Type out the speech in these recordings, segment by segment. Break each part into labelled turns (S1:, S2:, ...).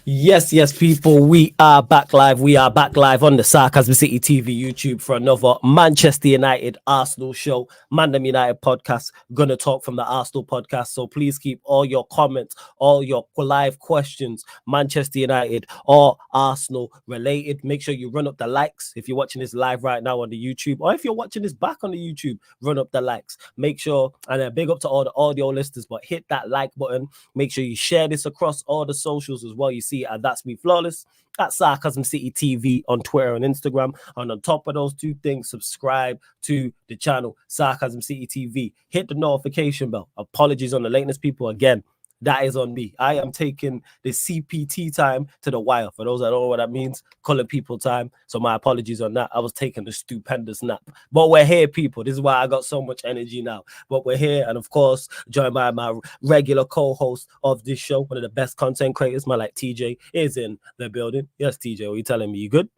S1: Yes, people. We are back live. We are back live on the Sarcasm City TV YouTube for another Manchester United Arsenal show. Mandem United podcast. Gonna talk from the Arsenal podcast. So please keep all your comments, all your live questions, Manchester United or Arsenal related. Make sure you run up the likes if you're watching this live right now on the YouTube, or if you're watching this back on the YouTube, run up the likes. Make sure, and big up to all the audio listeners, but hit that like button. Make sure you share this across all the socials as well. You see, and that's me, Flawless, at Sarcasm City TV on Twitter and Instagram. And on top of those two things, subscribe to the channel, Sarcasm City TV. Hit the notification bell. Apologies on the lateness, people. Again, that is on me. I am taking the CPT time to the wire. For those that don't know what that means, calling people time. So my apologies on that. I was taking a stupendous nap. But we're here, people. This is why I got so much energy now. But we're here. And of course, joined by my regular co-host of this show, one of the best content creators, my like TJ, is in the building. Yes, TJ, what are you telling me? You good?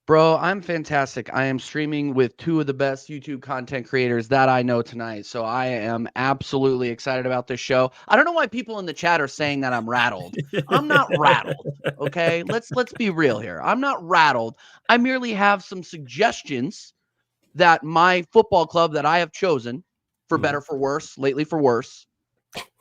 S2: Bro, I'm fantastic. I am streaming with two of the best YouTube content creators that I know tonight. So I am absolutely excited about this show. I don't know why people in the chat are saying that I'm rattled. I'm not rattled. Okay? Let's be real here. I'm not rattled. I merely have some suggestions that my football club that I have chosen, for better for worse, lately for worse,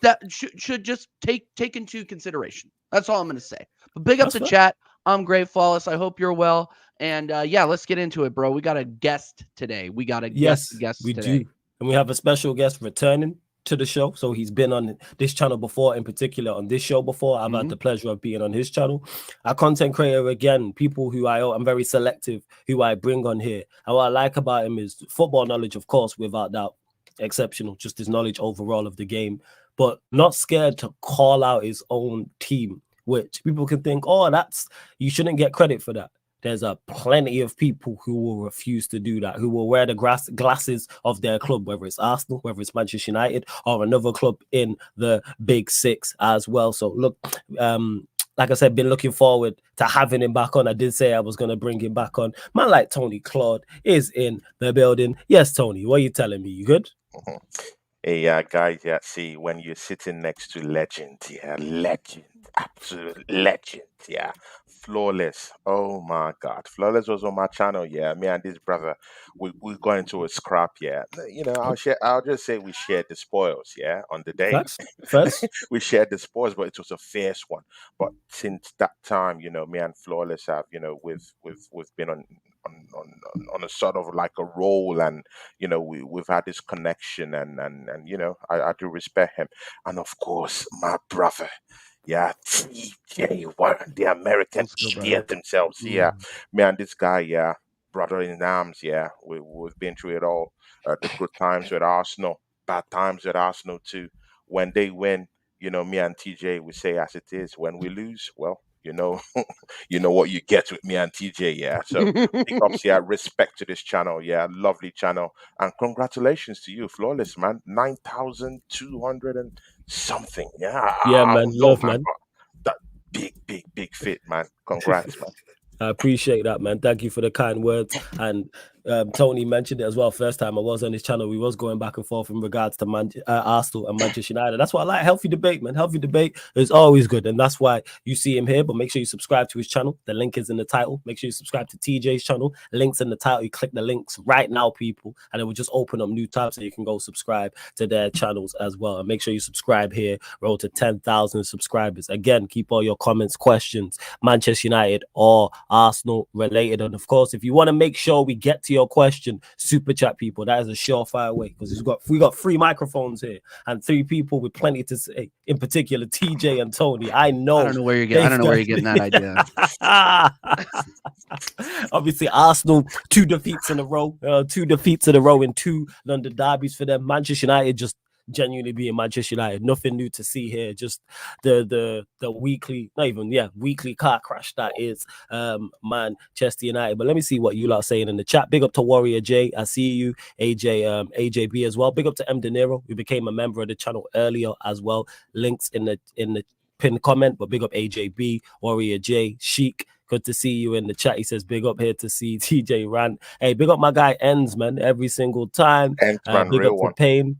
S2: that should just take into consideration. That's all I'm going to say. But big up to chat. I'm great, Flawless. I hope you're well. And yeah, let's get into it, bro. We got a guest today. We got a guest
S1: we
S2: today.
S1: do. And we have a special guest returning to the show. So he's been on this channel before, in particular on this show before. I've had the pleasure of being on his channel. A content creator, again, people who I'm very selective who I bring on here. And what I like about him is football knowledge, of course, without doubt, exceptional. Just his knowledge overall of the game, but not scared to call out his own team, which people can think, oh, you shouldn't get credit for that. There's plenty of people who will refuse to do that, who will wear the glasses of their club, whether it's Arsenal, whether it's Manchester United, or another club in the Big Six as well. So look, like I said, been looking forward to having him back on. I did say I was going to bring him back on. Man like Tony Claude is in the building. Yes, Tony, what are you telling me? You good?
S3: Hey, guys, see, when you're sitting next to legend, absolute legend, Flawless. Oh my God, Flawless was on my channel, me and this brother, we got into a scrap, I'll just say we shared the spoils, on the day.
S1: First.
S3: We shared the spoils, but it was a fierce one. But since that time, me and Flawless have, we've been on a sort of like a roll, and we've had this connection, and I do respect him, and of course my brother, TJWARREN, the American idiot themselves, me and this guy, brother in arms, we've been through it all, the good times with Arsenal, bad times with Arsenal too. When they win, me and TJ, we say as it is. When we lose, well, you know what you get with me and TJ, So big ups, respect to this channel, lovely channel, and congratulations to you, Flawless, man, 9,200 and something,
S1: man, love, man.
S3: That big fit, man. Congrats, man.
S1: I appreciate that, man. Thank you for the kind words. And Tony mentioned it as well. First time I was on this channel, we was going back and forth in regards to Arsenal and Manchester United. That's why I like healthy debate, man. Healthy debate is always good, and that's why you see him here. But make sure you subscribe to his channel. The link is in the title. Make sure you subscribe to TJ's channel. Links in the title. You click the links right now, people, and it will just open up new tabs so you can go subscribe to their channels as well. And make sure you subscribe here. Road to 10,000 subscribers. Again, keep all your comments, questions, Manchester United or Arsenal related. And of course, if you want to make sure we get to your question, super chat, people. That is a surefire way, because we got 3 microphones here and 3 people with plenty to say. In particular, TJ and Tony. I don't know where you're getting that idea. Obviously, Arsenal 2 defeats in a row. 2 defeats in a row in 2 London derbies for them. Manchester United just genuinely being Manchester United. Nothing new to see here. Just the weekly, not even weekly car crash that is Manchester United. But let me see what you lot are saying in the chat. Big up to Warrior J. I see you, AJB as well. Big up to M De Niro, who became a member of the channel earlier as well. Links in the pinned comment. But big up AJB, Warrior J, Chic. Good to see you in the chat. He says, big up here to see TJ Rant. Hey, big up my guy Ends, man, every single time.
S3: Ends, man,
S1: big
S3: real
S1: up
S3: one.
S1: to Pain.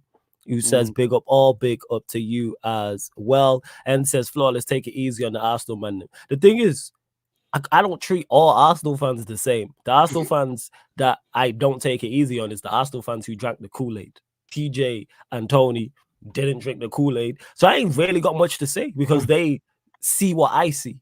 S1: who says big up to you as well, and says Flawless, take it easy on the Arsenal man. The thing is, I don't treat all Arsenal fans the same. The Arsenal fans that I don't take it easy on is the Arsenal fans who drank the Kool-Aid. TJ and Tony didn't drink the Kool-Aid. So I ain't really got much to say because they see what I see. You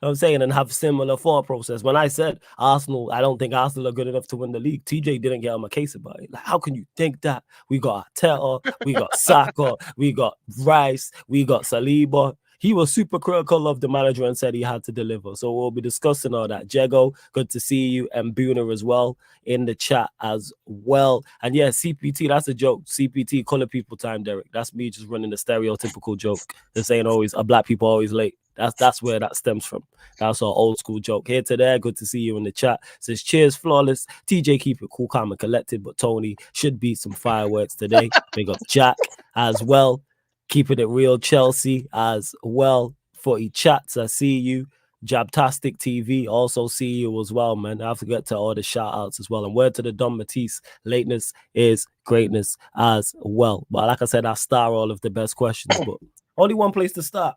S1: know what I'm saying, and have similar thought process. When I said Arsenal, I don't think Arsenal are good enough to win the league. TJ didn't get on my case about it. Like, how can you think that? We got Arteta, we got Saka, we got Rice, we got Saliba. He was super critical of the manager and said he had to deliver. So we'll be discussing all that. Jego, good to see you. And Booner as well in the chat as well. And yeah, CPT, that's a joke. CPT, color people time, Derek. That's me just running the stereotypical joke. They're saying always, black people always late. That's where that stems from. That's our old school joke. Here to there, good to see you in the chat. Says, cheers, Flawless. TJ, keep it cool, calm, and collected. But Tony, should be some fireworks today. Big up Jack as well. Keeping it real, Chelsea as well. Footy chats, I see you. Jabtastic TV, also see you as well, man. I have to get to all the shout outs as well. And word to the Don Matisse, lateness is greatness as well. But like I said, I star all of the best questions, but only one place to start.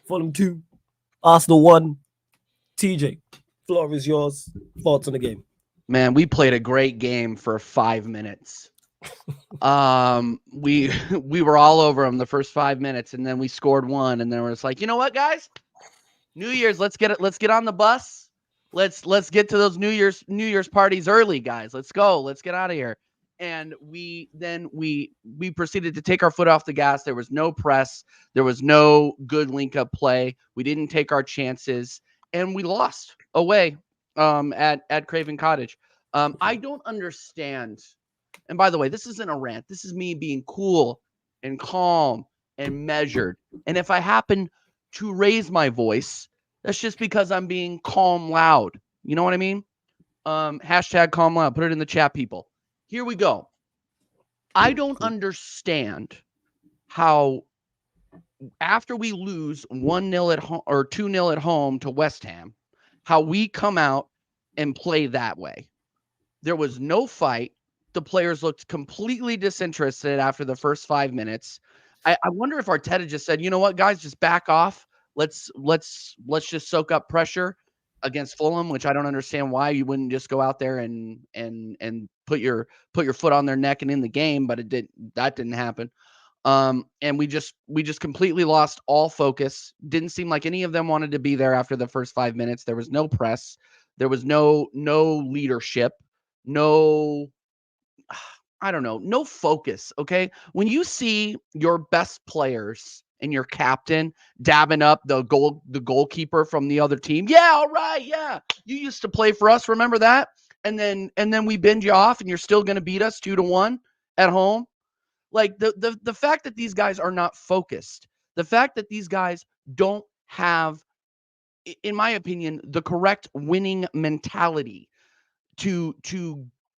S1: Fulham 2, Arsenal 1. TJ, floor is yours. Thoughts on the game?
S2: Man, we played a great game for 5 minutes. We were all over them the first 5 minutes, and then we scored one, and then we're just like, you know what, guys? New Year's, let's get on the bus. Let's get to those New Year's parties early, guys. Let's go. Let's get out of here. And we proceeded to take our foot off the gas. There was no press. There was no good link up play. We didn't take our chances, and we lost away at Craven Cottage. I don't understand. And by the way, this isn't a rant. This is me being cool and calm and measured. And if I happen to raise my voice, that's just because I'm being calm loud. You know what I mean? Hashtag calm loud. Put it in the chat, people. Here we go. I don't understand how after we lose 1-0 at home or 2-0 at home to West Ham, how we come out and play that way. There was no fight. The players looked completely disinterested after the first 5 minutes. I wonder if Arteta just said, you know what, guys, just back off. Let's just soak up pressure against Fulham, which I don't understand why you wouldn't just go out there and put your foot on their neck and in the game, but that didn't happen. And we just completely lost all focus. Didn't seem like any of them wanted to be there after the first 5 minutes. There was no press. There was no leadership. No focus. Okay. When you see your best players and your captain dabbing up the goalkeeper from the other team. Yeah. All right. Yeah. You used to play for us. Remember that? And then we binge you off and you're still going to beat us 2-1 at home. Like the fact that these guys are not focused, the fact that these guys don't have, in my opinion, the correct winning mentality to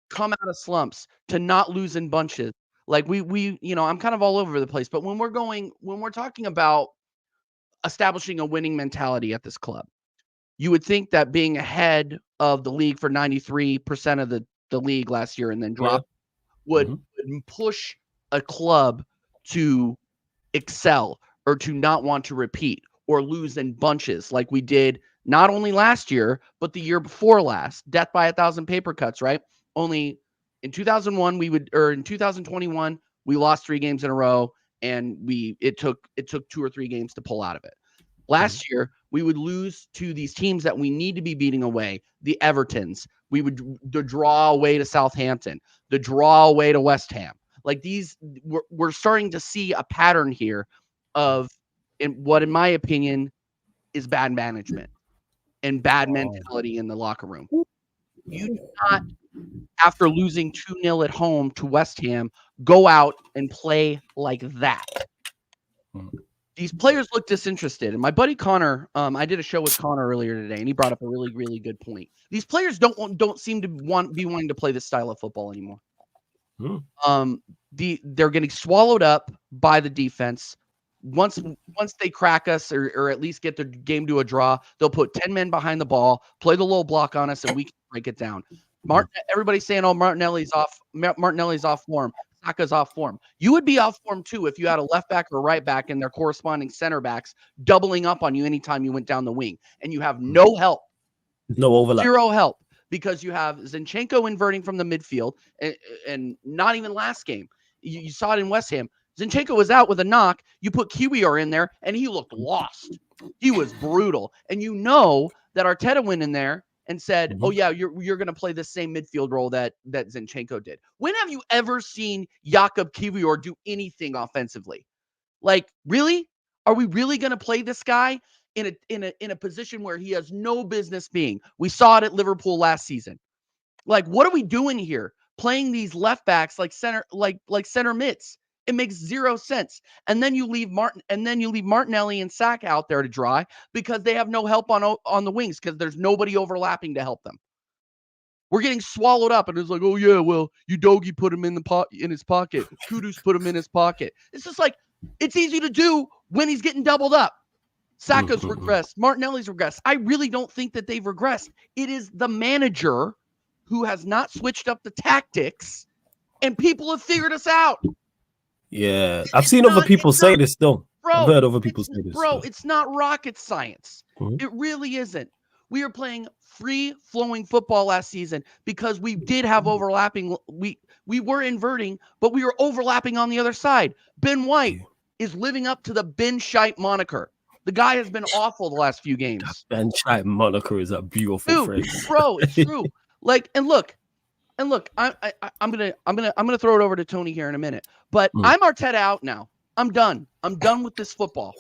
S2: come out of slumps, to not lose in bunches. Like we I'm kind of all over the place, but when we're talking about establishing a winning mentality at this club, you would think that being ahead of the league for 93% of the league last year and then drop would push a club to excel or to not want to repeat or lose in bunches like we did not only last year, but the year before last. Death by 1,000 paper cuts, right? Only in 2001 in 2021 we lost 3 games in a row, and it took 2 or 3 games to pull out of it. Last year we would lose to these teams that we need to be beating away. The Evertons, we would the draw away to Southampton, the draw away to West Ham. Like these, we're starting to see a pattern here of what, in my opinion, is bad management and bad mentality in the locker room. You do not, after losing 2-0 at home to West Ham, go out and play like that. These players look disinterested. And my buddy Connor, I did a show with Connor earlier today, and he brought up a really, really good point. These players don't seem to be wanting to play this style of football anymore. They're getting swallowed up by the defense. Once they crack us or at least get the game to a draw, they'll put 10 men behind the ball, play the low block on us, and we can break it down. Everybody's saying, "Oh, Martinelli's off form." Saka's off form. You would be off form too if you had a left back or right back and their corresponding center backs doubling up on you anytime you went down the wing, and you have no help.
S1: No overlap.
S2: Zero help, because you have Zinchenko inverting from the midfield, and not even last game. You saw it in West Ham. Zinchenko was out with a knock. You put Kiwior in there, and he looked lost. He was brutal. And you know that Arteta went in there and said, oh, yeah, you're going to play the same midfield role that Zinchenko did. When have you ever seen Jakub Kiwior do anything offensively? Like, really? Are we really going to play this guy in a position where he has no business being? We saw it at Liverpool last season. Like, what are we doing here? Playing these left backs like center mids. It makes zero sense. And then you leave Martinelli and Saka out there to dry because they have no help on the wings, because there's nobody overlapping to help them. We're getting swallowed up, and it's like, oh yeah, well, Udogie put him in his pocket. Kudus put him in his pocket. It's just like, it's easy to do when he's getting doubled up. Saka's regressed. Martinelli's regressed. I really don't think that they've regressed. It is the manager who has not switched up the tactics, and people have figured us out.
S1: Yeah, I've seen other people say this though.
S2: Bro,
S1: I've heard other people say this.
S2: Bro, it's not rocket science. It really isn't. We are playing free-flowing football last season because we did have overlapping. We were inverting, but we were overlapping on the other side. Ben White is living up to the Ben Shite moniker. The guy has been awful the last few games.
S1: Ben Shite moniker is a beautiful phrase.
S2: Bro, it's true. Like, and look, I'm gonna throw it over to Tony here in a minute. But I'm Arteta out now. I'm done. I'm done with this football.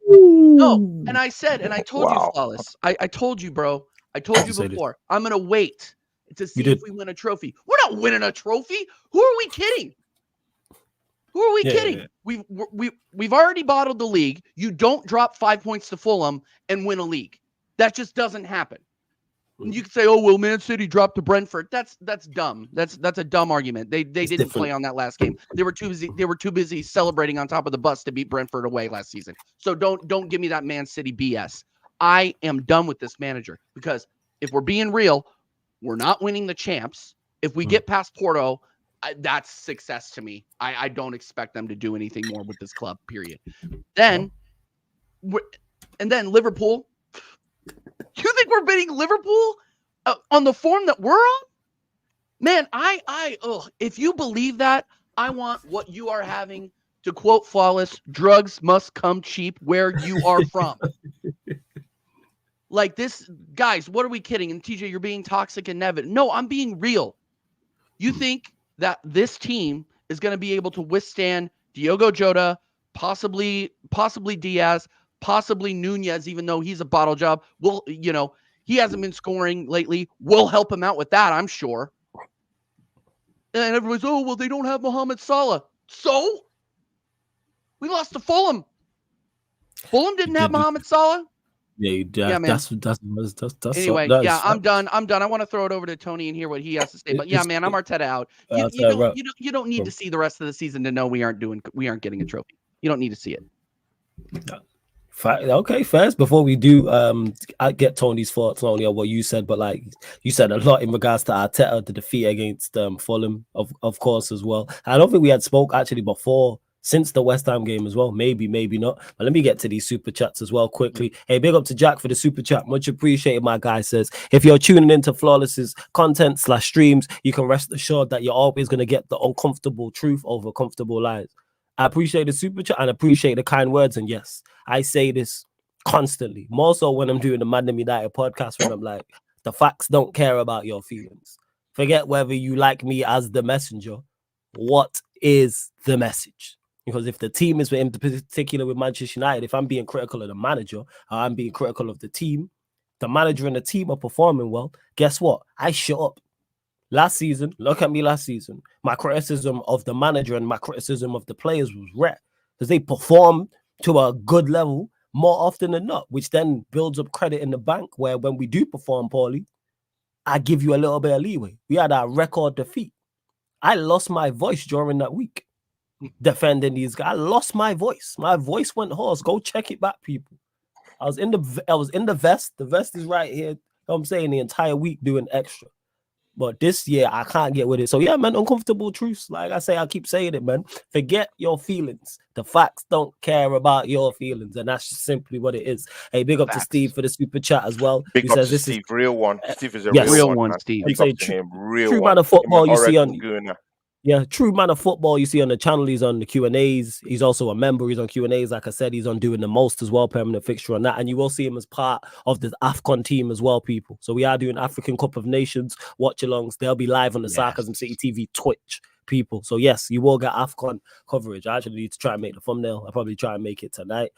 S2: No, and I told you, Flawless. I told you, bro. I told you before. I'm gonna wait to see if we win a trophy. We're not winning a trophy. Who are we kidding? Who are we kidding? Yeah. We've already bottled the league. You don't drop 5 points to Fulham and win a league. That just doesn't happen. And you can say, "Oh well, Man City dropped to Brentford." That's dumb. That's a dumb argument. They didn't play on that last game. They were too busy celebrating on top of the bus to beat Brentford away last season. So don't give me that Man City BS. I am done with this manager, because if we're being real, we're not winning the champs. If we get past Porto, that's success to me. I don't expect them to do anything more with this club. Period. Then Liverpool. You think we're beating Liverpool on the form that we're on? Man, if you believe that, I want what you are having. To quote Flawless, drugs must come cheap where you are from. Like this, guys, what are we kidding? And TJ, you're being toxic and Nevin. No, I'm being real. You think that this team is going to be able to withstand Diogo Jota, possibly Diaz, possibly Nunez, even though he's a bottle job? Well, he hasn't been scoring lately. We'll help him out with that, I'm sure. And everybody's, oh, well, they don't have Mohamed Salah. So? We lost to Fulham. Fulham didn't have Mohamed Salah?
S1: Yeah, man. That's
S2: anyway, I'm done. I want to throw it over to Tony and hear what he has to say. But yeah, man, I'm Arteta out. You don't need to see the rest of the season to know we aren't getting a trophy. You don't need to see it.
S1: Okay, first, before we do I get Tony's thoughts only on what you said, but like you said a lot in regards to Arteta, the defeat against Fulham, of course, as well. I don't think we had spoke actually before, since the West Ham game as well. Maybe not. But let me get to these super chats as well quickly. Hey, big up to Jack for the super chat. Much appreciated, my guy. Says, if you're tuning into Flawless's content / streams, you can rest assured that you're always going to get the uncomfortable truth over comfortable lies. I appreciate the super chat and appreciate the kind words. And yes, I say this constantly, more so when I'm doing the Manutd United podcast, when I'm like, the facts don't care about your feelings. Forget whether you like me as the messenger. What is the message? Because if the team is, in particular with Manchester United, if I'm being critical of the manager, or I'm being critical of the team, the manager and the team are performing well, guess what? I shut up. Last season, look at me last season. My criticism of the manager and my criticism of the players was rare, because they perform to a good level more often than not, which then builds up credit in the bank, where when we do perform poorly, I give you a little bit of leeway. We had a record defeat. I lost my voice during that week defending these guys. I lost my voice. My voice went hoarse. Go check it back, people. I was in the vest. The vest is right here. I'm saying the entire week doing extra. But this year, I can't get with it. So yeah, man, uncomfortable truths. Like I say, I keep saying it, man. Forget your feelings. The facts don't care about your feelings, and that's just simply what it is. Hey, big up to Steve for the super chat as well.
S3: Big
S1: Who
S3: up
S1: says
S3: to
S1: this
S3: Steve,
S1: is
S3: real one. Steve is a
S1: yes,
S3: real
S2: Real
S3: one,
S2: one,
S3: man.
S2: Steve.
S3: Big
S1: say
S3: up to
S1: true,
S3: him, real
S1: true
S3: one.
S1: man of
S3: Him and
S1: football you see on.
S3: Oregon Gooner.
S1: Yeah, true man of football you see on the channel. He's on the Q&As. He's also a member. He's on Q&As. Like I said, he's on Doing the Most as well, permanent fixture on that. And you will see him as part of the AFCON team as well, people. So we are doing African Cup of Nations watch-alongs. They'll be live on the Sarcasm City TV Twitch, people. So yes, you will get AFCON coverage. I actually need to try and make the thumbnail. I'll probably try and make it tonight.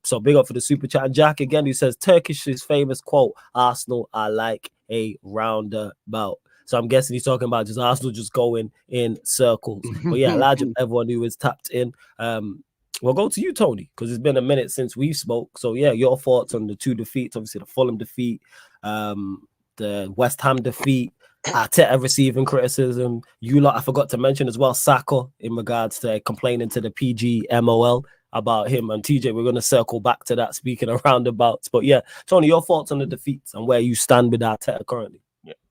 S1: So big up for the super chat. And Jack again, who says Turkish's famous quote, Arsenal are like a roundabout. So I'm guessing he's talking about just Arsenal just going in circles. But yeah, large of everyone who is tapped in. We'll go to you, Tony, because it's been a minute since we spoke. So yeah, your thoughts on the two defeats, obviously the Fulham defeat, the West Ham defeat, Arteta receiving criticism. You lot, I forgot to mention as well, Saka in regards to complaining to the PGMOL about him. And TJ, we're going to circle back to that, speaking of roundabouts. But yeah, Tony, your thoughts on the defeats and where you stand with Arteta currently.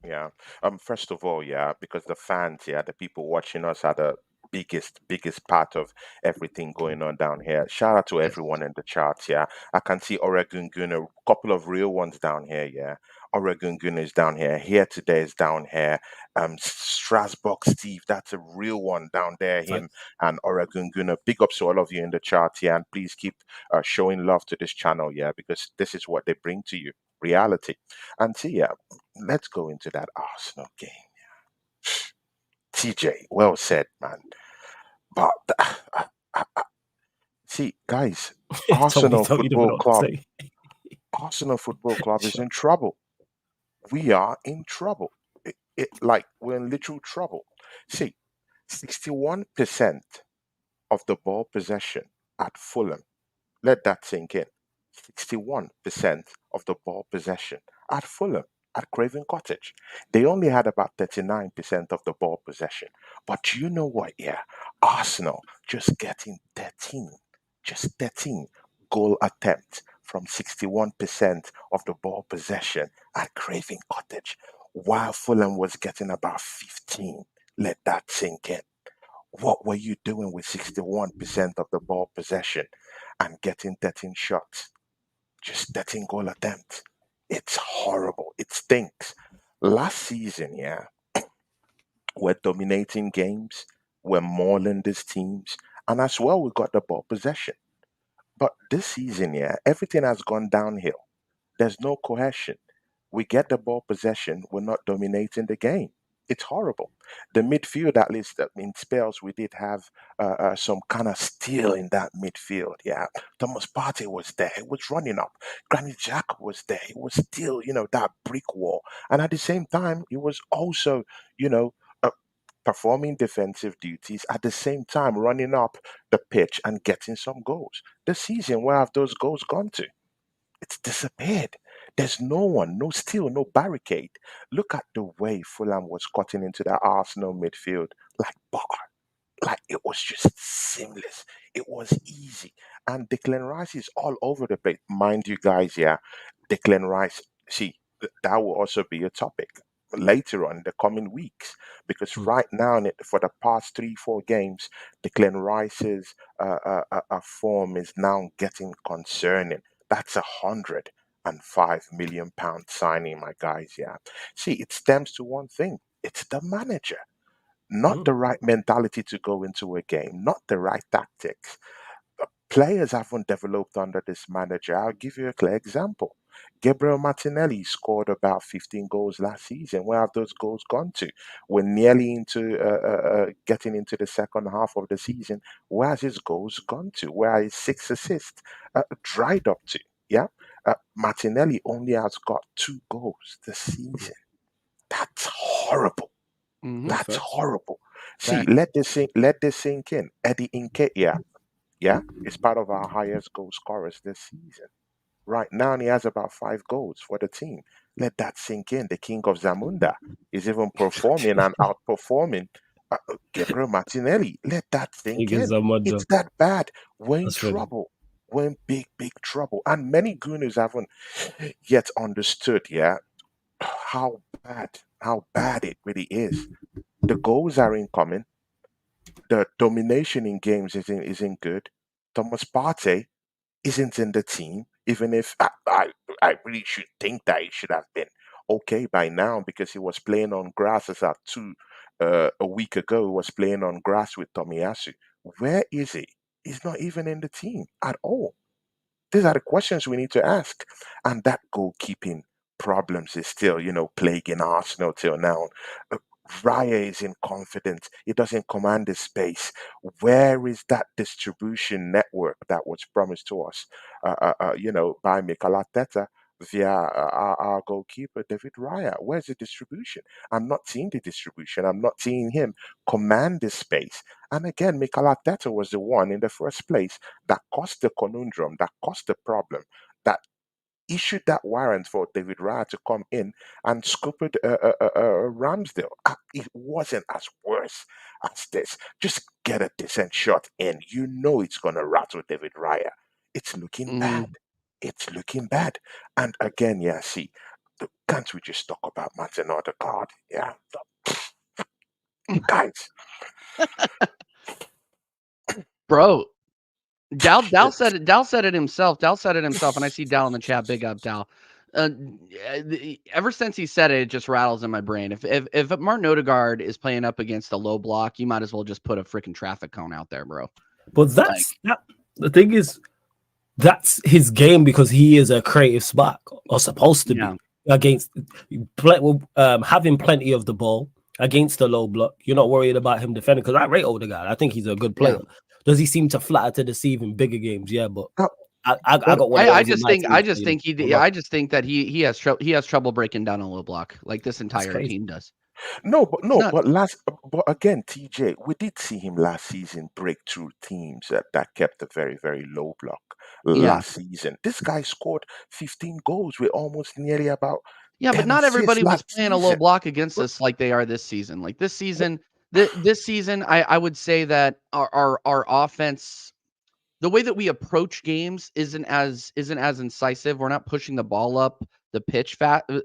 S3: Yeah. First of all, because the fans, the people watching us are the biggest part of everything going on down here. Shout out to everyone in the charts. I can see Oregon Gunner, a couple of real ones down here. Oregon Gunner is down here. Here today is down here. Strasbourg Steve, that's a real one down there. Him and Oregon Gunner. Big ups to all of you in the chat and please keep showing love to this channel, because this is what they bring to you, reality. And see, let's go into that Arsenal game. TJ, well said, man. But see, guys, Arsenal Football Club is in trouble. We are in trouble. Like we're in literal trouble. See, 61% of the ball possession at Fulham. Let that sink in. 61% of the ball possession at Fulham, at Craven Cottage. They only had about 39% of the ball possession. But you know what? Arsenal just getting 13 goal attempts from 61% of the ball possession at Craven Cottage, while Fulham was getting about 15. Let that sink in. What were you doing with 61% of the ball possession and getting 13 shots? Just 13 goal attempts. It's horrible. It stinks. Last season, we're dominating games. We're mauling these teams. And as well, we got the ball possession. But this season, everything has gone downhill. There's no cohesion. We get the ball possession. We're not dominating the game. It's horrible. The midfield, at least in spells, we did have some kind of steel in that midfield. Thomas Partey was there. He was running up. Granit Xhaka was there. He was still, that brick wall. And at the same time, he was also, performing defensive duties at the same time running up the pitch and getting some goals. This season, where have those goals gone to? It's disappeared. There's no one, no steel, no barricade. Look at the way Fulham was cutting into the Arsenal midfield like bar. Like it was just seamless. It was easy. And Declan Rice is all over the place. Mind you guys, Declan Rice, see, that will also be a topic later on in the coming weeks. Because right now, for the past 3-4 games, Declan Rice's form is now getting concerning. That's £105 million signing, my guys. See, it stems to one thing. It's the manager. Not the right mentality to go into a game, not the right tactics. Players haven't developed under this manager. I'll give you a clear example. Gabriel Martinelli scored about 15 goals last season. Where have those goals gone to? We're nearly into getting into the second half of the season. Where has his goals gone to? Where are his 6 assists dried up to? Martinelli only has got 2 goals this season. That's horrible. That's horrible. See, let this sink in. Eddie Nketiah, is part of our highest goal scorers this season. Right now, he has about 5 goals for the team. Let that sink in. The king of Zamunda is even performing and outperforming Gabriel Martinelli. Let that sink in. It's that bad. We're in trouble. We're in big, big trouble. And many Gooners haven't yet understood, how bad it really is. The goals are incoming. The domination in games isn't good. Thomas Partey isn't in the team, even if I really should think that he should have been okay by now because he was playing on grass as at a week ago. He was playing on grass with Tomiyasu. Where is he? He's not even in the team at all. These are the questions we need to ask. And that goalkeeping problems is still, plaguing Arsenal till now. Uh, Raya is inconfident. He doesn't command the space. Where is that distribution network that was promised to us, by Mikel Arteta via our goalkeeper, David Raya? Where's the distribution? I'm not seeing the distribution. I'm not seeing him command the space. And again, Mikel Arteta was the one in the first place that caused the conundrum, that caused the problem, that issued that warrant for David Raya to come in and scoop it Ramsdale. It wasn't as worse as this. Just get a decent shot in. You know it's going to rattle David Raya. It's looking bad. It's looking bad. And again, yeah, see, can't we just talk about Martin Odegaard? Yeah. Guys.
S2: Bro, Dal said it. Dal said it himself. Dal said it himself, and I see Dal in the chat. Big up, Dal. Ever since he said it, it just rattles in my brain. If Martin Odegaard is playing up against a low block, you might as well just put a freaking traffic cone out there, bro.
S1: But the thing is, that's his game because he is a creative spark, or supposed to be, against having plenty of the ball against the low block. You're not worried about him defending because I rate Odegaard. I think he's a good player. Does he seem to flatter to deceive in bigger games? Yeah, but I got one.
S2: I just think that he has trouble breaking down a low block like this entire team does.
S3: But again, TJ, we did see him last season break through teams that kept a very, very low block last season. This guy scored 15 goals with almost nearly about.
S2: Yeah, but not everybody was playing a low block against us like they are this season. Like this season, I would say that our offense, the way that we approach games isn't as incisive. We're not pushing the ball up the pitch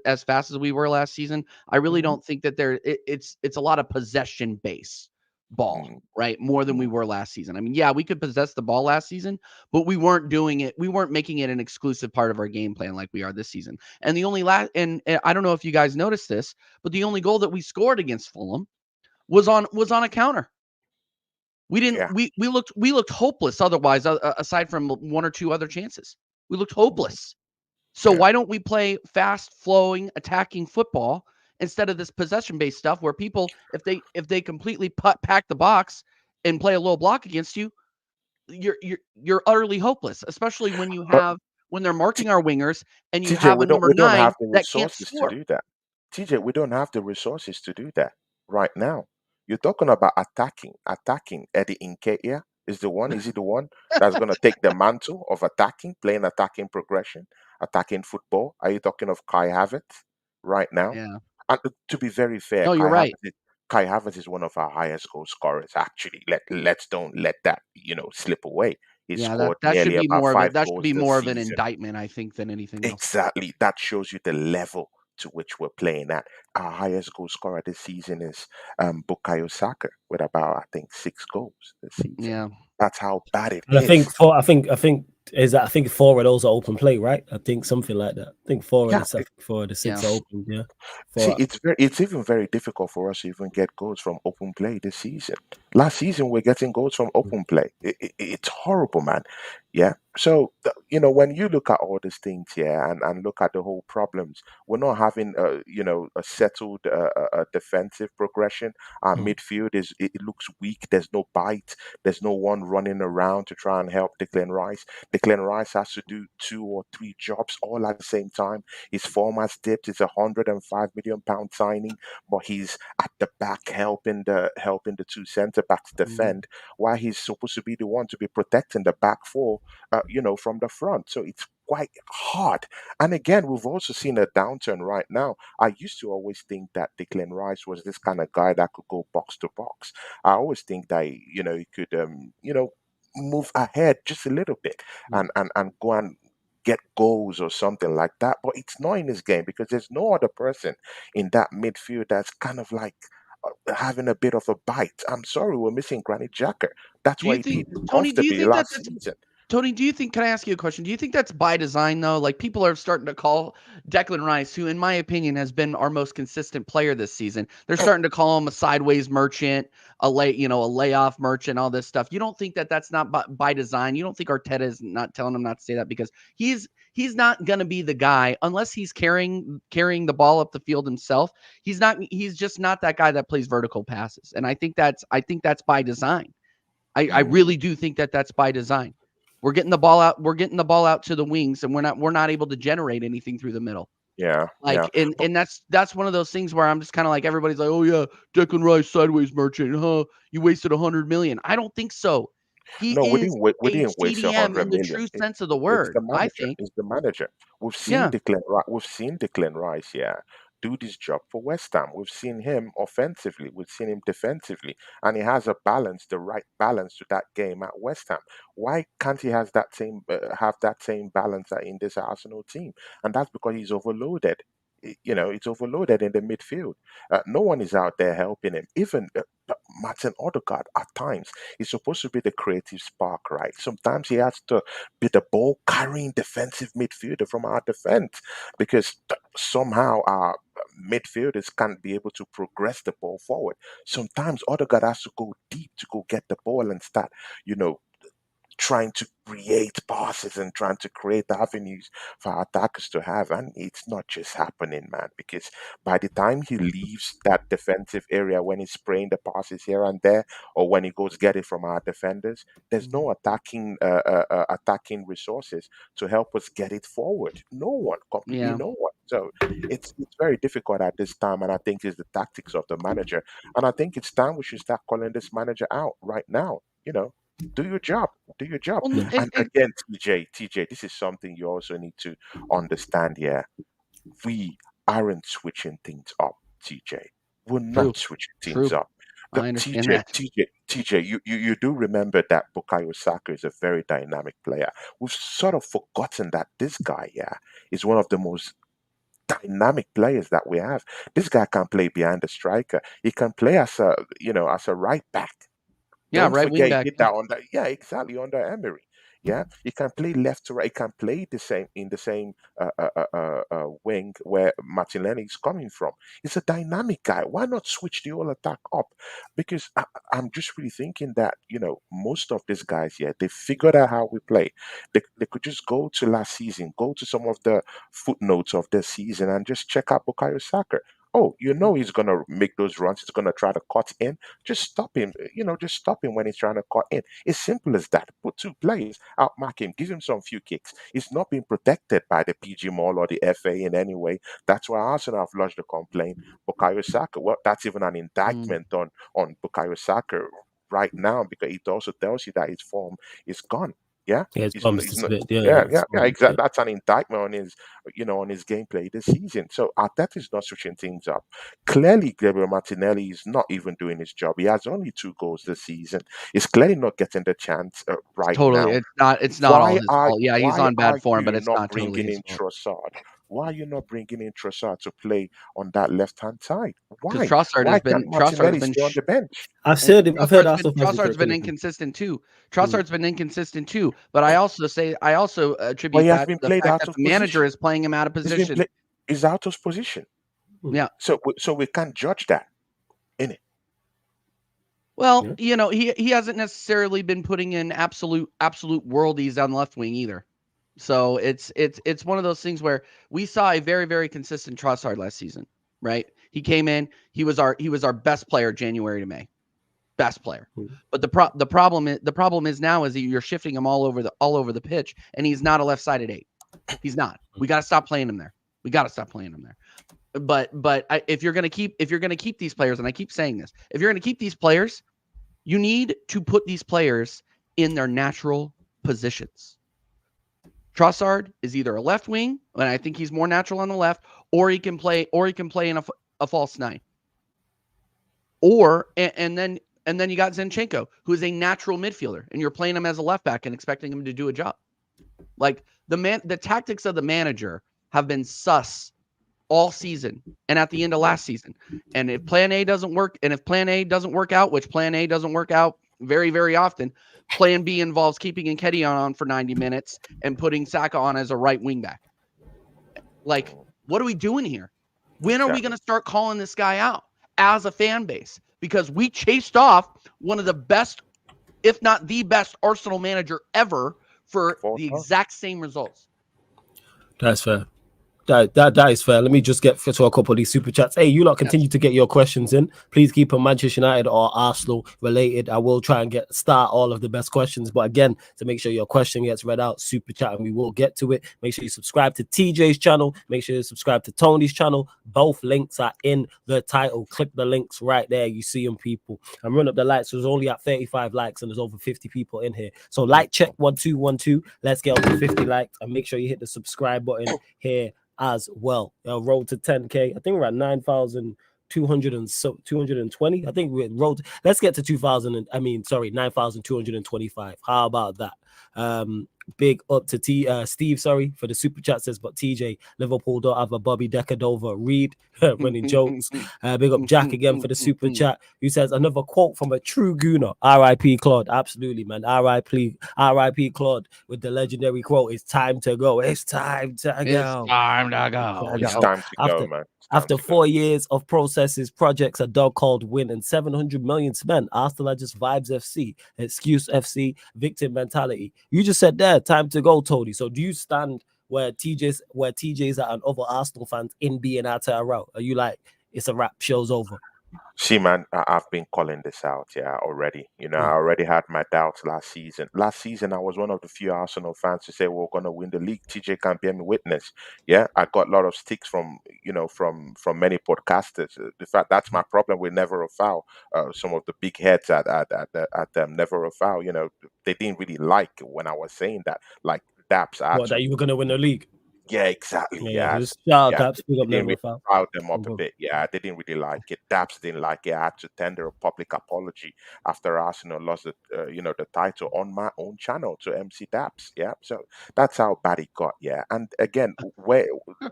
S2: as fast as we were last season. I really don't think that it's a lot of possession base ball, right? More than we were last season. I mean, yeah, we could possess the ball last season, but we weren't doing it. We weren't making it an exclusive part of our game plan like we are this season. And the only and I don't know if you guys noticed this, but the only goal that we scored against Fulham was on a counter. We didn't. We looked hopeless. Otherwise, aside from one or two other chances, we looked hopeless. So why don't we play fast flowing attacking football instead of this possession based stuff where people, if they completely pack the box and play a low block against you, you're utterly hopeless. Especially when you have when they're marking our wingers and you have a number 9 that can't score.
S3: To do that. TJ, we don't have the resources to do that right now. You're talking about attacking. Eddie Nketiah is the one. Is he the one that's going to take the mantle of playing attacking progression, attacking football? Are you talking of Kai Havertz right now?
S2: Yeah.
S3: And to be very fair,
S2: no, you're right.
S3: Kai Havertz is one of our highest goal scorers. Actually, let's don't let that slip away. He scored
S2: that
S3: nearly
S2: should be
S3: about
S2: more
S3: 5
S2: of that
S3: goals
S2: should be
S3: this
S2: more of an
S3: season.
S2: indictment, I think, than anything else.
S3: Exactly. That shows you the level to which we're playing at. Our highest goal scorer this season is Bukayo Saka with about, I think, 6 goals this season.
S2: Yeah.
S3: That's how bad it
S1: and
S3: is.
S1: I think 4 of those are open play, right? I think something like that. I think 4 of the 6 are open. Yeah.
S3: See, it's even very difficult for us to even get goals from open play this season. Last season, we're getting goals from open play. It's horrible, man. Yeah. So, when you look at all these things here and look at the whole problems, we're not having, a settled defensive progression. Our midfield it looks weak. There's no bite. There's no one running around to try and help Declan Rice. Declan Rice has to do 2 or 3 jobs all at the same time. His form has dipped. It's £105 million signing, but he's at the back helping the 2 centre backs defend, while he's supposed to be the one to be protecting the back 4, from the front. So it's quite hard. And again, we've also seen a downturn right now. I used to always think that Declan Rice was this kind of guy that could go box to box. I always think that he could move ahead just a little bit and go and get goals or something like that. But it's not in his game because there's no other person in that midfield that's kind of like having a bit of a bite. I'm sorry, we're missing Granit Xhaka. That's
S2: Do
S3: why
S2: you
S3: he
S2: think,
S3: did
S2: Tony? Do you
S3: comfortably
S2: think that
S3: last
S2: that's
S3: season.
S2: Tony, do you think, can I ask you a question? Do you think that's by design though? Like people are starting to call Declan Rice, who in my opinion has been our most consistent player this season. They're starting to call him a sideways merchant, a layoff merchant, all this stuff. You don't think that that's not by design? You don't think Arteta is not telling him not to say that because he's not going to be the guy unless he's carrying the ball up the field himself. He's just not that guy that plays vertical passes. And I think that's by design. I really do think that that's by design. We're getting the ball out. We're getting the ball out to the wings, and we're not able to generate anything through the middle.
S3: Yeah,
S2: Like, and that's one of those things where I'm just kind of like, everybody's like, oh yeah, Declan Rice sideways merchant, huh? You wasted 100 million. I don't think so. He
S3: no,
S2: is
S3: we
S2: a
S3: didn't waste
S2: CDM in
S3: 100
S2: the
S3: million.
S2: true sense of the
S3: It's
S2: word.
S3: the
S2: I
S3: manager.
S2: think.
S3: It's the manager.
S2: Yeah.
S3: We've seen Declan Rice, yeah, do this job for West Ham. We've seen him offensively. We've seen him defensively, and he has a balance, the right balance to that game at West Ham. Why can't he have that same balance in this Arsenal team? And that's because he's overloaded. It's overloaded in the midfield. No one is out there helping him. Even Martin Odegaard at times is supposed to be the creative spark, right? Sometimes he has to be the ball carrying defensive midfielder from our defense because somehow our midfielders can't be able to progress the ball forward. Sometimes Odegaard has to go deep to go get the ball and start, you know, trying to create passes and trying to create avenues for attackers to have. And it's not just happening, man, because by the time he leaves that defensive area, when he's spraying the passes here and there, or when he goes get it from our defenders, there's no attacking resources to help us get it forward. No one, completely
S2: Yeah.
S3: no one. So it's very difficult at this time, and I think it's the tactics of the manager. And I think it's time we should start calling this manager out right now. Do your job. Do your job.
S2: Well,
S3: And again, TJ, this is something you also need to understand here. We aren't switching things up, TJ. We're
S2: true.
S3: not switching things
S2: True.
S3: up.
S2: I understand
S3: TJ,
S2: that.
S3: TJ, you do remember that Bukayo Saka is a very dynamic player. We've sort of forgotten that this guy, yeah, is one of the most dynamic players that we have. This guy can play behind the striker. He can play as a right back.
S2: Yeah.
S3: Don't
S2: Right wing
S3: forget he
S2: back.
S3: did that exactly under Emery. Yeah, he can play left to right. He can play the same in the same wing where Martinelli is coming from. He's a dynamic guy. Why not switch the whole attack up? Because I'm just really thinking that most of these guys here they figured out how we play. They could just go to last season, go to some of the footnotes of this season, and just check out Bukayo Saka. Oh, he's gonna make those runs. He's gonna try to cut in. Just stop him. Just stop him when he's trying to cut in. It's simple as that. Put two players, outmark him, give him some few kicks. He's not being protected by the PG Mall or the FA in any way. That's why Arsenal have lodged a complaint. Bukayo Saka. Well, that's even an
S2: Mm.
S3: indictment on Bukayo Saka right now because it also tells you that his form is gone. Yeah,
S1: Yeah, his bum's
S3: he's
S1: just a
S3: not.
S1: bit. Yeah,
S3: Yeah,
S1: it's
S3: yeah, yeah.
S1: bum's a
S3: Exactly.
S1: bit.
S3: That's an indictment on his gameplay this season. So Arteta is not switching things up. Clearly, Gabriel Martinelli is not even doing his job. He has only 2 goals this season. He's clearly not getting the chance right
S2: Totally.
S3: now.
S2: It's not all his fault. Yeah, he's
S3: Why
S2: on
S3: are
S2: bad form, but
S3: you
S2: it's
S3: not
S2: not totally
S3: bringing
S2: his
S3: in
S2: fault.
S3: Trossard? Why are you not bringing in Trossard to play on that left hand side?
S2: Because
S3: Why?
S2: Trossard
S3: Why
S2: has
S3: can't
S2: been
S3: Martinelli stay on the bench?
S1: I've
S2: and
S1: heard him. I've heard Arsenal fans be
S2: Trossard's been
S1: critical of him.
S2: inconsistent too.
S1: Mm.
S2: Trossard's been inconsistent too. But I also
S3: But
S2: attribute
S3: he has
S2: that to
S3: been
S2: the
S3: played
S2: fact
S3: out
S2: that
S3: of
S2: the manager
S3: position.
S2: is playing him out of
S3: He's been
S2: position.
S3: play, he's out of position.
S1: Mm.
S2: Yeah.
S3: So we can't judge that, innit?
S2: Well,
S1: Yeah.
S2: he hasn't necessarily been putting in absolute worldies on the left wing either. So it's one of those things where we saw a very, very consistent Trossard last season, right? He came in, he was our best player January to May. Best player.
S1: Mm.
S2: But the problem is now is that you're shifting him all over the pitch, and he's not a left-sided 8. He's not. We got to stop playing him there. But if you're gonna keep these players, and I keep saying this, if you're gonna keep these players, you need to put these players in their natural positions. Trossard is either a left wing, and I think he's more natural on the left, or he can play in a false 9. And then you got Zinchenko, who is a natural midfielder, and you're playing him as a left back and expecting him to do a job. Like The tactics of the manager have been sus all season and at the end of last season. And if plan A doesn't work, and if plan A doesn't work out, which plan A doesn't work out very, very often, plan B involves keeping Nketiah on for 90 minutes and putting Saka on as a right wing back. Like, what are we doing here? When are we going to start calling this guy out as a fan base? Because we chased off one of the best, if not the best, Arsenal manager ever for the exact same results.
S1: That's fair. That is fair. Let me just get to a couple of these super chats. Hey, you lot continue to get your questions in. Please keep them Manchester United or Arsenal related. I will try and start all of the best questions. But again, to make sure your question gets read out, super chat, and we will get to it. Make sure you subscribe to TJ's channel. Make sure you subscribe to Tony's channel. Both links are in the title. Click the links right there. You see them, people. And run up the likes. There's only at 35 likes and there's over 50 people in here. So like check 1212. Let's get over 50 likes and make sure you hit the subscribe button here as well. Road to 10k. I think we're at 9,220. I think we're road. Let's get to 9,225. How about that? Big up to Steve, sorry for the super chat, says, but TJ, Liverpool don't have a Bobby Decadova Reed running jokes. Big up Jack again for the super chat, who says another quote from a true gooner. R.I.P. Claude. Absolutely, man. R.I.P. Claude with the legendary quote, "It's time to go. It's time to go.
S2: It's time to go.
S3: It's time to go, man.
S1: After 4 years of processes, projects, a dog called win, and 700 million spent, Arsenal are just vibes FC, excuse FC, victim mentality." You just said there, time to go, Tony. So do you stand where TJ's at and other Arsenal fans in being out a row? Are you like, it's a wrap, show's over?
S3: See, man, I've been calling this out, already. I already had my doubts last season. Last season, I was one of the few Arsenal fans to say we're going to win the league. TJ can bear me witness. Yeah, I got a lot of sticks from many podcasters. The fact that's my problem with Never a Foul. Some of the big heads at them Never a Foul. They didn't really like when I was saying that. Like Daps,
S1: that you were going to win the league.
S3: Yeah, exactly. Yeah,
S1: Daps,
S3: they didn't really proud them up a bit. Yeah, they didn't really like it. Daps didn't like it. I had to tender a public apology after Arsenal lost the title on my own channel to MC Daps. Yeah, so that's how bad it got. Yeah, and again, where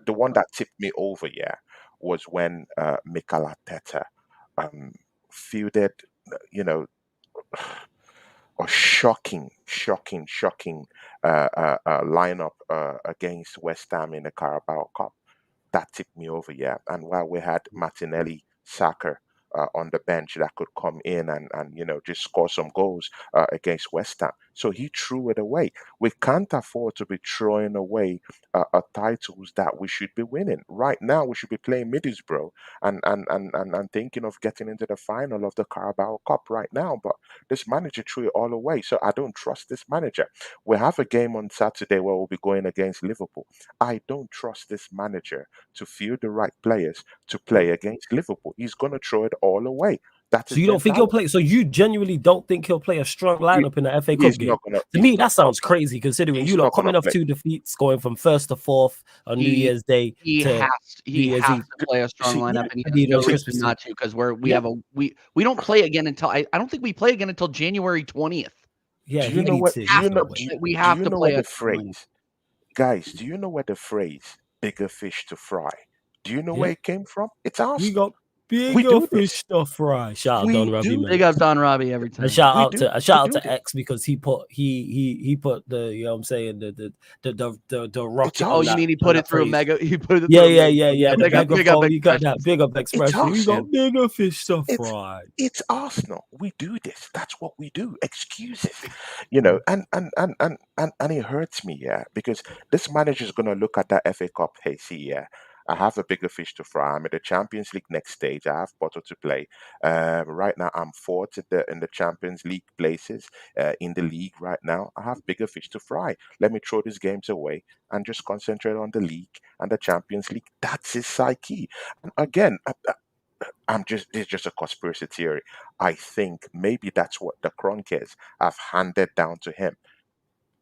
S3: the one that tipped me over, was when Mikel Arteta fielded, a shocking lineup against West Ham in the Carabao Cup. That tipped me over, And while we had Martinelli, Saka on the bench that could come in and just score some goals against West Ham, so he threw it away. We can't afford to be throwing away titles that we should be winning. Right now, we should be playing Middlesbrough and thinking of getting into the final of the Carabao Cup right now. But this manager threw it all away, so I don't trust this manager. We have a game on Saturday where we'll be going against Liverpool. I don't trust this manager to field the right players to play against Liverpool. He's going to throw it all away.
S1: So you don't think he'll play? So you genuinely don't think he'll play a strong lineup in the FA Cup game? To me, that sounds crazy, considering you lot coming off 2 defeats, going from 1st to 4th on New Year's Day.
S2: He has to play a strong lineup, and he has no reason not to, because we don't play again until I don't think we play again until January 20th.
S1: Yeah,
S3: we have to play
S2: the
S3: phrase, guys. Do you know where the phrase "bigger fish to fry"? Do you know where it came from? It's Arsenal.
S1: We got bigger fish to fry. Shout out Don Robbie, man.
S2: Big up Don Robbie every time.
S1: A shout out to X, because he put the what I'm saying, the rocket.
S2: Oh, you mean he put it through a mega? He put it.
S1: Yeah. Big up expression. We got bigger fish to fry.
S3: It's Arsenal. We do this. That's what we do. Excuses, and it hurts me, because this manager is gonna look at that FA Cup. Hey, see, I have a bigger fish to fry. I'm in the Champions League next stage. I have Porto to play. Right now, I'm fourth in the Champions League places in the league right now. I have bigger fish to fry. Let me throw these games away and just concentrate on the league and the Champions League. That's his psyche. And again, it's just a conspiracy theory. I think maybe that's what the Kroenkes have handed down to him.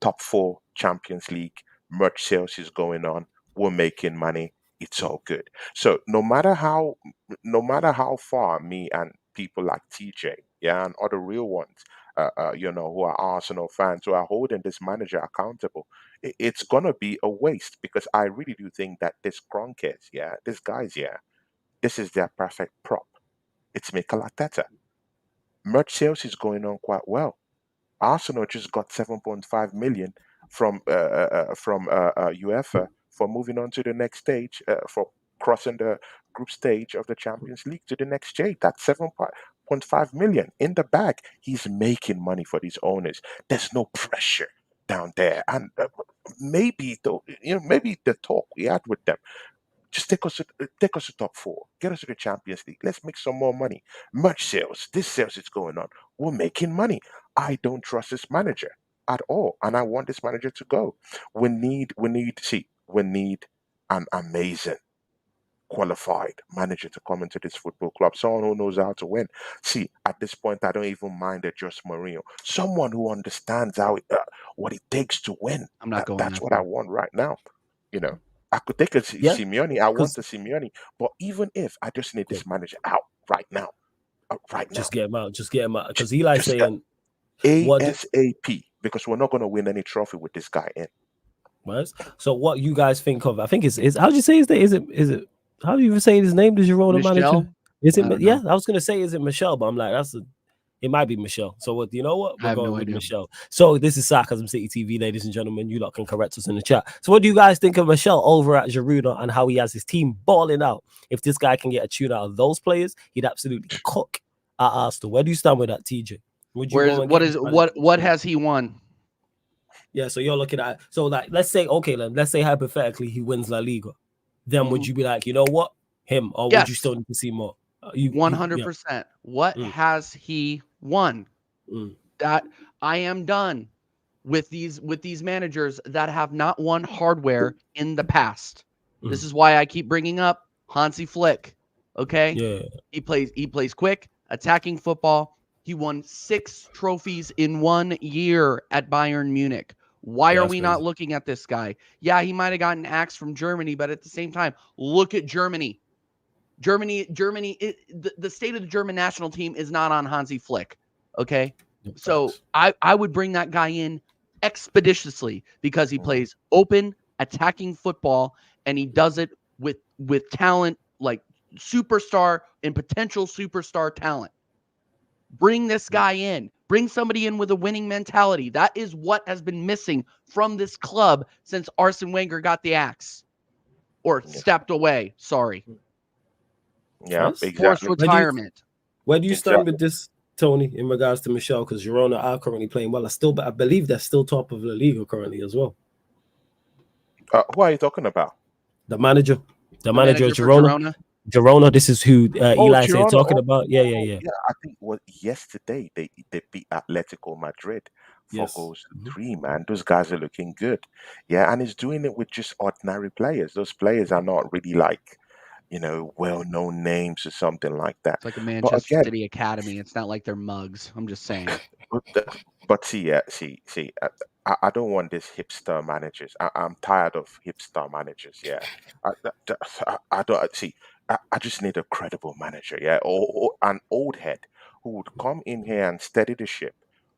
S3: Top 4 Champions League, merch sales is going on. We're making money. It's all good. So no matter how far me and people like TJ, and other real ones who are Arsenal fans, who are holding this manager accountable, it's gonna be a waste because I really do think that this Kroenke, these guys, this is their perfect prop. It's Mikel Arteta. Merch sales is going on quite well. Arsenal just got 7.5 million from UEFA for moving on to the next stage, for crossing the group stage of the Champions League to the next stage. That's 7.5 million in the bag. He's making money for these owners. There's no pressure down there, and maybe though, maybe the talk we had with them, just take us to top four, get us to the Champions League. Let's make some more money. Much sales, this sales is going on. We're making money. I don't trust this manager at all, and I want this manager to go. We need an amazing qualified manager to come into this football club, someone who knows how to win. See, at this point, I don't even mind a Jose Mourinho, someone who understands what it takes to win.
S2: I'm not going
S3: That's
S2: that
S3: what I
S2: far.
S3: want right now. You know, I could take a
S1: Yeah,
S3: Simeone. I want
S1: because
S3: the Simeone, but even if I just need this manager out right now, right now,
S1: just get him out. Just get him out. Because Eli's
S3: just
S1: saying what?
S3: ASAP, because we're not going to win any trophy with this guy in.
S1: Right? So what you guys think of? I think it's how do you say his name? Is it how do you even say his name? The Girona manager?
S2: Michelle?
S1: Is it?
S2: I don't
S1: Yeah,
S2: know.
S1: I was gonna say is it Michelle, but I'm like it might be Michelle. So what? You know what?
S2: I
S1: We're
S2: have
S1: going
S2: no
S1: with
S2: idea.
S1: Michelle. So this is Sarcasm City TV, ladies and gentlemen. You lot can correct us in the chat. So what do you guys think of Michelle over at Girona and how he has his team balling out? If this guy can get a tune out of those players, he'd absolutely cook at Arsenal. Where do you stand with that, TJ? Would you go and get this manager?
S2: What has he won?
S1: Yeah, so you're looking at like let's say let's say hypothetically he wins La Liga, then would
S2: Mhm.
S1: you be like, you know what, him, or would you
S2: Yes.
S1: still need to see more? Yeah.
S2: 100%. What
S1: Mm,
S2: has he won?
S1: mm,
S2: That I am done with these managers that have not won hardware in the past. This
S1: mm.
S2: is why I keep bringing up Hansi Flick. Okay?
S1: Yeah,
S2: He plays quick, attacking football. He won 6 trophies in 1 year at Bayern Munich. Why
S1: yeah,
S2: are
S1: that's
S2: we not
S1: crazy.
S2: looking at this guy? Yeah, he might have gotten axed from Germany, but at the same time, look at Germany. Germany, the state of the German national team is not on Hansi Flick. Okay.
S1: Yeah,
S2: So
S1: facts.
S2: I would bring that guy in expeditiously because he
S3: Mhm.
S2: plays open, attacking football, and he does it with talent, like superstar and potential superstar talent. Bring this guy in. Bring somebody in with a winning mentality. That is what has been missing from this club since Arsene Wenger got the axe or
S3: Yes.
S2: stepped away. Sorry.
S3: Yeah,
S1: Yes.
S2: Forced
S3: exactly.
S2: retirement.
S1: Where do you stand
S3: Exactly.
S1: with this, Tony, in regards to Michelle? Because Girona are currently playing well. I believe they're still top of La Liga currently as well.
S3: Who are you talking about?
S1: The manager,
S2: The
S1: manager of
S2: manager for
S1: Girona.
S2: Girona.
S1: Girona, this is who
S3: Oh,
S1: Eli said
S3: Girona.
S1: talking
S3: Oh,
S1: about. Yeah, yeah, yeah.
S3: yeah. I think what yesterday they beat Atletico Madrid four
S1: Yes.
S3: goals to three. Man, those guys are looking good. Yeah, and he's doing it with just ordinary players. Those players are not really like well-known names or something like that.
S2: It's like a
S3: But
S2: Manchester
S3: again,
S2: City academy. It's not like they're mugs. I'm just saying.
S3: but see, see, I don't want these hipster managers. I'm tired of hipster managers. Yeah, I don't see. I just need a credible manager. Yeah, or an old head who would come in here and steady the ship,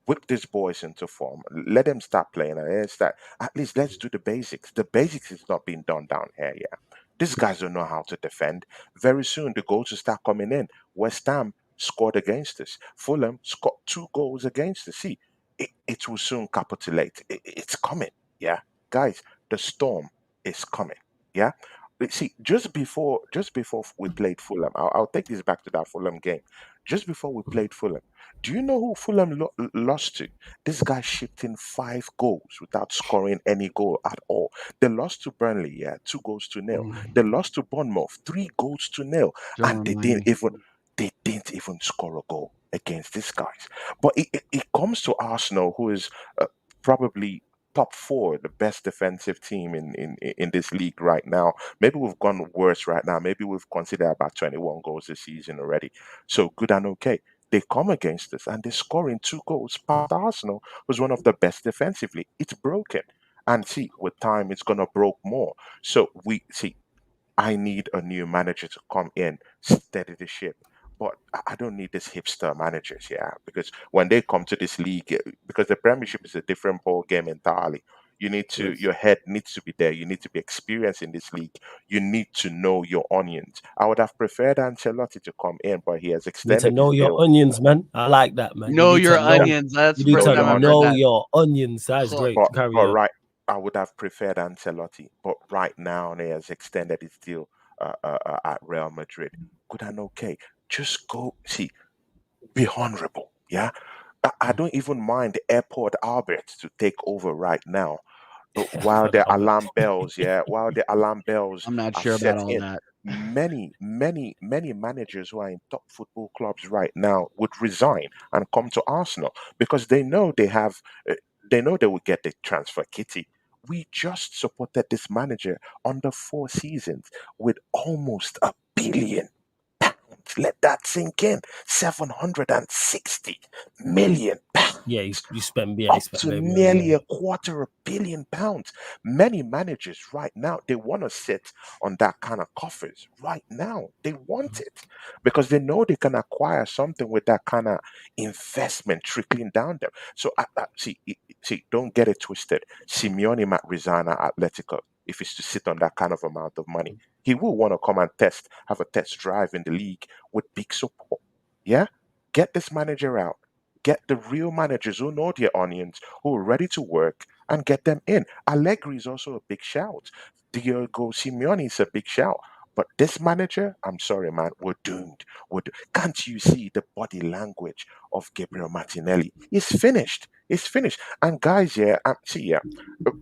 S3: whip these boys into form, let them start playing, and then start. At least let's do the basics. The basics is not being done down here. Yeah, these guys don't know how to defend. Very soon the goals will start coming in. West Ham scored against us. Fulham scored 2 goals against us. See, it will soon capitulate. It's coming. Yeah, guys, the storm is coming. Yeah. See, just before we played Fulham, I'll take this back to that Fulham game. Just before we played Fulham, do you know who Fulham lost to? This guy shipped in 5 goals without scoring any goal at all. They lost to Burnley, yeah, 2 goals to nil. They lost to Bournemouth, 3 goals to nil,
S2: Don't
S3: and
S2: remind me.
S3: they didn't even score a goal against these guys. But it comes to Arsenal, who is probably top four, the best defensive team in this league right now. Maybe we've gone worse right now. Maybe we've considered about 21 goals this season already. So good and okay. They come against us and they're scoring 2 goals. Past Arsenal was one of the best defensively. It's broken. And see, with time, it's gonna broke more. So we see I need a new manager to come in, steady the ship, But I don't need this hipster managers, yeah, because when they come to this league, because the Premiership is a different ball game entirely. You need to,
S1: Yes.
S3: your head needs to be there. You need to be experienced in this league. You need to know your onions. I would have preferred Ancelotti to come in, but he has
S1: You need to
S3: extended his
S1: know your
S3: deal.
S1: onions, man. I like that, man. You
S2: Know
S1: need
S2: your
S1: to know.
S2: onions. That's
S1: You
S2: the
S1: need
S2: first
S3: Know
S1: to
S2: time
S3: your
S2: I've heard
S1: know
S3: onions.
S2: that.
S1: your onions. That is
S2: Huh.
S1: great. Carry on.
S3: Right, I would have preferred Ancelotti, but right now he has extended his deal at Real Madrid. Good and okay. Just go see, be honorable. Yeah, I don't even mind the airport Albert to take over right now. While
S1: But
S3: the
S1: Albert.
S3: alarm bells, yeah, while the alarm bells
S2: I'm not
S3: are
S2: sure about
S3: set
S2: all
S3: in,
S2: that.
S3: many managers who are in top football clubs right now would resign and come to Arsenal because they know they have, they know they will get the transfer kitty. We just supported this manager under 4 seasons with almost £1 billion. Let that sink in. 760 million pounds,
S1: Yeah, you spend. Yeah, you
S3: up
S1: spent
S3: to
S1: very well.
S3: nearly
S1: Yeah.
S3: £250 million. Many managers right now, they want to sit on that kind of coffers right now. They want it because they know they can acquire something with that kind of investment trickling down them. So see, don't get it twisted. Simeone might resign at Atletico if it's to sit on that kind of amount of money. He will want to come and have a test drive in the league with big support. Yeah, get this manager out. Get the real managers who know their onions, who are ready to work, and get them in. Allegri is also a big shout. Diego Simeone is a big shout. But this manager, I'm sorry, man, we're doomed. Can't you see the body language of Gabriel Martinelli? He's finished. He's finished. And guys, yeah, see, yeah,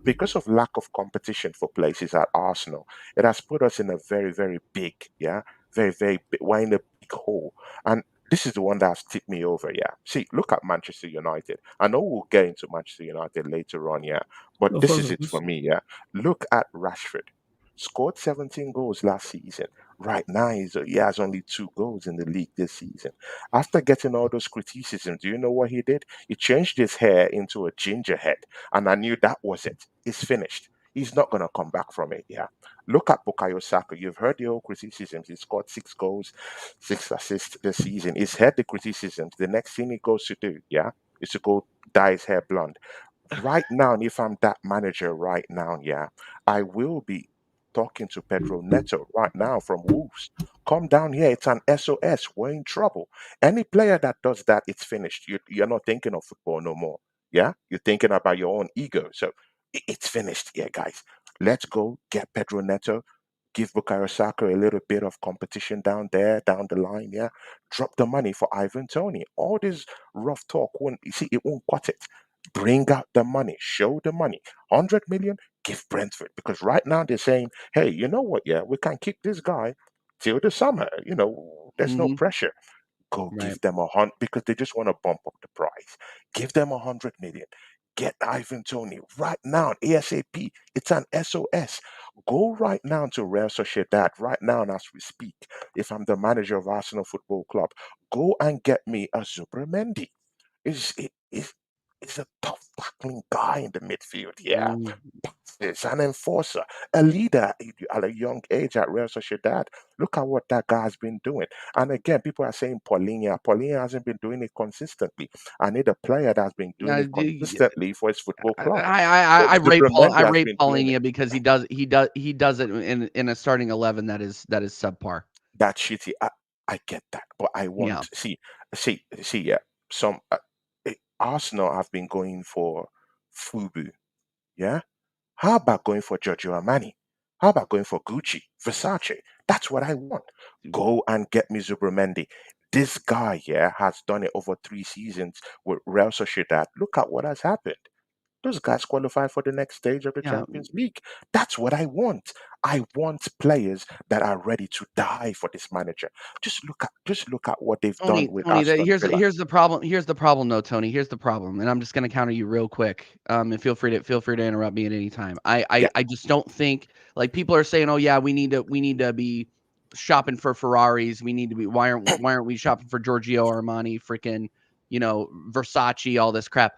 S3: because of lack of competition for places at Arsenal, it has put us in a very, very big, yeah, very, very big, we're in a big hole. And this is the one that's tipped me over, yeah. See, look at Manchester United. I know we'll get into Manchester United later on, yeah. But
S1: Of
S3: this
S1: course,
S3: is
S1: of
S3: it for
S1: course.
S3: me, yeah. Look at Rashford. Scored 17 goals last season. Right now, he has only 2 goals in the league this season. After getting all those criticisms, do you know what he did? He changed his hair into a ginger head. And I knew that was it. It's finished. He's not going to come back from it, yeah. Look at Bukayo Saka. You've heard the old criticisms. He scored 6 goals, 6 assists this season. He's had the criticisms. The next thing he goes to do, yeah, is to go dye his hair blonde. Right now, if I'm that manager right now, yeah, I will be talking to Pedro Neto right now from Wolves. Come down here. It's an SOS. We're in trouble. Any player that does that, it's finished. You're not thinking of football no more. Yeah, you're thinking about your own ego. So it's finished. Yeah, guys. Let's go get Pedro Neto, give Bukayo Saka a little bit of competition down there, down the line, yeah. Drop the money for Ivan Tony. All this rough talk won't, you see, it won't cut it. Bring out the money, show the money. 100 million, give Brentford. Because right now they're saying, hey, you know what, yeah, we can keep this guy till the summer. There's no
S2: Hmm.
S3: pressure. Go
S2: Right.
S3: give them 100 because they just want to bump up the price. Give them 100 million. Get Ivan Tony right now, ASAP. It's an SOS. Go right now to Real Sociedad right now, and as we speak. If I'm the manager of Arsenal Football Club, go and get me a Zubramendi. Is a tough tackling guy in the midfield. Yeah,
S2: Mm.
S3: it's an enforcer, a leader at a young age at Real Sociedad. Look at what that guy's been doing. And again, people are saying Paulinho. Paulinho hasn't been doing it consistently. I need a player that's been doing
S2: Now,
S3: it consistently for his football
S2: I,
S3: club.
S2: I, I rate Paul. I
S3: Zubramendi has
S2: rate
S3: been doing it.
S2: Paulinho because he does it in a starting 11 that is subpar.
S3: That shitty. I get that, but I
S2: Yeah.
S3: want see. Yeah, some Arsenal have been going for Fubu. Yeah, how about going for Giorgio Armani? How about going for Gucci, Versace? That's what I want. Go and get me Zubramendi. This guy, yeah, has done it over 3 seasons with Real Sociedad. Look at what has happened. Those guys qualify for the next stage of the
S2: Yeah.
S3: Champions League. That's what I want. I want players that are ready to die for this manager. Just look at what they've done with
S2: Tony,
S3: Aston
S2: here's
S3: Villa.
S2: here's the problem. Here's the problem, though, Tony. Here's the problem, and I'm just gonna counter you real quick. And feel free to interrupt me at any time. I
S3: Yeah,
S2: I, I just don't think like people are saying, oh yeah, we need to be shopping for Ferraris. We need to be why aren't we shopping for Giorgio Armani, freaking Versace, all this crap.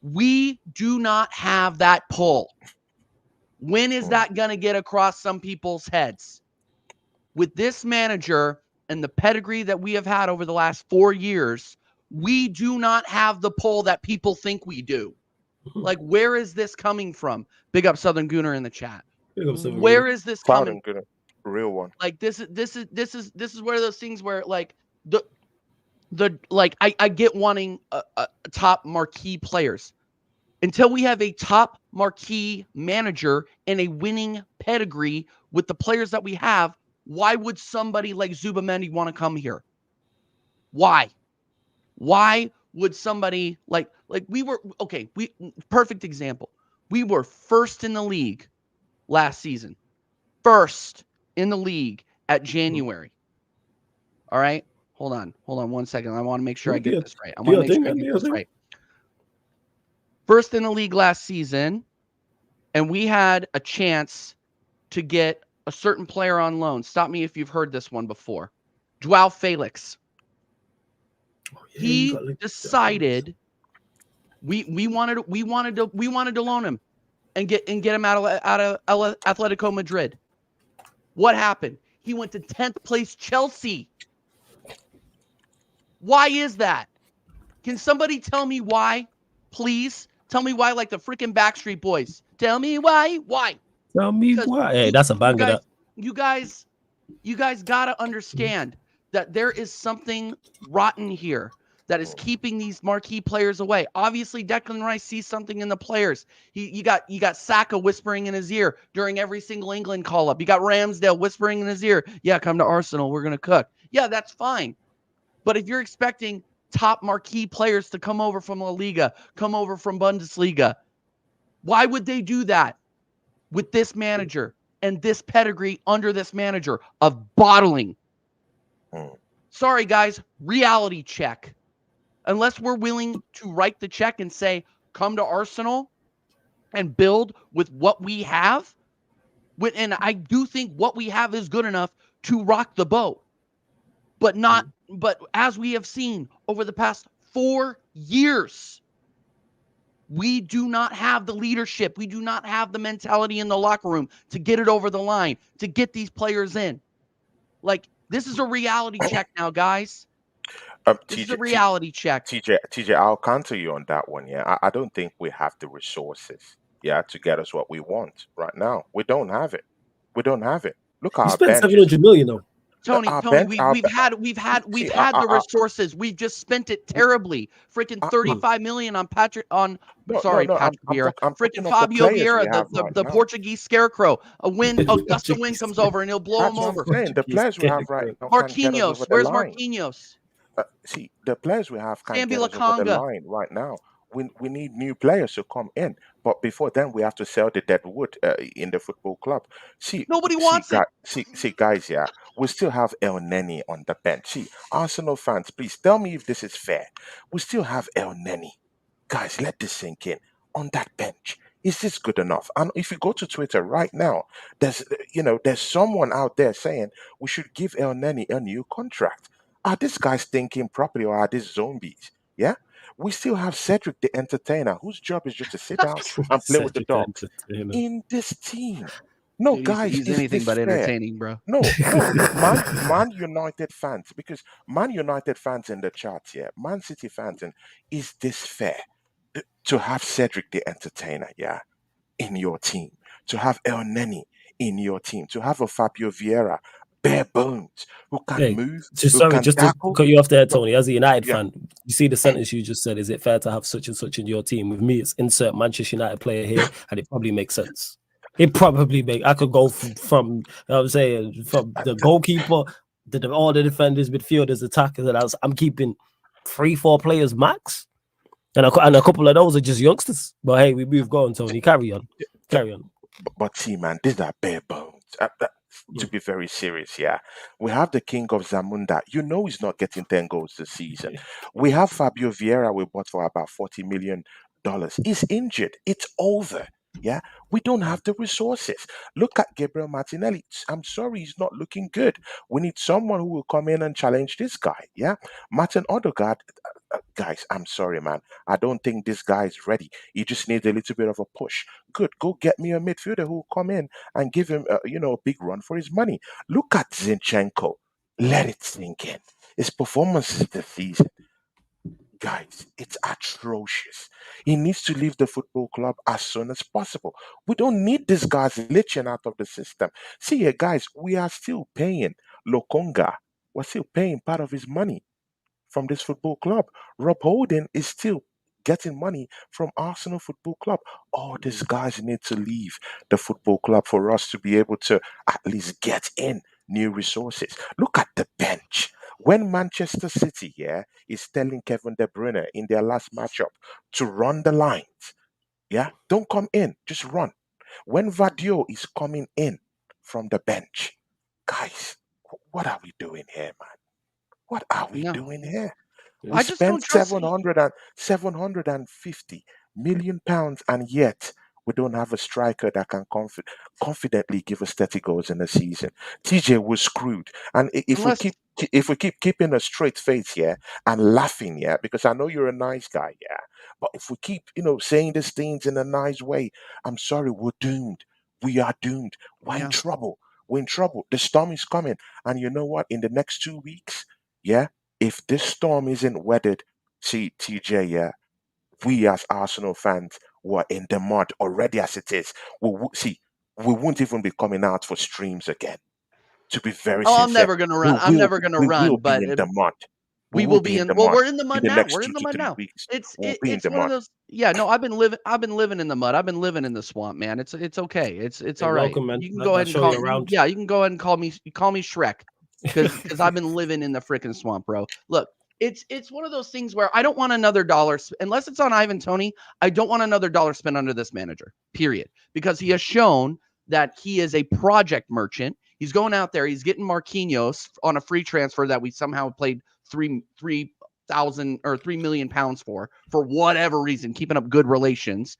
S2: We do not have that pull. When is
S3: mm,
S2: that gonna get across some people's heads? With this manager, and the pedigree that we have had over the last 4 years, we do not have the pull that people think we do. Like, where is this coming from? Big up Southern Gooner in the chat. Where is this coming?
S3: Cloud and real one.
S2: Like, this is one of those things where, like, I get wanting a top marquee players. Until we have a top marquee manager and a winning pedigree with the players that we have, why would somebody like Zubamendi want to come here? Why? Why would somebody like we were, okay, perfect example. We were first in the league last season. First in the league at January. All right? Hold on 1 second. I want to make sure I get this right. I want to make sure I get this right. First in the league last season, and we had a chance to get a certain player on loan. Stop me if you've heard this one before. Joao Felix. He decided we wanted to loan him and get him out of Atletico Madrid. What happened? He went to 10th place Chelsea. Why is that? Can somebody tell me why? Please tell me why, like the freaking Backstreet Boys. Tell me why. Why?
S1: Tell me why. Hey, that's a banger.
S2: You guys gotta understand that there is something rotten here that is keeping these marquee players away. Obviously, Declan Rice sees something in the players. You got Saka whispering in his ear during every single England call up. You got Ramsdale whispering in his ear. Yeah, come to Arsenal. We're gonna cook. Yeah, that's fine. But if you're expecting top marquee players to come over from La Liga, come over from Bundesliga, why would they do that with this manager and this pedigree under this manager of bottling? Sorry, guys, reality check. Unless we're willing to write the check and say, come to Arsenal and build with what we have. And I do think what we have is good enough to rock the boat. But as we have seen over the past 4 years, we do not have the leadership. We do not have the mentality in the locker room to get it over the line, to get these players in. Like, this is a reality check now, guys. This is a reality check.
S3: TJ, I'll counter you on that one. Yeah, I don't think we have the resources. Yeah, to get us what we want right now. We don't have it. We don't have it. Look,
S1: you spent 700 million though.
S2: Tony, we've had the resources. We've just spent it terribly. Freaking 35 million on Patrick Vieira. Freaking Fabio Vieira, the Portuguese scarecrow. A gust of wind comes over and he'll blow him over.
S3: The players we have right now.
S2: Marquinhos, where's Marquinhos?
S3: See, the players we have can't get us over the line right now. We need new players to come in, but before then we have to sell the dead wood in the football club.
S2: Nobody wants it.
S3: See, guys, yeah, we still have El Neni on the bench. See, Arsenal fans, please tell me if this is fair. We still have El Neni. Guys, let this sink in. On that bench, is this good enough? And if you go to Twitter right now, there's someone out there saying we should give El Neni a new contract. Are these guys thinking properly, or are these zombies? Yeah. We still have Cedric the Entertainer, whose job is just to sit down and play with the dogs in this team. No, dude, guys,
S2: he's anything but entertaining, bro.
S3: No, Man United fans, because Man United fans in the charts here, Man City fans, and is this fair to have Cedric the Entertainer, yeah, in your team, to have El Neni in your team, to have a Fabio Vieira, bare bones, who can move.
S1: Just to cut you off there, Tony. As a United fan, you see the sentence you just said. Is it fair to have such and such in your team? With me, it's insert Manchester United player here, and it probably makes sense. It probably make. I could go from you know what I'm saying, from the goalkeeper, all the defenders, midfielders, attackers, and I'm keeping 3-4 players max, and a couple of those are just youngsters. But hey, we've gone, Tony. Carry on.
S3: But see, man, these are bare bones. To be very serious, yeah. We have the king of Zamunda. You know he's not getting 10 goals this season. We have Fabio Vieira we bought for about $40 million. He's injured. It's over. Yeah. We don't have the resources. Look at Gabriel Martinelli. I'm sorry, he's not looking good. We need someone who will come in and challenge this guy. Yeah. Martin Odegaard. Guys, I'm sorry, man. I don't think this guy is ready. He just needs a little bit of a push. Good. Go get me a midfielder who will come in and give him, a big run for his money. Look at Zinchenko. Let it sink in. His performances this season, guys, it's atrocious. He needs to leave the football club as soon as possible. We don't need this guy's glitching out of the system. See here, guys, we are still paying Lokonga. We're still paying part of his money from this football club. Rob Holding is still getting money from Arsenal Football Club. All these guys need to leave the football club for us to be able to at least get in new resources. Look at the bench. When Manchester City, yeah, is telling Kevin De Bruyne in their last matchup to run the lines, yeah, don't come in, just run. When Vadio is coming in from the bench, guys, what are we doing here, man? What are we
S2: No,
S3: doing here? We
S2: I just don't
S3: spent
S2: trust.
S3: 750 million pounds, and yet we don't have a striker that can confidently give us 30 goals in a season. TJ was screwed. And
S2: Unless
S3: if we keep keeping a straight face here and laughing, yeah, because I know you're a nice guy, yeah. But if we keep, saying these things in a nice way, I'm sorry, we're doomed. We are doomed. We're in
S2: yeah.
S3: trouble. We're in trouble. The storm is coming. And you know what? In the next 2 weeks, yeah, if this storm isn't weathered, see, TJ, yeah, we as Arsenal fans were in the mud already as it is. See, we won't even be coming out for streams again. To be very
S2: Oh, I'm
S3: sincere,
S2: never gonna run. I'm never gonna
S3: we
S2: run,
S3: will be
S2: but
S3: in the mud. We
S2: we
S3: will
S2: will
S3: be
S2: be
S3: in
S2: in.
S3: the
S2: Well,
S3: mud
S2: we're in the
S3: in
S2: mud
S3: the
S2: now.
S3: next
S2: We're in
S3: two
S2: the
S3: to
S2: mud
S3: three
S2: now.
S3: weeks.
S2: It's
S3: We'll be in
S2: it's
S3: the
S2: one of
S3: mud.
S2: those. Yeah, no, I've been living. I've been living in the mud. I've been living in the swamp, man. It's okay. It's
S1: You're
S2: all right.
S1: welcome, man.
S2: You can go ahead and
S1: Show you
S2: call you.
S1: around.
S2: Yeah, you can go ahead and call me Shrek, because I've been living in the freaking swamp, bro. Look, it's one of those things where I don't want another dollar unless it's on Ivan Tony. I don't want another dollar spent under this manager. Period. Because he has shown that he is a project merchant. He's going out there. He's getting Marquinhos on a free transfer that we somehow played £3,000 or £3 million for whatever reason, keeping up good relations.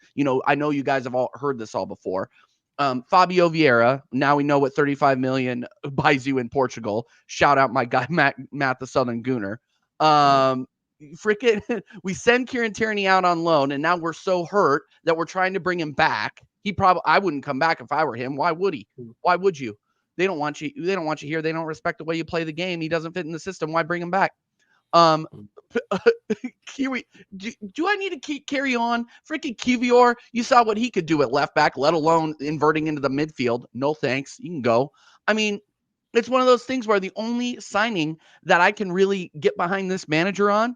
S2: I know you guys have all heard this all before. Fabio Vieira, now we know what 35 million buys you in Portugal. Shout out my guy Matt the Southern Gooner. Freaking we send Kieran Tierney out on loan, and now we're so hurt that we're trying to bring him back. I wouldn't come back if I were him. Why would he? Why would you? They don't want you here. They don't respect the way you play the game. He doesn't fit in the system. Why bring him back? Kiwi, do I need to carry on? Freaking Kivior, you saw what he could do at left back, let alone inverting into the midfield. No thanks. You can go. I mean, it's one of those things where the only signing that I can really get behind this manager on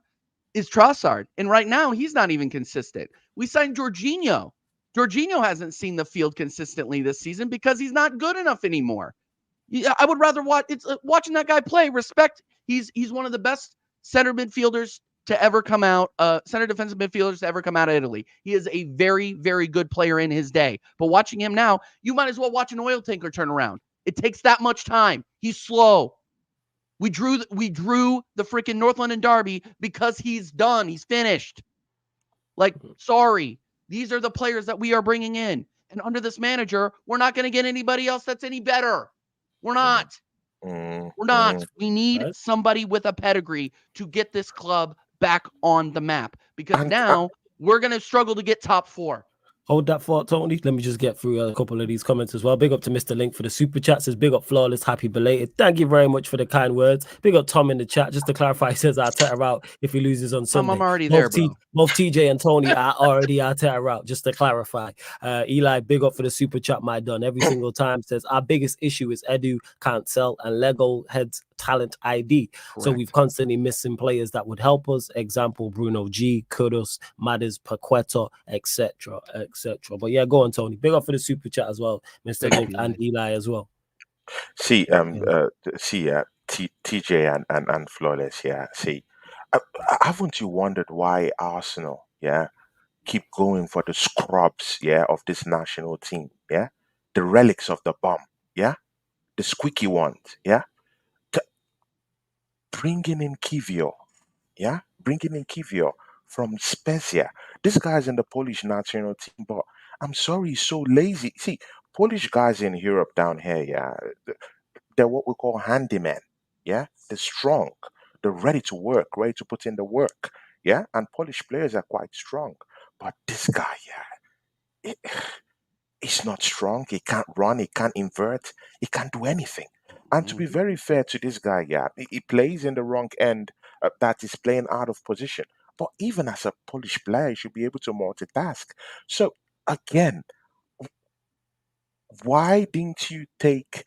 S2: is Trossard. And right now, he's not even consistent. We signed Jorginho. Jorginho hasn't seen the field consistently this season because he's not good enough anymore. Yeah, I would rather watch. It's watching that guy play. Respect. He's one of the best center midfielders to ever come out. Center defensive midfielders to ever come out of Italy. He is a very, very good player in his day. But watching him now, you might as well watch an oil tanker turn around. It takes that much time. He's slow. We drew the freaking North London Derby because he's done. He's finished. Like, sorry. These are the players that we are bringing in. And under this manager, we're not going to get anybody else that's any better. We're not. We're not. We need
S1: Right.
S2: somebody with a pedigree to get this club back on the map, because
S3: And
S2: now we're going to struggle to get top 4.
S1: Hold that thought, Tony. Let me just get through a couple of these comments as well. Big up to Mr. Link for the super chat. Says big up Flawless, happy belated. Thank you very much for the kind words. Big up Tom in the chat. Just to clarify, he says Arteta out if he loses on Sunday.
S2: I'm already there, bro.
S1: Both TJ and Tony are already Arteta out. Just to clarify. Eli, big up for the super chat, my done. Every single time says our biggest issue is Edu can't sell and Lego heads talent ID. So we've constantly missing players that would help us. Example, Bruno G, Kudos, Madders, Paqueta, etc., etc. But yeah, go on, Tony. Big up for the super chat as well, Mr. Link and Eli as well.
S3: see, TJ and Flawless, yeah. See, haven't you wondered why Arsenal, yeah, keep going for the scrubs, yeah, of this national team, yeah, the relics of the bomb, yeah, the squeaky ones, yeah, bringing in Kivio, yeah, bringing in Kivio from Spezia. This guy's in the Polish national team, but I'm sorry, he's so lazy. See, Polish guys in Europe down here, yeah, they're what we call handymen, yeah, they're strong, they're ready to work, ready to put in the work, yeah, and Polish players are quite strong. But this guy, yeah, he's not strong. He can't run. He can't invert. He can't do anything. And to be very fair to this guy, yeah, he plays in the wrong end, that is playing out of position. But even as a Polish player, he should be able to multitask. So again, why didn't you take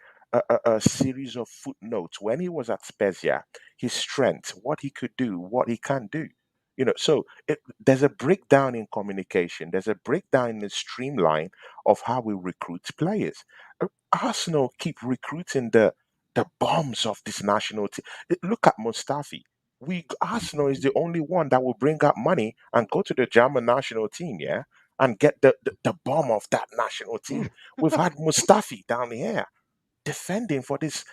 S3: a series of footnotes when he was at Spezia, his strengths, what he could do, what he can do? There's a breakdown in communication. There's a breakdown in the streamline of how we recruit players. Arsenal keep recruiting the bombs of this national team. Look at Mustafi. Arsenal is the only one that will bring up money and go to the German national team, yeah, and get the bomb of that national team. We've had Mustafi down here defending for this,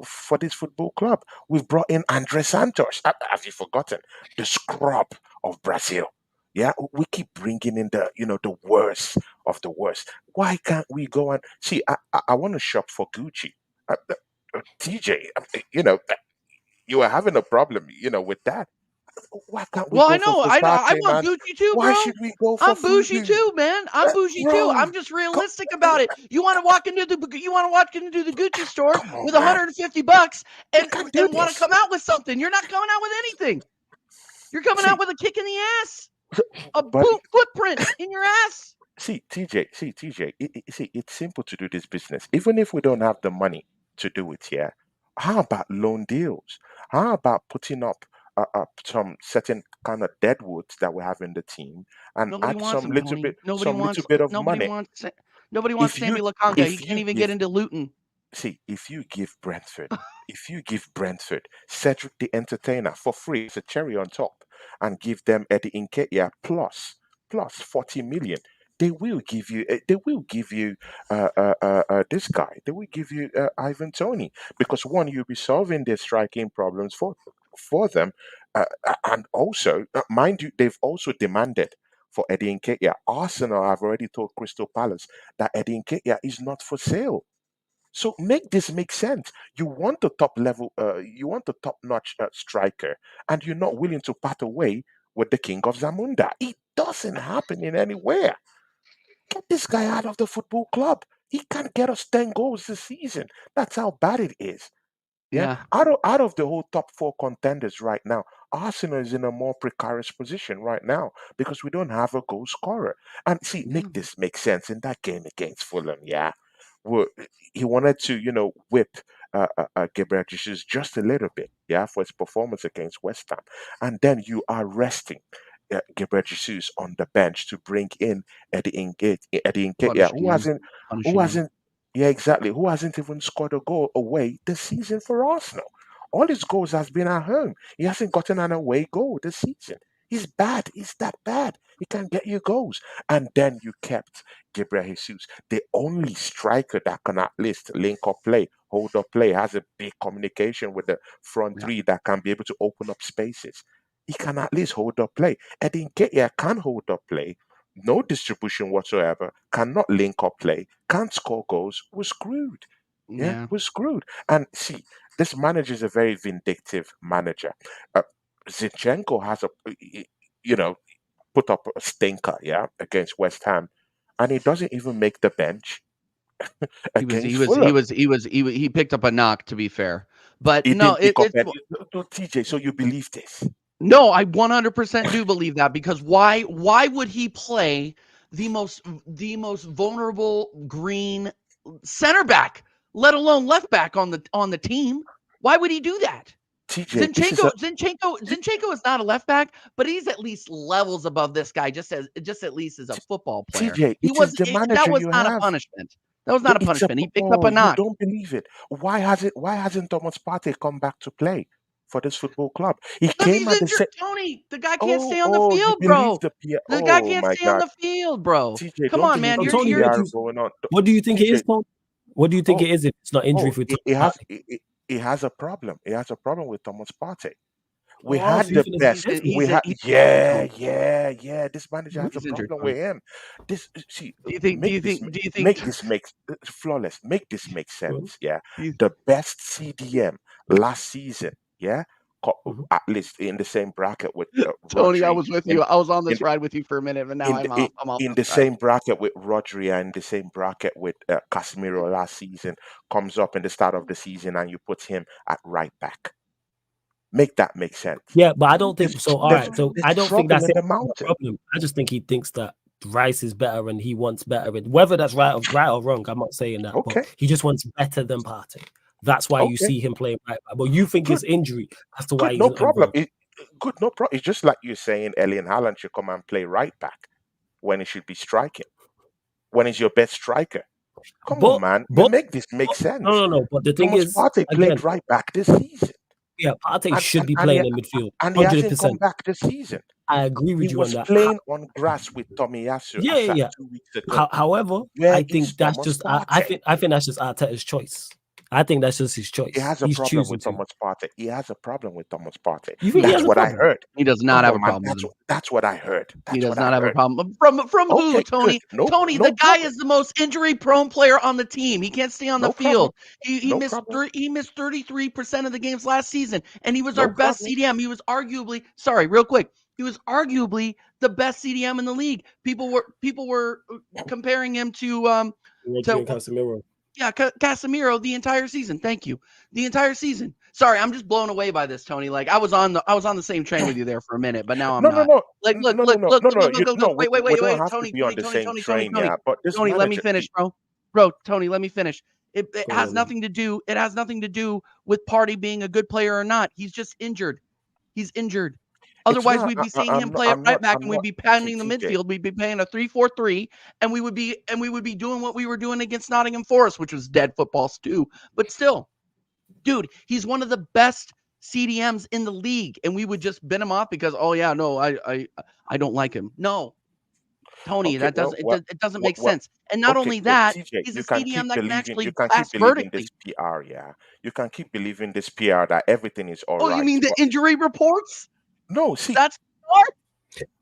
S3: for this football club. We've brought in Andre Santos. Have you forgotten the scrub of Brazil? Yeah, we keep bringing in the worst of the worst. Why can't we go and see? I want to shop for Gucci. TJ, you were having a problem, with that. Why can't we
S2: Well, I
S3: go for
S2: know. I
S3: Versace,
S2: want
S3: man?
S2: Gucci too,
S3: Why
S2: bro.
S3: should we go for
S2: I'm bougie
S3: Fubu?
S2: too, man. I'm bougie too.
S3: Bro,
S2: I'm just realistic about it. You want to walk into the Gucci store
S3: come on,
S2: with
S3: man.
S2: 150 bucks
S3: We
S2: and
S3: can do
S2: want to
S3: this.
S2: come out with something. You're not coming out with anything. You're coming
S3: See,
S2: out with a kick in the ass, a
S3: but
S2: boot footprint in your ass.
S3: see, TJ, it's simple to do this business. Even if we don't have the money to do it here, how about loan deals? How about putting up some certain kind of deadwoods that we have in the team and
S2: Nobody
S3: add
S2: wants
S3: some
S2: him,
S3: little
S2: Tony.
S3: bit, of money?
S2: Nobody wants
S3: If you
S2: Sammy Lakanga. He
S3: if
S2: can't
S3: you
S2: even get
S3: give
S2: into Luton.
S3: See, if you give Brentford Cedric the Entertainer for free, it's a cherry on top, and give them Eddie Nketiah plus 40 million, they will give you this guy. They will give you Ivan Tony, because one, you'll be solving their striking problems for them, and also, mind you, they've also demanded for Eddie Nketiah. Arsenal have already told Crystal Palace that Eddie Nketiah is not for sale. So make this make sense. You want the top level, you want the top notch striker, and you're not willing to part away with the king of Zamunda. It doesn't happen in anywhere. Get this guy out of the football club. He can't get us 10 goals this season. That's how bad it is. Yeah.
S2: Yeah.
S3: Out of the whole top four contenders right now, Arsenal is in a more precarious position right now because we don't have a goal scorer. And see,
S2: Yeah.
S3: make this make sense in that game against Fulham. Yeah, well, he wanted to, whip Gabriel Jesus just a little bit. Yeah, for his performance against West Ham, and then you are resting Gabriel Jesus on the bench to bring in Eddie Nketiah,
S2: Punishing him.
S3: who
S2: Punishing him.
S3: hasn't yeah, exactly. Who hasn't even scored a goal away this season for Arsenal? All his goals has been at home. He hasn't gotten an away goal this season. He's bad. He's that bad. He can get you goals. And then you kept Gabriel Jesus, the only striker that can at least link up play, hold up play, has a big communication with the front
S2: Yeah.
S3: three that can be able to open up spaces. He can at least hold up play. Eddie Nketiah can hold up play, no distribution whatsoever, cannot link up play, can't score goals, we're screwed. Yeah,
S2: Yeah.
S3: we're screwed. And see, this manager is a very vindictive manager. Uh, Zinchenko has you know, put up a stinker, yeah, against West Ham, and he doesn't even make the bench against Fulham.
S2: He picked up a knock, to be fair. But
S3: He
S2: no,
S3: didn't pick up
S2: it's
S3: any. TJ, so you believe this?
S2: no, I 100% do believe that, because why would he play the most vulnerable green center back, let alone left back on the team? Why would he do that?
S3: TJ, this is a
S2: Zinchenko is not a left back, but he's at least levels above this guy, just at least as a football player.
S3: TJ. It is the
S2: That
S3: manager
S2: was
S3: you
S2: not a
S3: have.
S2: punishment. That was not a
S3: It's a
S2: punishment. He picked up a
S3: you
S2: knock.
S3: don't believe it. Why hasn't Thomas Partey come back to play for this football club? He
S2: Because
S3: came
S2: he's
S3: at the
S2: injured,
S3: same.
S2: Tony. The guy can't
S3: Oh,
S2: stay on the
S3: oh, you
S2: field,
S3: believe
S2: bro.
S3: the PR?
S2: The guy
S3: Oh
S2: can't
S3: my
S2: stay on
S3: God,
S2: the field, bro.
S3: TJ,
S2: Come
S3: don't
S2: on,
S3: believe
S2: man.
S1: So
S3: the
S1: Tony,
S3: PR going on.
S1: what do you think it
S3: TJ,
S1: is, Tony? What do you think
S3: oh,
S1: it is if it's not injury
S3: oh,
S1: for
S3: it,
S1: Thomas
S3: it has
S1: Partey?
S3: it has a problem. It has a problem with Thomas Partey. We
S1: Oh, so
S3: had
S1: you
S3: the
S1: think it's
S3: best.
S1: injury?
S3: We had
S2: He's injured,
S3: yeah,
S2: Tony.
S3: yeah. This manager has a
S2: He's injured,
S3: problem
S2: Tony.
S3: with him. This see,
S2: Do you think? Do you think? Do you think?
S3: make this make flawless. Make this make
S1: Well,
S3: sense. Yeah,
S2: You,
S3: the best CDM last season. Yeah, at least in the same bracket with
S2: Tony, I
S3: Rodri.
S2: was with you. I was on
S3: In,
S2: this ride with you for a minute, but now
S3: in,
S2: I'm
S3: the-
S2: off. I'm off
S3: in
S2: this
S3: the
S2: ride.
S3: same bracket with Rodri and the same bracket with Casemiro last season, comes up in the start of the season and you put him at right back. Make that make sense.
S1: Yeah, but I don't think so. All right, so
S3: There's
S1: I don't think
S3: trouble
S1: that's
S3: in the
S1: the
S3: mountain.
S1: problem. I just think he thinks that Rice is better and he wants better. And whether that's right or wrong, I'm not saying that.
S3: Okay,
S1: But he just wants better than Partey. That's why you
S3: okay,
S1: see him playing right back. But you think
S3: good,
S1: it's injury as to why
S3: good,
S1: he's
S3: no
S1: not
S3: problem.
S1: involved.
S3: Good, no problem. It's just like you're saying Erling Haaland should come and play right back when he should be striking. When he's your best striker. Come on,
S1: But
S3: man.
S1: but
S3: Make this make sense.
S1: no. But the thing
S3: Thomas
S1: is,
S3: Partey
S1: again,
S3: played right back this season,
S1: yeah, Partey
S3: and
S1: should
S3: and
S1: be
S3: and he,
S1: playing in midfield,
S3: and he hasn't
S1: 100%.
S3: come back this season.
S1: I agree
S3: He
S1: with you on
S3: was
S1: that.
S3: playing on grass with Tomiyasu
S1: Yeah,
S3: as
S1: yeah,
S3: at
S1: yeah.
S3: 2 weeks ago.
S1: However,
S3: Where
S1: I
S3: is
S1: think that's
S3: Thomas
S1: just
S3: Partey?
S1: I think that's just Arteta's choice. I think that's just his
S3: He
S1: choice.
S3: has a
S1: He's
S3: problem
S1: choosing
S3: with
S1: to.
S3: Thomas Partey. He has a problem with Thomas Partey.
S1: You think he has
S3: That's
S1: a
S3: what I
S1: problem?
S3: heard.
S2: He does not
S3: Come
S2: have a
S3: on, man.
S2: problem with him.
S3: That's what I heard.
S2: He
S3: That's
S2: does
S3: what
S2: not
S3: I
S2: have a
S3: heard.
S2: problem. From who,
S3: Okay,
S2: Tony?
S3: good. No,
S2: Tony,
S3: no
S2: the guy
S3: problem.
S2: is the most injury-prone player on the team. He can't stay on the
S3: No problem.
S2: field. He
S3: No
S2: missed
S3: problem.
S2: he missed 33% of the games last season, and he was our
S3: No
S2: best
S3: problem.
S2: CDM. He was arguably, sorry, real quick, he was arguably the best CDM in the league. People were comparing him to
S1: Rodri and Casemiro.
S2: yeah, Casemiro the entire season. Thank you. The entire season. Sorry, I'm just blown away by this, Tony. Like I was on the same train with you there for a minute, but now I'm
S3: No, no,
S2: not.
S3: no,
S2: Like
S3: no,
S2: look,
S3: no,
S2: look,
S3: no,
S2: look,
S3: no,
S2: look,
S3: no.
S2: look, look, look.
S3: We,
S2: Wait,
S3: we don't
S2: wait.
S3: have to
S2: Tony,
S3: be on
S2: Tony,
S3: the
S2: Tony,
S3: same
S2: Tony, Tony,
S3: train,
S2: Tony.
S3: yeah. But this
S2: Tony, let me
S3: manager,
S2: finish, bro. Bro, Tony, let me finish. It
S1: Go
S2: has
S1: on,
S2: nothing to do. It has nothing to do with Partey being a good player or not. He's just injured. He's injured.
S3: it's
S2: Otherwise,
S3: not.
S2: we'd be seeing him play at
S3: I'm
S2: right
S3: not.
S2: back,
S3: I'm
S2: and we'd
S3: not.
S2: be
S3: See,
S2: pounding the
S3: TJ.
S2: midfield. We'd be playing a 3-4-3, and we would be doing what we were doing against Nottingham Forest, which was dead footballs too. But still, dude, he's one of the best CDMs in the league, and we would just bin him off because, oh yeah, no, I don't like him. No, Tony,
S3: Okay,
S2: that doesn't it doesn't make
S3: well.
S2: sense. And not
S3: Okay,
S2: only
S3: good.
S2: that,
S3: TJ,
S2: he's a
S3: you can
S2: CDM
S3: keep
S2: that can
S3: believing. You
S2: actually
S3: can keep
S2: pass
S3: believing this
S2: vertically.
S3: PR. Yeah, you can keep believing this PR that everything is all
S2: Oh, you
S3: right.
S2: mean the
S3: But
S2: injury reports?
S3: no, see,
S2: That's hard.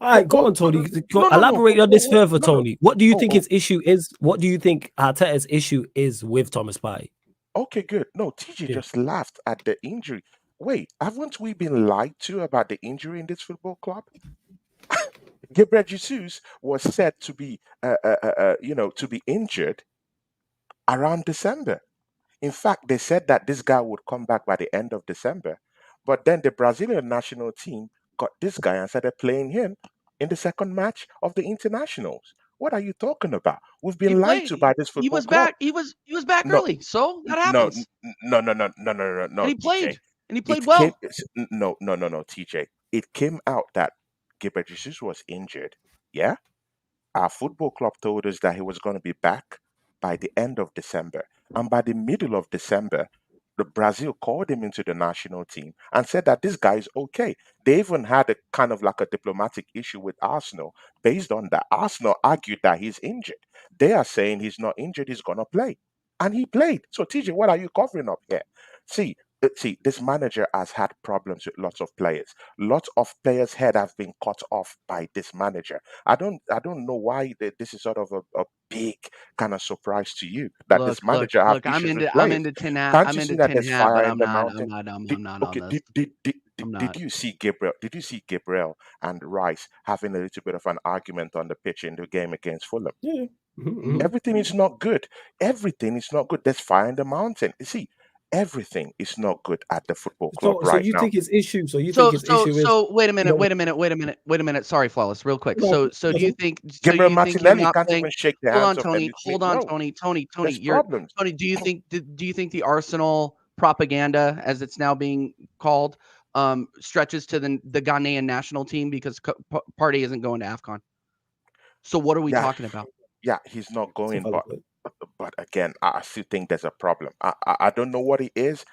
S1: All right, go on, Tony.
S3: no,
S1: Elaborate on this further,
S3: no, no.
S1: Tony. What do you
S3: Oh,
S1: think
S3: oh,
S1: his issue is? What do you think Arteta's issue is with Thomas Partey?
S3: okay, good. No, TJ
S1: Yeah.
S3: just laughed at the injury. Wait, haven't we been lied to about the injury in this football club? Gabriel Jesus was said to be, to be injured around December. In fact, they said that this guy would come back by the end of December. But then the Brazilian national team got this guy and started playing him in the second match of the internationals. What are you talking about? We've
S2: He
S3: been lied
S2: played.
S3: to by this
S2: He
S3: football
S2: was
S3: club.
S2: back. He was back
S3: No,
S2: early. So that
S3: no,
S2: happens.
S3: no,
S2: And he
S3: TJ.
S2: played. And he played
S3: It came,
S2: well.
S3: no, TJ. It came out that Gabriel Jesus was injured. Yeah, our football club told us that he was going to be back by the end of December. And by the middle of December, the Brazil called him into the national team and said that this guy is okay. They even had a kind of like a diplomatic issue with Arsenal based on that. Arsenal argued that he's injured. They are saying he's not injured, he's going to play. And he played. So, TJ, what are you covering up here? See, this manager has had problems with lots of players. Lots of players' head have been cut off by this manager. I don't know why this is sort of a big kind of surprise to you that
S2: Look,
S3: this
S2: look,
S3: manager have
S2: look.
S3: issues with
S2: I'm
S3: players.
S2: into tin hat.
S3: Can't
S2: I'm
S3: you see
S2: into
S3: that
S2: tin
S3: there's
S2: hat, but
S3: fire in the mountain?
S2: I'm not on
S3: Okay,
S2: this. I'm
S3: did
S2: not.
S3: you see Gabriel? Did you see Gabriel and Rice having a little bit of an argument on the pitch in the game against Fulham?
S1: Yeah. Mhm.
S3: Everything is not good. Everything is not good. There's fire in the mountain. You see, everything is not good at the football club
S1: So
S3: right
S1: you
S3: now.
S1: think his issue? So you think
S2: So
S1: his
S2: so
S1: issue is,
S2: so wait a
S1: you
S2: minute,
S1: know,
S2: wait a minute. Sorry, Flawless, real quick.
S1: no,
S2: So do you think
S3: Gabriel
S2: him
S3: Martinelli
S2: not
S3: can't
S2: playing?
S3: even shake the
S2: Hold
S3: hands
S2: on,
S3: of
S2: Tony.
S3: Elliot Smith.
S2: Hold on,
S3: No,
S2: Tony. Tony,
S3: there's problems.
S2: Tony, do you think the Arsenal propaganda, as it's now being called, stretches to the Ghanaian national team because Partey isn't going to AFCON? So what are we
S3: Yeah,
S2: talking about?
S3: yeah, he's not
S1: it's a
S3: going,
S1: valid point.
S3: but again, I still think there's a problem. I don't know what it is,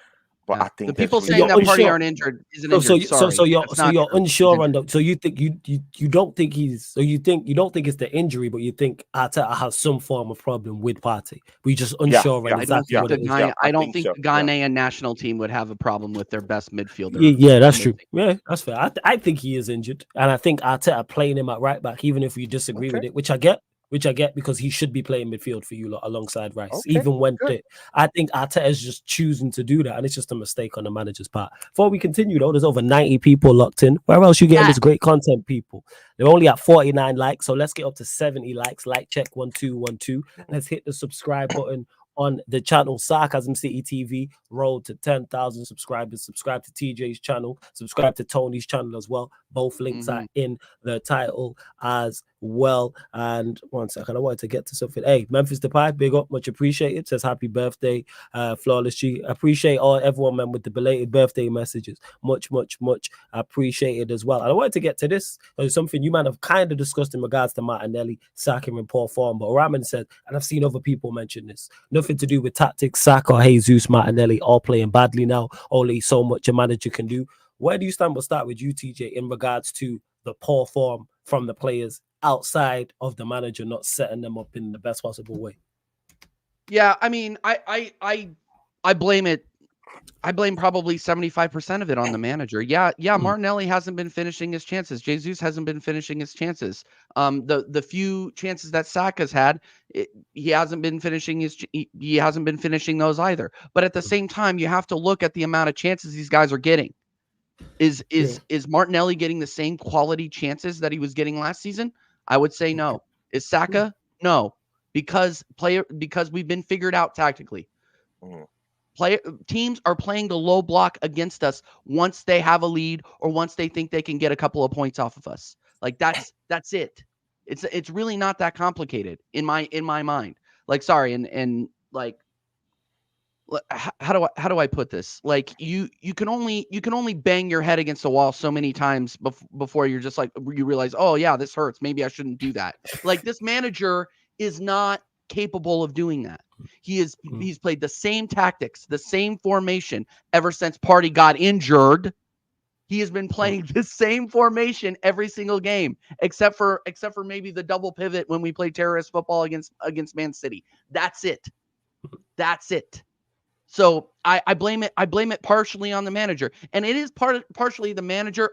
S3: but
S2: Yeah.
S3: I
S2: The
S3: think there's
S2: people
S1: So
S3: really
S2: saying
S1: you're
S3: a
S2: that Partey
S1: unsure.
S2: aren't injured isn't injured.
S1: So
S2: Sorry, that's not
S1: you're
S2: true. He's
S1: unsure on
S2: injured.
S1: the. So you think you don't think he's. So you don't think it's the injury, but you think Arteta has some form of problem with Partey. But you're just
S3: yeah,
S1: unsure on
S2: I don't
S1: exactly
S3: yeah,
S2: think
S1: what
S2: the
S1: it is.
S3: yeah. I
S2: I don't
S3: think
S2: think
S3: so.
S2: the
S3: Yeah.
S2: Ghanaian national team would have a problem with their best midfielder
S1: Yeah, that's true.
S2: missing.
S1: Yeah, that's fair. I think he is injured, and I think Arteta playing him at right back, even if you disagree
S3: Okay.
S1: with it, which I get. which I get because he should be playing midfield for you lot alongside Rice.
S3: Okay,
S1: Even when
S3: good.
S1: I think Arteta is just choosing to do that, and it's just a mistake on the manager's part. Before we continue, though, there's over 90 people locked in. Where else you getting this great content, people? They're only at 49 likes, so let's get up to 70 likes. Like check 1212. Let's hit the subscribe button on the channel Sarcasm City TV. Road to 10,000 subscribers. Subscribe to TJ's channel. Subscribe to Tony's channel as well. Both links are in the title as well. And one second, I wanted to get to something. Hey, Memphis Depay, big up, much appreciated. Says happy birthday, Flawless G. Appreciate everyone, man, with the belated birthday messages. Much appreciated as well. And I wanted to get to this. There's something you might have kind of discussed in regards to Martinelli sacking in poor form, but Raman said, and I've seen other people mention this, nothing to do with tactics. Saka or Jesus, Martinelli all playing badly now. Only so much a manager can do. Where do you stand? We'll start with you, TJ, in regards to the poor form from the players outside of the manager not setting them up in the best possible way.
S2: Yeah, I mean, I blame it. I blame probably 75% of it on the manager. Yeah. Martinelli hasn't been finishing his chances. Jesus hasn't been finishing his chances. The few chances that Saka's had, he hasn't been finishing he hasn't been finishing those either. But at the same time, you have to look at the amount of chances these guys are getting. Is Martinelli getting the same quality chances that he was getting last season? I would say no. Is Saka? No, because we've been figured out tactically. Teams are playing the low block against us once they have a lead or once they think they can get a couple of points off of us. Like that's it. It's really not that complicated in my mind. Like, sorry, and like, how do I put this? Like, you can only bang your head against the wall so many times before you're just like, you realize, oh yeah, this hurts. Maybe I shouldn't do that. Like, this manager is not capable of doing that. He's played the same tactics, the same formation ever since Partey got injured. He has been playing the same formation every single game, except for maybe the double pivot when we play terrorist football against Man City. That's it. So I blame it partially on the manager, and it is partially the manager,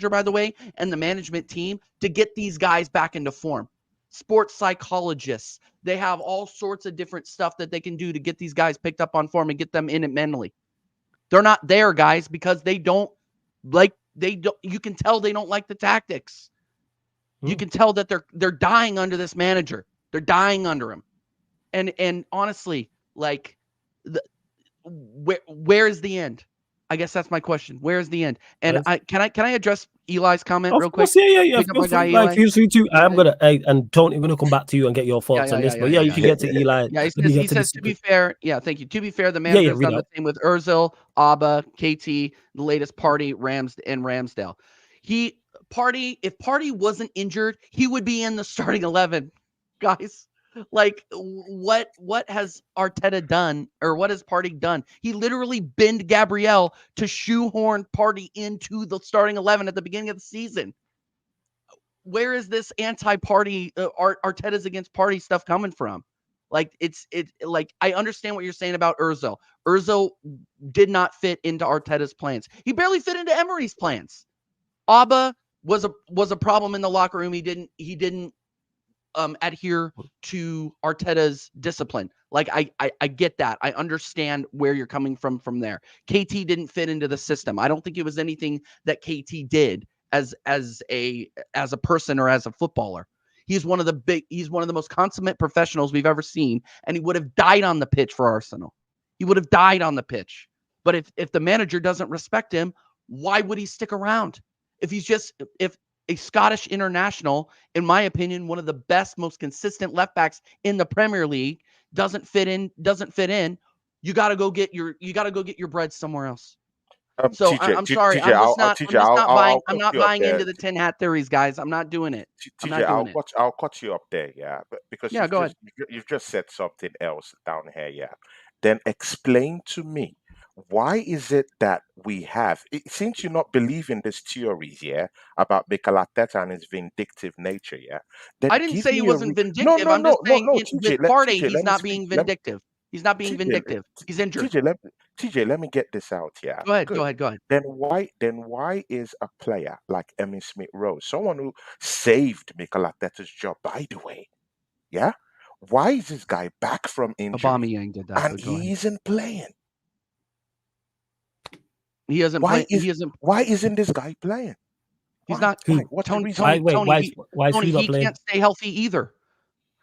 S2: by the way, and the management team to get these guys back into form. Sports psychologists, they have all sorts of different stuff that they can do to get these guys picked up on form and get them in it mentally. They're not there, guys, because you can tell they don't like the tactics. You can tell that they're dying under this manager. They're dying under him. And honestly, like, where is the end? I guess that's my question. Where is the end? And can I address Eli's comment real quick?
S1: Yeah. Feel free to. I'm gonna and Tony, I'm gonna come back to you and get your thoughts on this. But you can get to Eli.
S2: Yeah, he says to be fair. Yeah, thank you. To be fair, the manager's done the same with Özil, Abba, KT, the latest Partey, Ramsdale. If Partey wasn't injured, he would be in the starting 11, guys. Like, what has Arteta done, or what has Partey done? He literally binned Gabriel to shoehorn Partey into the starting 11 at the beginning of the season. Where is this anti-Partey, Arteta's against Partey stuff coming from? Like, like, I understand what you're saying about Özil. Özil did not fit into Arteta's plans. He barely fit into Emery's plans. Abba was a problem in the locker room. He didn't adhere to Arteta's discipline. Like, I get that. I understand where you're coming from there. KT didn't fit into the system. I don't think it was anything that KT did as a person or as a footballer. He's one of the most consummate professionals we've ever seen, and he would have died on the pitch for Arsenal. He would have died on the pitch. But if the manager doesn't respect him, why would he stick around? If a Scottish international, in my opinion, one of the best, most consistent left backs in the Premier League, doesn't fit in, you got to go get your bread somewhere else. So I'm sorry, I'm not buying into the tin hat theories, guys. I'm not doing it.
S3: I'll cut you up there, because you've just said something else down here, Then explain to me, why is it that we have, since you not believe in these theories, about Mikel Arteta and his vindictive nature,
S2: I didn't say he wasn't vindictive. I'm just saying with Partey, he's not being vindictive. He's not being vindictive. He's injured.
S3: TJ, let me get this out.
S2: Go ahead.
S3: Then why is a player like Emile Smith-Rowe, someone who saved Mikel Arteta's job, by the way, Yeah. Why is this guy back from injury
S2: Aubameyang did that,
S3: and
S2: but go ahead.
S3: he isn't playing?
S2: He isn't
S3: Why
S2: playing. He isn't.
S3: isn't this guy playing?
S2: He's
S3: Why?
S2: not.
S3: Why?
S1: Who?
S3: What's the
S2: Tony.
S3: reason?
S1: Why?
S2: Tony.
S1: Wait.
S2: Tony.
S1: Why is
S2: Tony.
S1: who not
S2: He
S1: playing?
S2: can't stay healthy either.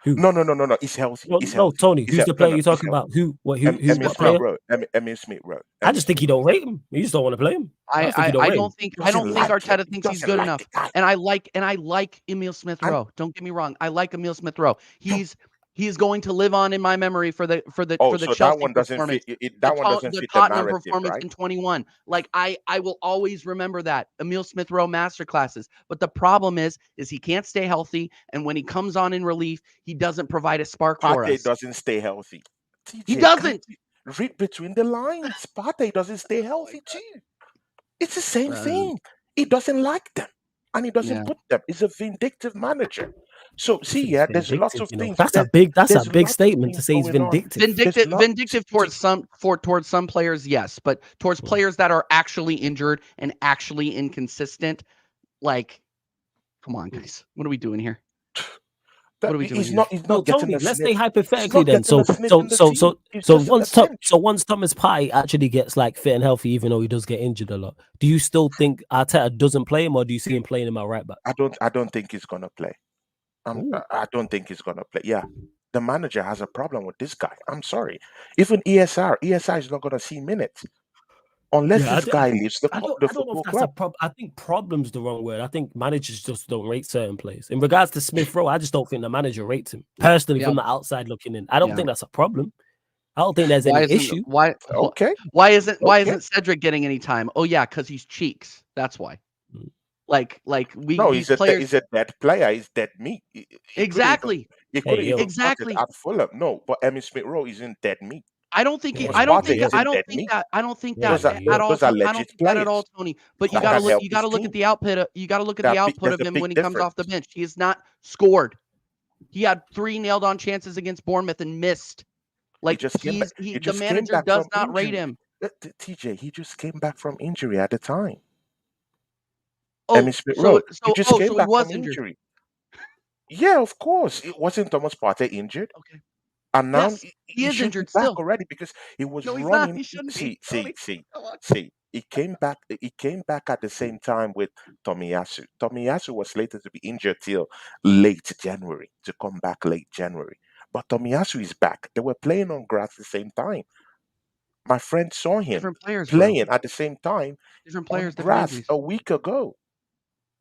S1: Who?
S3: No. He's healthy.
S1: No,
S3: He's
S1: no,
S3: healthy.
S1: Tony.
S3: He's
S1: Who's the
S3: healthy. No,
S1: player you're
S3: he's
S1: talking
S3: healthy.
S1: about? Who? What? Who's
S3: Emil
S1: what
S3: Smith
S1: player?
S3: Rowe. Emil Smith Rowe.
S1: I just think you don't rate him. You just don't want to play him. I just think you don't
S2: I
S1: rate him.
S2: don't think.
S3: He
S2: I don't
S3: doesn't
S2: think
S3: like him.
S2: Arteta
S3: He
S2: thinks he's
S3: doesn't
S2: good
S3: like
S2: enough.
S3: the guy.
S2: And I like Emil Smith
S3: And
S2: Rowe. Don't get me wrong. I like Emil Smith Rowe. He's going to live on in my memory for the
S3: so that
S2: Chelsea
S3: one doesn't
S2: performance.
S3: fit. That one doesn't
S2: The
S3: fit the
S2: Tottenham
S3: narrative,
S2: performance
S3: right?
S2: in 21. Like I will always remember that Emil Smith Rowe masterclasses. But the problem is he can't stay healthy, and when he comes on in relief, he doesn't provide a spark for
S3: Partey
S2: us.
S3: doesn't stay healthy.
S2: He
S3: TJ,
S2: doesn't.
S3: read between the lines. Partey doesn't stay healthy too. It's the same thing. He doesn't like them, and he doesn't
S2: Yeah.
S3: put them. He's a vindictive manager. So
S1: I
S3: see,
S1: think
S3: yeah,
S1: it's
S3: there's lots
S1: vindictive.
S3: of
S1: You know,
S3: things.
S1: that's a
S3: There's
S1: big
S3: lots of
S1: statement to
S3: things
S1: say he's
S3: going on.
S1: vindictive.
S2: Vindictive towards some players, yes, but towards players that are actually injured and actually inconsistent, like, come on, guys, what are we doing here? What are we doing
S3: He's
S2: here?
S3: not. He's
S1: Well,
S3: not getting
S1: Tony,
S3: a
S1: let's
S3: sniff.
S1: say hypothetically
S3: He's not
S1: then.
S3: getting a sniff in the team. He's just on the bench.
S1: Once Thomas Partey actually gets like fit and healthy, even though he does get injured a lot, do you still think Arteta doesn't play him, or do you see him playing him at right back?
S3: I don't think he's gonna play. I don't think he's gonna play. Yeah, the manager has a problem with this guy. I'm sorry. Even ESR is not gonna see minutes unless
S1: Yeah,
S3: this guy leaves the
S1: I don't know if
S3: football
S1: that's a
S3: club.
S1: problem. I think problem's the wrong word. I think managers just don't rate certain players. In regards to Smith Rowe, I just don't think the manager rates him personally from the outside looking in. I don't think that's a problem. I don't think there's any issue.
S3: Okay.
S2: Why isn't Cedric getting any time? Oh yeah, because he's cheeks. That's why.
S3: No,
S2: These players.
S3: He's a dead player. He's dead meat.
S2: Exactly.
S3: He couldn't even
S2: Exactly.
S3: at Fulham. No, but Emil Smith Rowe isn't dead meat.
S2: I don't think
S3: I don't think that
S2: at all, Tony. But you gotta look at the output. You gotta look at the output of him when he comes off the bench. He has not scored. He had 3 nailed on chances against Bournemouth and missed. Like the manager does not rate him.
S3: TJ, he just came back from injury at the time.
S2: Oh,
S3: so he was injured. Yeah, of course. It wasn't Thomas Partey injured.
S2: Okay.
S3: And now
S2: he is injured
S3: back
S2: still
S3: already because he was running.
S2: Not. He shouldn't
S3: see. He came back at the same time with Tomiyasu. Tomiyasu was slated to be injured till late January, to come back late January. But Tomiyasu is back. They were playing on grass at the same time. My friend saw him playing at the same time on grass a week ago.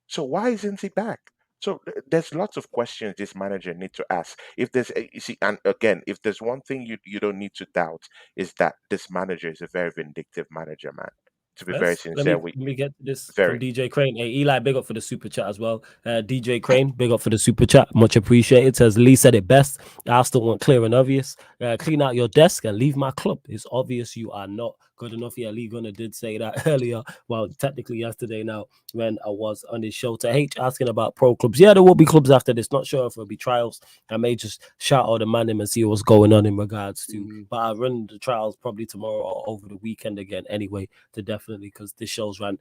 S3: So why isn't he back? So there's lots of questions this manager need to ask. If there's, you see, and again, if there's one thing you don't need to doubt is that this manager is a very vindictive manager, man. To be very sincere,
S1: let me get to this from DJ Crane. Hey, Eli, big up for the super chat as well. DJ Crane, big up for the super chat, much appreciated. Says Lee said it best. I still want clear and obvious. Clean out your desk and leave my club. It's obvious you are not good enough. Yeah, Lee Gunner did say that earlier. Well, technically yesterday now when I was on his show. To H asking about pro clubs. Yeah, there will be clubs after this. Not sure if there'll be trials. I may just shout out the man him and see what's going on in regards to. But I'll run the trials probably tomorrow or over the weekend again anyway, to definitely, because this show's ran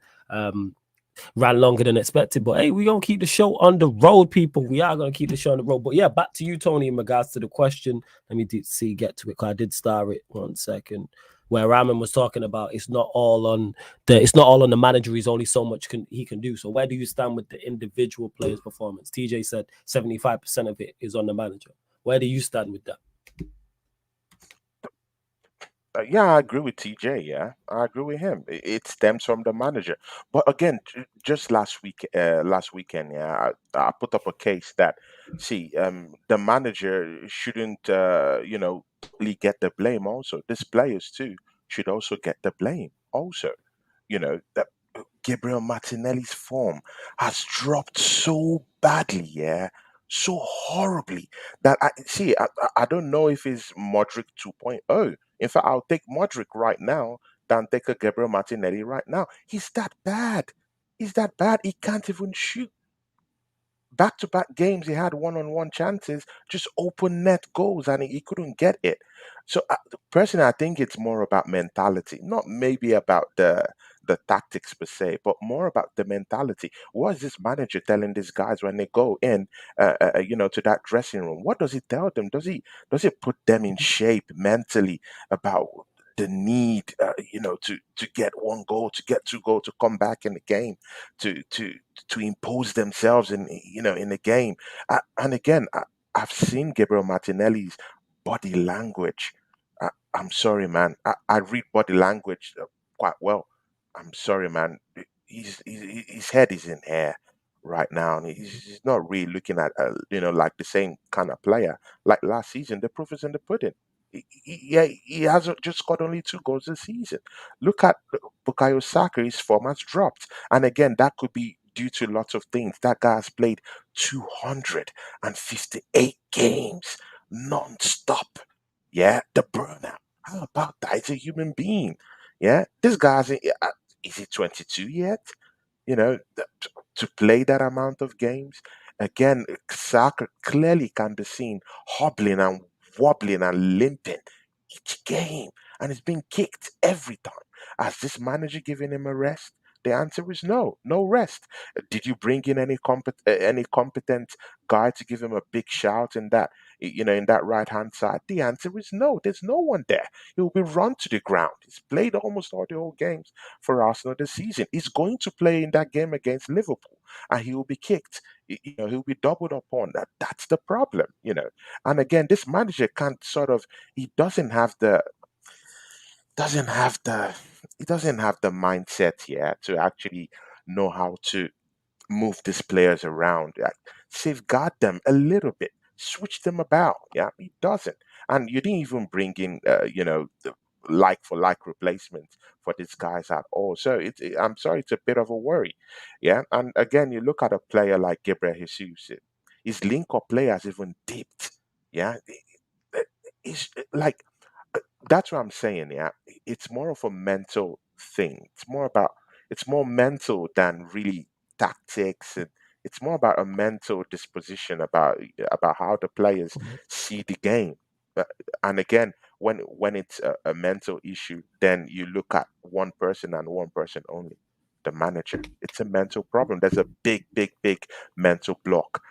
S1: longer than expected. But hey, we're gonna keep the show on the road, people. We are gonna keep the show on the road. But yeah, back to you, Tony, in regards to the question. Let me get to it, because I did start it 1 second. Where Raman was talking about it's not all on the manager. He's only so much he can do. So where do you stand with the individual player's performance? TJ said 75% of it is on the manager. Where do you stand with that?
S3: Yeah, I agree with TJ. Yeah, I agree with him. It stems from the manager. But again, just last weekend, yeah, I put up a case that the manager shouldn't, totally get the blame. Also, these players too should also get the blame. Also, that Gabriel Martinelli's form has dropped so badly, yeah, so horribly that I don't know if it's Modric 2.0. In fact, I'll take Modric right now than take a Gabriel Martinelli right now. He's that bad. He's that bad. He can't even shoot. Back-to-back games, he had one-on-one chances, just open net goals, and he couldn't get it. So personally, I think it's more about mentality, not maybe about the the tactics per se, but more about the mentality. What is this manager telling these guys when they go in, to that dressing room? What does he tell them? Does he put them in shape mentally about the need, to get one goal, to get two goals, to come back in the game, to impose themselves in the game. And again, I've seen Gabriel Martinelli's body language. I'm sorry, man. I read body language quite well. I'm sorry, man. His head is in air right now, and he's not really looking at like the same kind of player like last season. The proof is in the pudding. He has just got only 2 goals this season. Look at Bukayo Saka; his form has dropped, and again, that could be due to lots of things. That guy has played 258 games non-stop. Yeah, the burnout. How about that? He's a human being. Yeah, this guy's is he 22 yet? To play that amount of games again, Saka clearly can be seen hobbling and wobbling and limping each game, and he's being kicked every time. Has this manager given him a rest? The answer is no, no rest. Did you bring in any competent guy to give him a big shout in that right hand side? The answer is no. There's no one there. He'll be run to the ground. He's played almost all the whole games for Arsenal this season. He's going to play in that game against Liverpool, and he will be kicked. He'll be doubled upon. That's the problem. And again, this manager can't he doesn't have the he doesn't have the mindset here to actually know how to move these players around, safeguard them a little bit, switch them about. Yeah, he doesn't. And you didn't even bring in, the like for like replacement for these guys at all. So I'm sorry, it's a bit of a worry. Yeah, and again, you look at a player like Gabriel Jesus, his link up play has even dipped. Yeah, he's like that's what I'm saying. Yeah, it's more of a mental thing. It's more mental than really tactics, and it's more about a mental disposition about how the players
S1: Mhm.
S3: see the game. Uh, And again, when it's a mental issue, then you look at one person and one person only, the manager. It's a mental problem. There's a big, big, big mental block.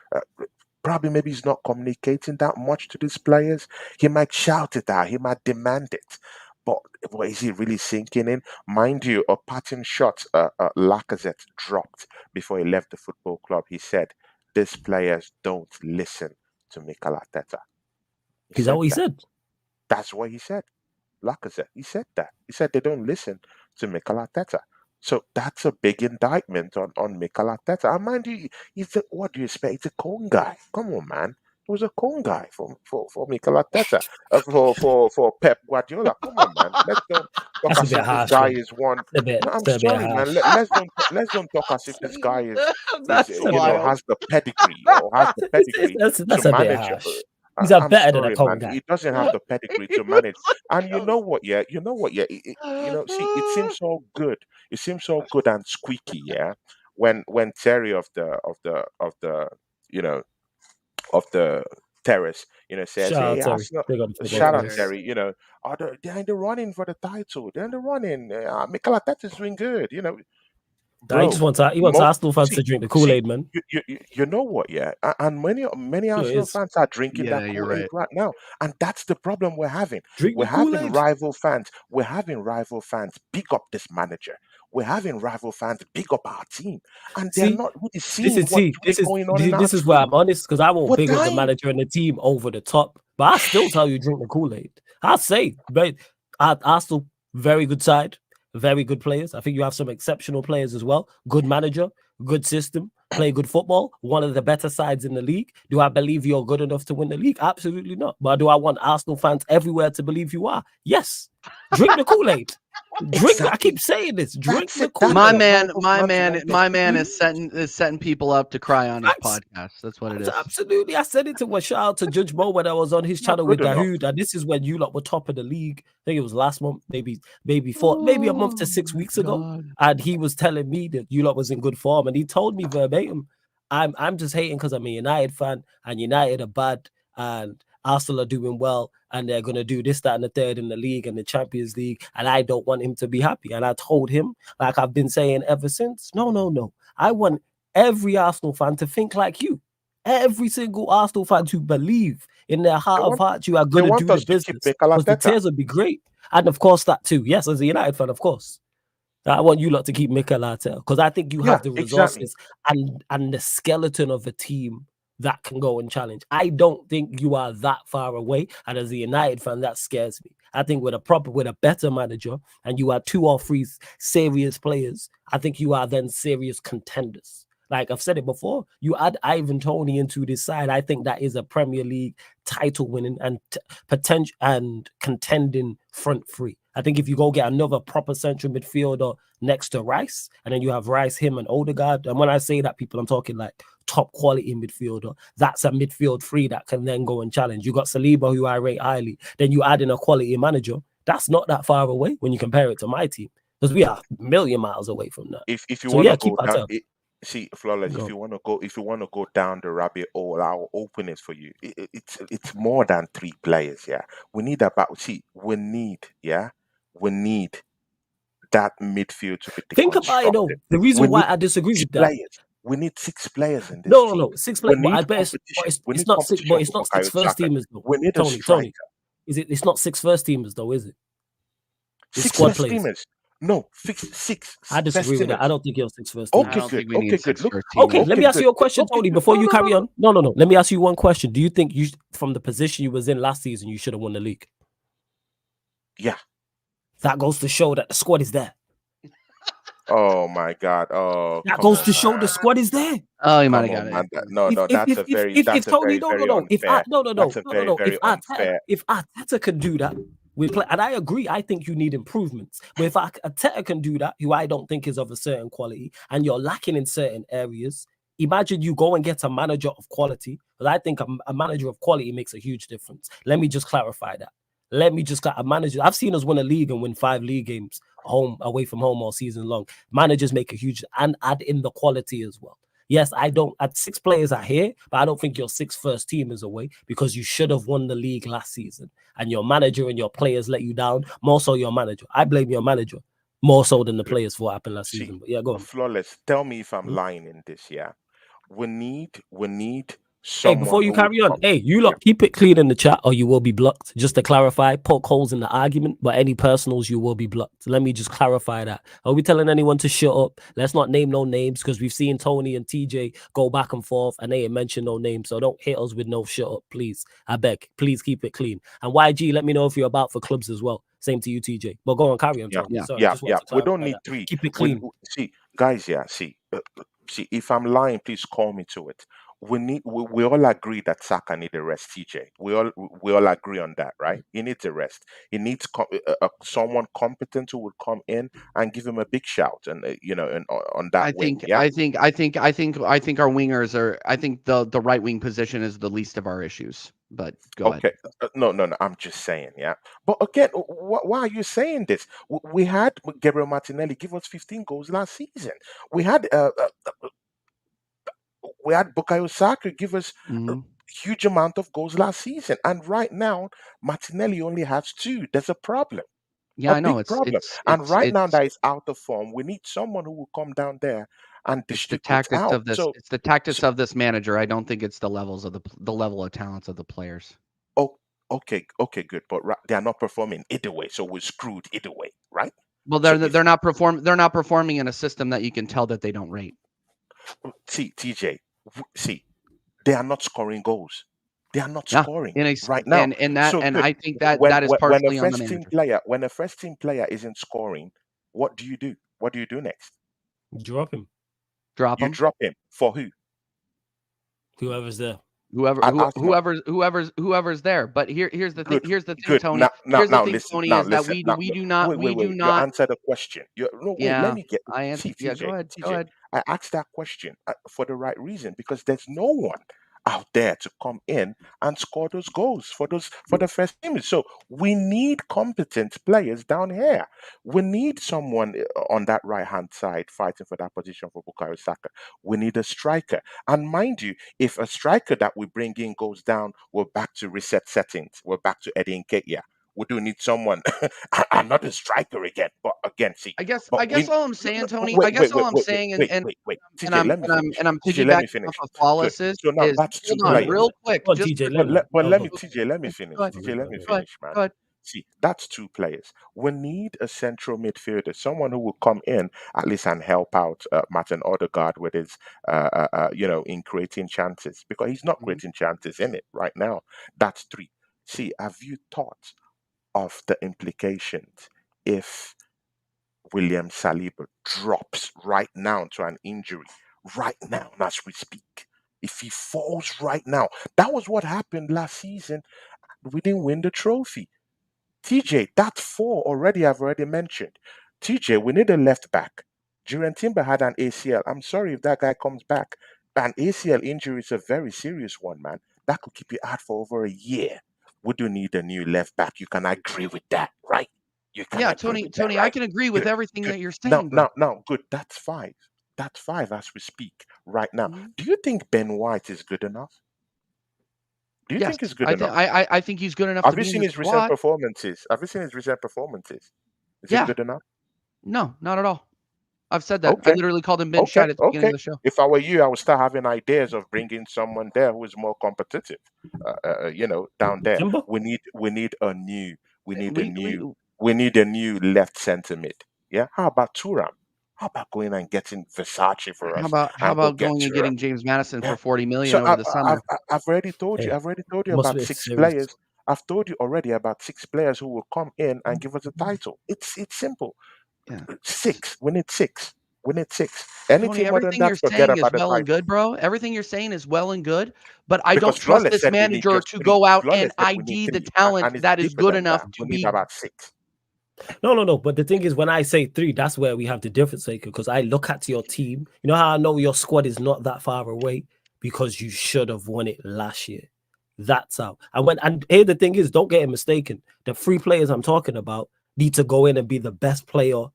S3: Probably maybe he's not communicating that much to these players. He might shout it out, he might demand it. But is he really sinking in? Mind you, a parting shot Lacazette dropped before he left the football club. He said, "These players don't listen to Mikel Arteta." He
S1: Is that
S3: said
S1: what he
S3: that.
S1: said?
S3: That's what he said. Lacazette. He said that. He said they don't listen to Mikel Arteta. So that's a big indictment on Mikel Arteta. And mind you, what do you expect? He's a Cone guy. Come on, man. He was a Cone guy for Mikel Arteta, for Pep Guardiola. Come on, man. Let's don't talk
S1: That's a
S3: as
S1: bit
S3: if this
S1: harsh,
S3: guy
S1: man.
S3: is one.
S1: A bit,
S3: No, I'm
S1: it's a bit
S3: sorry, man.
S1: harsh.
S3: Let's don't talk as if this guy is
S2: That's
S3: has
S2: wild.
S3: the pedigree or has the pedigree to
S1: That's a bit
S3: manage.
S1: harsh. He's a
S3: I'm
S1: better than a
S3: sorry,
S1: cone
S3: man.
S1: guy.
S3: He doesn't have the pedigree
S2: He
S3: to
S2: was
S3: manage.
S2: like,
S3: And you know what? Yeah, you know what? Yeah, see, it seems so good. It seems so good and squeaky. Yeah, when Terry you know of the terrace, says,
S1: Shout
S3: "Hey,
S1: out Terry.
S3: Arsenal."
S1: Big on the football
S2: big
S3: Shout
S2: up
S3: out
S2: Terry.
S1: terrace.
S3: Terry. They're in the running for the title. They're in the running. Mikel Arteta's doing good.
S1: Nah, he
S3: Bro.
S1: just wants he wants
S3: Mo-
S1: Arsenal fans to
S3: see,
S1: drink the
S3: see,
S1: Kool-Aid, man.
S3: you know what? Yeah, and many
S1: Sure it
S3: Arsenal
S1: is.
S3: fans are drinking
S2: Yeah,
S3: that
S2: you're
S3: Kool Aid
S2: right.
S3: right now, and that's the problem we're having.
S1: Drink
S3: We're
S1: the
S3: having
S1: Kool-Aid.
S3: rival fans. We're having rival fans pick up this manager. We're having rival fans pick up our team, and they're
S1: See,
S3: not really seeing what's really
S1: this is
S3: going on in our
S1: this is where
S3: team.
S1: I'm honest because I won't
S3: We're
S1: big up the
S3: dying.
S1: manager and the team over the top, but I still tell you drink the Kool-Aid. I say, but Arsenal very good side, very good players. I think you have some exceptional players as well. Good manager, good system, play good football. One of the better sides in the league. Do I believe you're good enough to win the league? Absolutely not. But do I want Arsenal fans everywhere to believe you are? Yes. Drink the Kool-Aid. Drink. I
S3: Exactly.
S1: keep saying this. Drink
S3: That's
S1: the
S3: it. That's
S2: My
S1: Kool-Aid.
S3: what
S2: man,
S3: rival
S2: my
S3: fans
S2: man,
S3: wanted.
S2: my man is setting people up to cry on his
S1: Facts.
S2: podcast. That's what it is.
S1: Absolutely. I said it to a shout out to Judge Mo when I was on his
S3: Not
S1: channel
S3: good
S1: with
S3: enough.
S1: Dahoud. And this is when you lot were top of the league. I think it was last month, maybe a month to 6
S2: my
S1: weeks ago.
S2: God.
S1: And he was telling me that you lot was in good form. And he told me verbatim, I'm just hating because I'm a United fan and United are bad. And Arsenal are doing well and they're going to do this, that, and the third in the league and the Champions League, and I don't want him to be happy. And I told him, like I've been saying ever since, no. I want every Arsenal fan to think like you. Every single Arsenal fan to believe in their heart of hearts you are going to do the business. Because the tears would be great. And of course, that too. Yes, as a United fan, of course. I want you lot to keep Mikel Arteta because I think you have the resources and the skeleton of a team that can go and challenge. I don't think you are that far away. And as a United fan, that scares me. I think with a better manager and you are 2 or 3 serious players, I think you are then serious contenders. Like I've said it before, you add Ivan Toney into this side. I think that is a Premier League title winning and potential and contending front three. I think if you go get another proper central midfielder next to Rice, and then you have Rice, him, and Odegaard. And when I say that, people, I'm talking like top quality midfielder. That's a midfield three that can then go and challenge. You got Saliba, who I rate highly. Then you add in a quality manager. That's not that far away when you compare it to my team, because we are a million miles away from that.
S3: If you want to go down, see, Flawless, if you want to go down the rabbit hole, I'll open it for you. It's more than 3 players. Yeah, we need that midfield to be
S1: think about it though. The reason why I disagree with that.
S3: We need 6 players in this team.
S1: No, 6 players. But I bet it's not 6. But it's not 6 first teamers though.
S3: We need
S1: Tony. It's not 6 first teamers though, is it?
S3: It's 6 squad players. Teamers. No, 6.
S1: I disagree with that. I don't think you're 6 first
S3: teamers.
S1: Okay,
S3: good.
S1: Okay, let me ask you a question, Tony, before you carry on. No. Let me ask you one question. Do you think you, from the position you was in last season, you should have won the league?
S3: Yeah.
S1: That goes to show that the squad is there.
S3: Oh my God! Oh,
S1: that goes to show the squad is there.
S2: Oh, you might have got it.
S3: That's a very unfair.
S1: If Arteta can do that, we play, and I agree. I think you need improvements. But if Arteta can do that, who I don't think is of a certain quality, and you're lacking in certain areas, imagine you go and get a manager of quality. Because I think a manager of quality makes a huge difference. Let me just clarify that. A manager. I've seen us win a league and win 5 league games away from home all season long. Managers make a huge and add in the quality as well. Yes, I don't. At 6 players are here, but I don't think your 6 first teamers away because you should have won the league last season, and your manager and your players let you down. More so, your manager. I blame your manager more so than the players for what happened last season. But yeah, go on.
S3: Flawless. Tell me if I'm lying in this. Yeah, we need.
S1: Hey, before you carry on, you lot keep it clean in the chat or you will be blocked. Just to clarify, poke holes in the argument, but any personals, you will be blocked. Let me just clarify that. Are we telling anyone to shut up? Let's not name no names because we've seen Tony and TJ go back and forth and they ain't mentioned no names. So don't hit us with no shut up, please. I beg. Please keep it clean. And YG, let me know if you're about for clubs as well. Same to you, TJ. But go on, carry on, Tony.
S3: Yeah. We don't need 3.
S1: Keep it clean.
S3: See, guys, see, if I'm lying, please call me to it. We all agree that Saka needs a rest, TJ. We all agree on that, right? He needs a rest. He needs someone competent who would come in and give him a big shout, and on that.
S2: I think our wingers are. I think the right wing position is the least of our issues. But go ahead.
S3: No. I'm just saying, yeah. But again, why are you saying this? We had Gabriel Martinelli give us 15 goals last season. We had Bukayo Saka give us a huge amount of goals last season, and right now Martinelli only has 2. There's a problem.
S2: Yeah, I know.
S3: And right now that is out of form. We need someone who will come down there and distribute out.
S2: It's the tactics of this manager. I don't think it's the level of talents of the players.
S3: Oh, okay, good. But they are not performing either way, so we're screwed either way, right?
S2: Well, they're not performing in a system that you can tell that they don't rate.
S3: See, TJ. They are not scoring goals. They are not scoring right now.
S2: I think that is partially on the manager.
S3: When a first team player isn't scoring, what do you do? What do you do next?
S1: Drop him.
S2: Drop him
S3: for who?
S1: Whoever's there.
S2: Whoever's there. But here's the thing. Here's the thing, Tony. Tony, is that we do not.
S3: You answer the question. Let me get.
S2: Go ahead.
S3: I asked that question for the right reason, because there's no one out there to come in and score those goals for the first team. So we need competent players down here. We need someone on that right hand side fighting for that position for Bukayo Saka. We need a striker. And mind you, if a striker that we bring in goes down, we're back to reset settings. We're back to Eddie Nketiah. We do need someone. I'm not a striker again, but again, see.
S2: I guess
S3: But we
S2: all I'm saying, Tony, I
S3: wait,
S2: guess
S3: wait,
S2: all
S3: wait,
S2: I'm
S3: wait, wait,
S2: saying,
S3: wait, wait, wait.
S2: and
S3: TJ, let me finish.
S2: I'm
S3: TJ, let me
S2: piggybacking off
S3: finish.
S2: of
S3: Good.
S2: Flawless
S3: So now that's two
S2: hold on
S3: players.
S2: real quick.
S1: Go on,
S2: Just
S1: TJ.
S3: Let me,
S1: Go
S3: TJ, let me finish.
S2: go ahead.
S3: TJ, let me
S2: Go ahead.
S3: finish, man.
S2: Go ahead.
S3: See, that's two players. We need a central midfielder, someone who will come in at least and help out Martin Odegaard with his, in creating chances because he's not
S2: Mhm.
S3: creating chances in it right now. That's three. See, have you thought of the implications if William Saliba drops right now to an injury, right now as we speak? If he falls right now, that was what happened last season. We didn't win the trophy. TJ, that's four already. I've already mentioned. TJ, we need a left back. Julian Timber had an ACL. I'm sorry if that guy comes back. An ACL injury is a very serious one, man. That could keep you out for over a year. We do need a new left back. You can agree with that, right? You can
S2: Yeah,
S3: agree with that,
S2: Tony, I
S3: right?
S2: can agree with
S3: Good,
S2: everything
S3: good.
S2: that you're
S3: Now,
S2: saying, bro.
S3: now, now, good. That's five. That's five as we speak right now.
S2: Mhm.
S3: Do you think Ben White is good enough? Do you
S2: Yes,
S3: think he's good enough?
S2: I think he's good enough
S3: Have
S2: to
S3: you
S2: be in
S3: seen
S2: the
S3: his recent
S2: squad.
S3: performances? Have you seen his recent performances? Is it
S2: Yeah,
S3: good enough?
S2: no, not at all. I've said that. I
S3: Okay,
S2: literally called him Ben
S3: okay,
S2: Shite at the beginning
S3: okay.
S2: of the show.
S3: If I were you, I would start having ideas of bringing someone there who is more competitive. Down there,
S1: Timber.
S3: we need a new, we need a
S2: We
S3: new, we need a new left centre mid. Yeah. How about Turam? How about going and getting Versace for us
S2: how
S3: and go
S2: about
S3: get
S2: going and
S3: Turam?
S2: getting James Madison
S3: Yeah.
S2: for 40 million
S3: So
S2: over the summer?
S3: I've already told you.
S1: Hey,
S3: I've already told you
S1: must
S3: about
S1: be
S3: six
S1: serious.
S3: players. I've told you already about six players who will come in and give us a title. It's simple.
S2: Yeah.
S3: Six. We need six. We need six.
S2: Tony,
S3: Anything more than
S2: everything
S3: that,
S2: you're
S3: forget
S2: saying is
S3: about the
S2: well and
S3: title.
S2: good, bro. Everything you're saying is well and good, but I
S3: Because
S2: don't trust
S3: Flawless
S2: this
S3: said we need
S2: manager
S3: just
S2: to
S3: three.
S2: go out and
S3: Flawless said we need
S2: ID the
S3: three,
S2: talent
S3: and it's
S2: that is
S3: deeper
S2: good
S3: than
S2: enough
S3: that.
S2: to
S3: We need
S2: be.
S3: about six.
S1: No. But the thing is, when I say three, that's where we have the difference maker. Because I look at your team. You know how I know your squad is not that far away because you should have won it last year. That's how. And here the thing is, don't get it mistaken. The three players I'm talking about need to go in and be the best player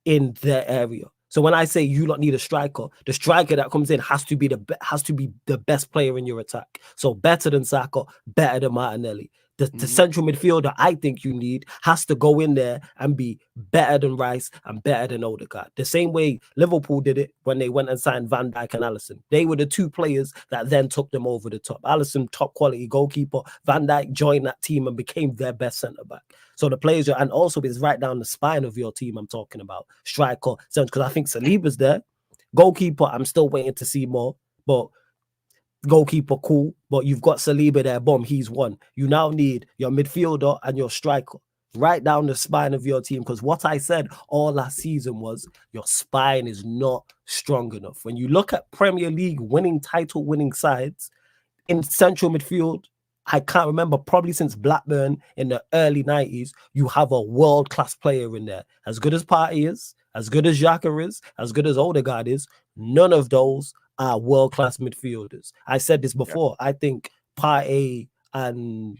S1: in their area. So when I say you lot need a striker, the striker that comes in has to be the best player in your attack. So better than Saka, better than Martinelli. The
S2: Mhm.
S1: central midfielder I think you need has to go in there and be better than Rice and better than Odegaard. The same way Liverpool did it when they went and signed Van Dijk and Alisson. They were the two players that then took them over the top. Alisson, top quality goalkeeper. Van Dijk joined that team and became their best centre back. So the players, and also it's right down the spine of your team I'm talking about. Striker, because I think Saliba's there. Goalkeeper, I'm still waiting to see more. But goalkeeper, cool. But you've got Saliba there, boom, he's one. You now need your midfielder and your striker. Right down the spine of your team. Because what I said all last season was your spine is not strong enough. When you look at Premier League title winning sides, in central midfield, I can't remember, probably since Blackburn in the early 90s, you have a world-class player in there. As good as Partey is, as good as Xhaka is, as good as Odegaard is, none of those are world-class midfielders. I said this
S3: Yeah.
S1: before. I think Partey and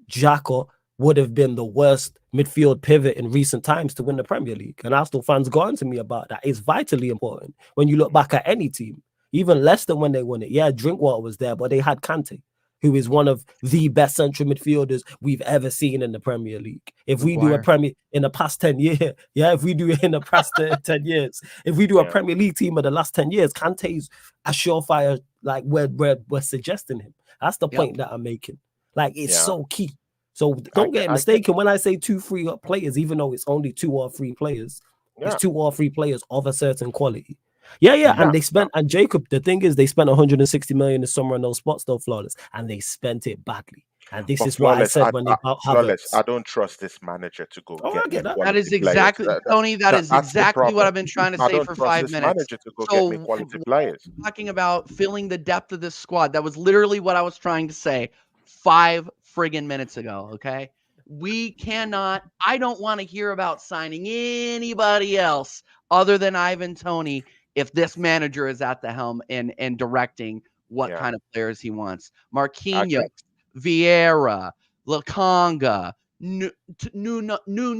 S1: Xhaka would have been the worst midfield pivot in recent times to win the Premier League. And Arsenal fans got on to me about that. It's vitally important when you look back at any team, even Leicester when they won it. Yeah, Drinkwater was there, but they had Kante, who is one of the best central midfielders we've ever seen in the Premier League. If we do a
S2: Maguire.
S1: Premier in the past 10 years, if we do it in the past 10 years, if we do a
S3: Yeah.
S1: Premier League team of the last 10 years, Kante's a surefire, like we're suggesting him. That's the point that I'm making. Like, it's
S3: Yeah.
S1: so key. So don't get mistaken when I say 2-3 players, even though it's only 2 or 3 players,
S3: Yeah.
S1: it's 2 or 3 players of a certain quality. Yeah. And they spent, and Jacob, the thing is, they spent 160 million this summer on those spots, though, Flawless, and they spent it badly. And this
S3: But
S1: is what I
S3: Flawless,
S1: said when they bought
S3: Flawless,
S1: Havertz.
S3: I don't trust this manager to go
S1: Oh,
S3: get
S1: I
S3: me
S1: get that.
S2: That is
S3: quality players.
S2: exactly, Tony, that's
S3: That's the
S2: exactly what
S3: problem.
S2: I've been trying to
S3: I
S2: say
S3: don't
S2: for
S3: trust
S2: 5
S3: this
S2: minutes.
S3: manager to go get me
S2: So
S3: quality
S2: when
S3: players.
S2: I'm talking about filling the depth of this squad, that was literally what I was trying to say 5 friggin' minutes ago, okay? I don't want to hear about signing anybody else other than Ivan Toney if this manager is at the helm and directing what
S3: Yeah.
S2: kind of players he wants.
S3: I
S2: Marquinhos,
S3: agree.
S2: Vieira, Lakonga, Noon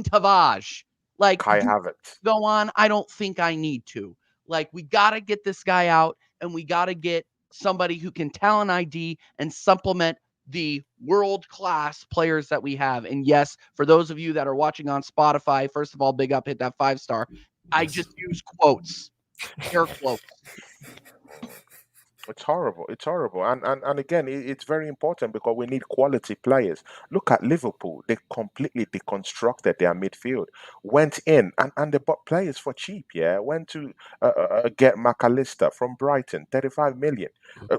S2: Tavage. Like,
S3: Kai Havertz.
S2: go on. I don't think I need to. Like, we got to get this guy out, and we got to get somebody who can talent ID and supplement the world-class players that we have. And yes, for those of you that are watching on Spotify, first of all, big up, hit that 5-star. I just use quotes, air quotes.
S3: It's horrible. It's horrible. And again, it's very important because we need quality players. Look at Liverpool. They completely deconstructed their midfield. Went in and they bought players for cheap. Yeah, went to get McAllister from Brighton, 35 million.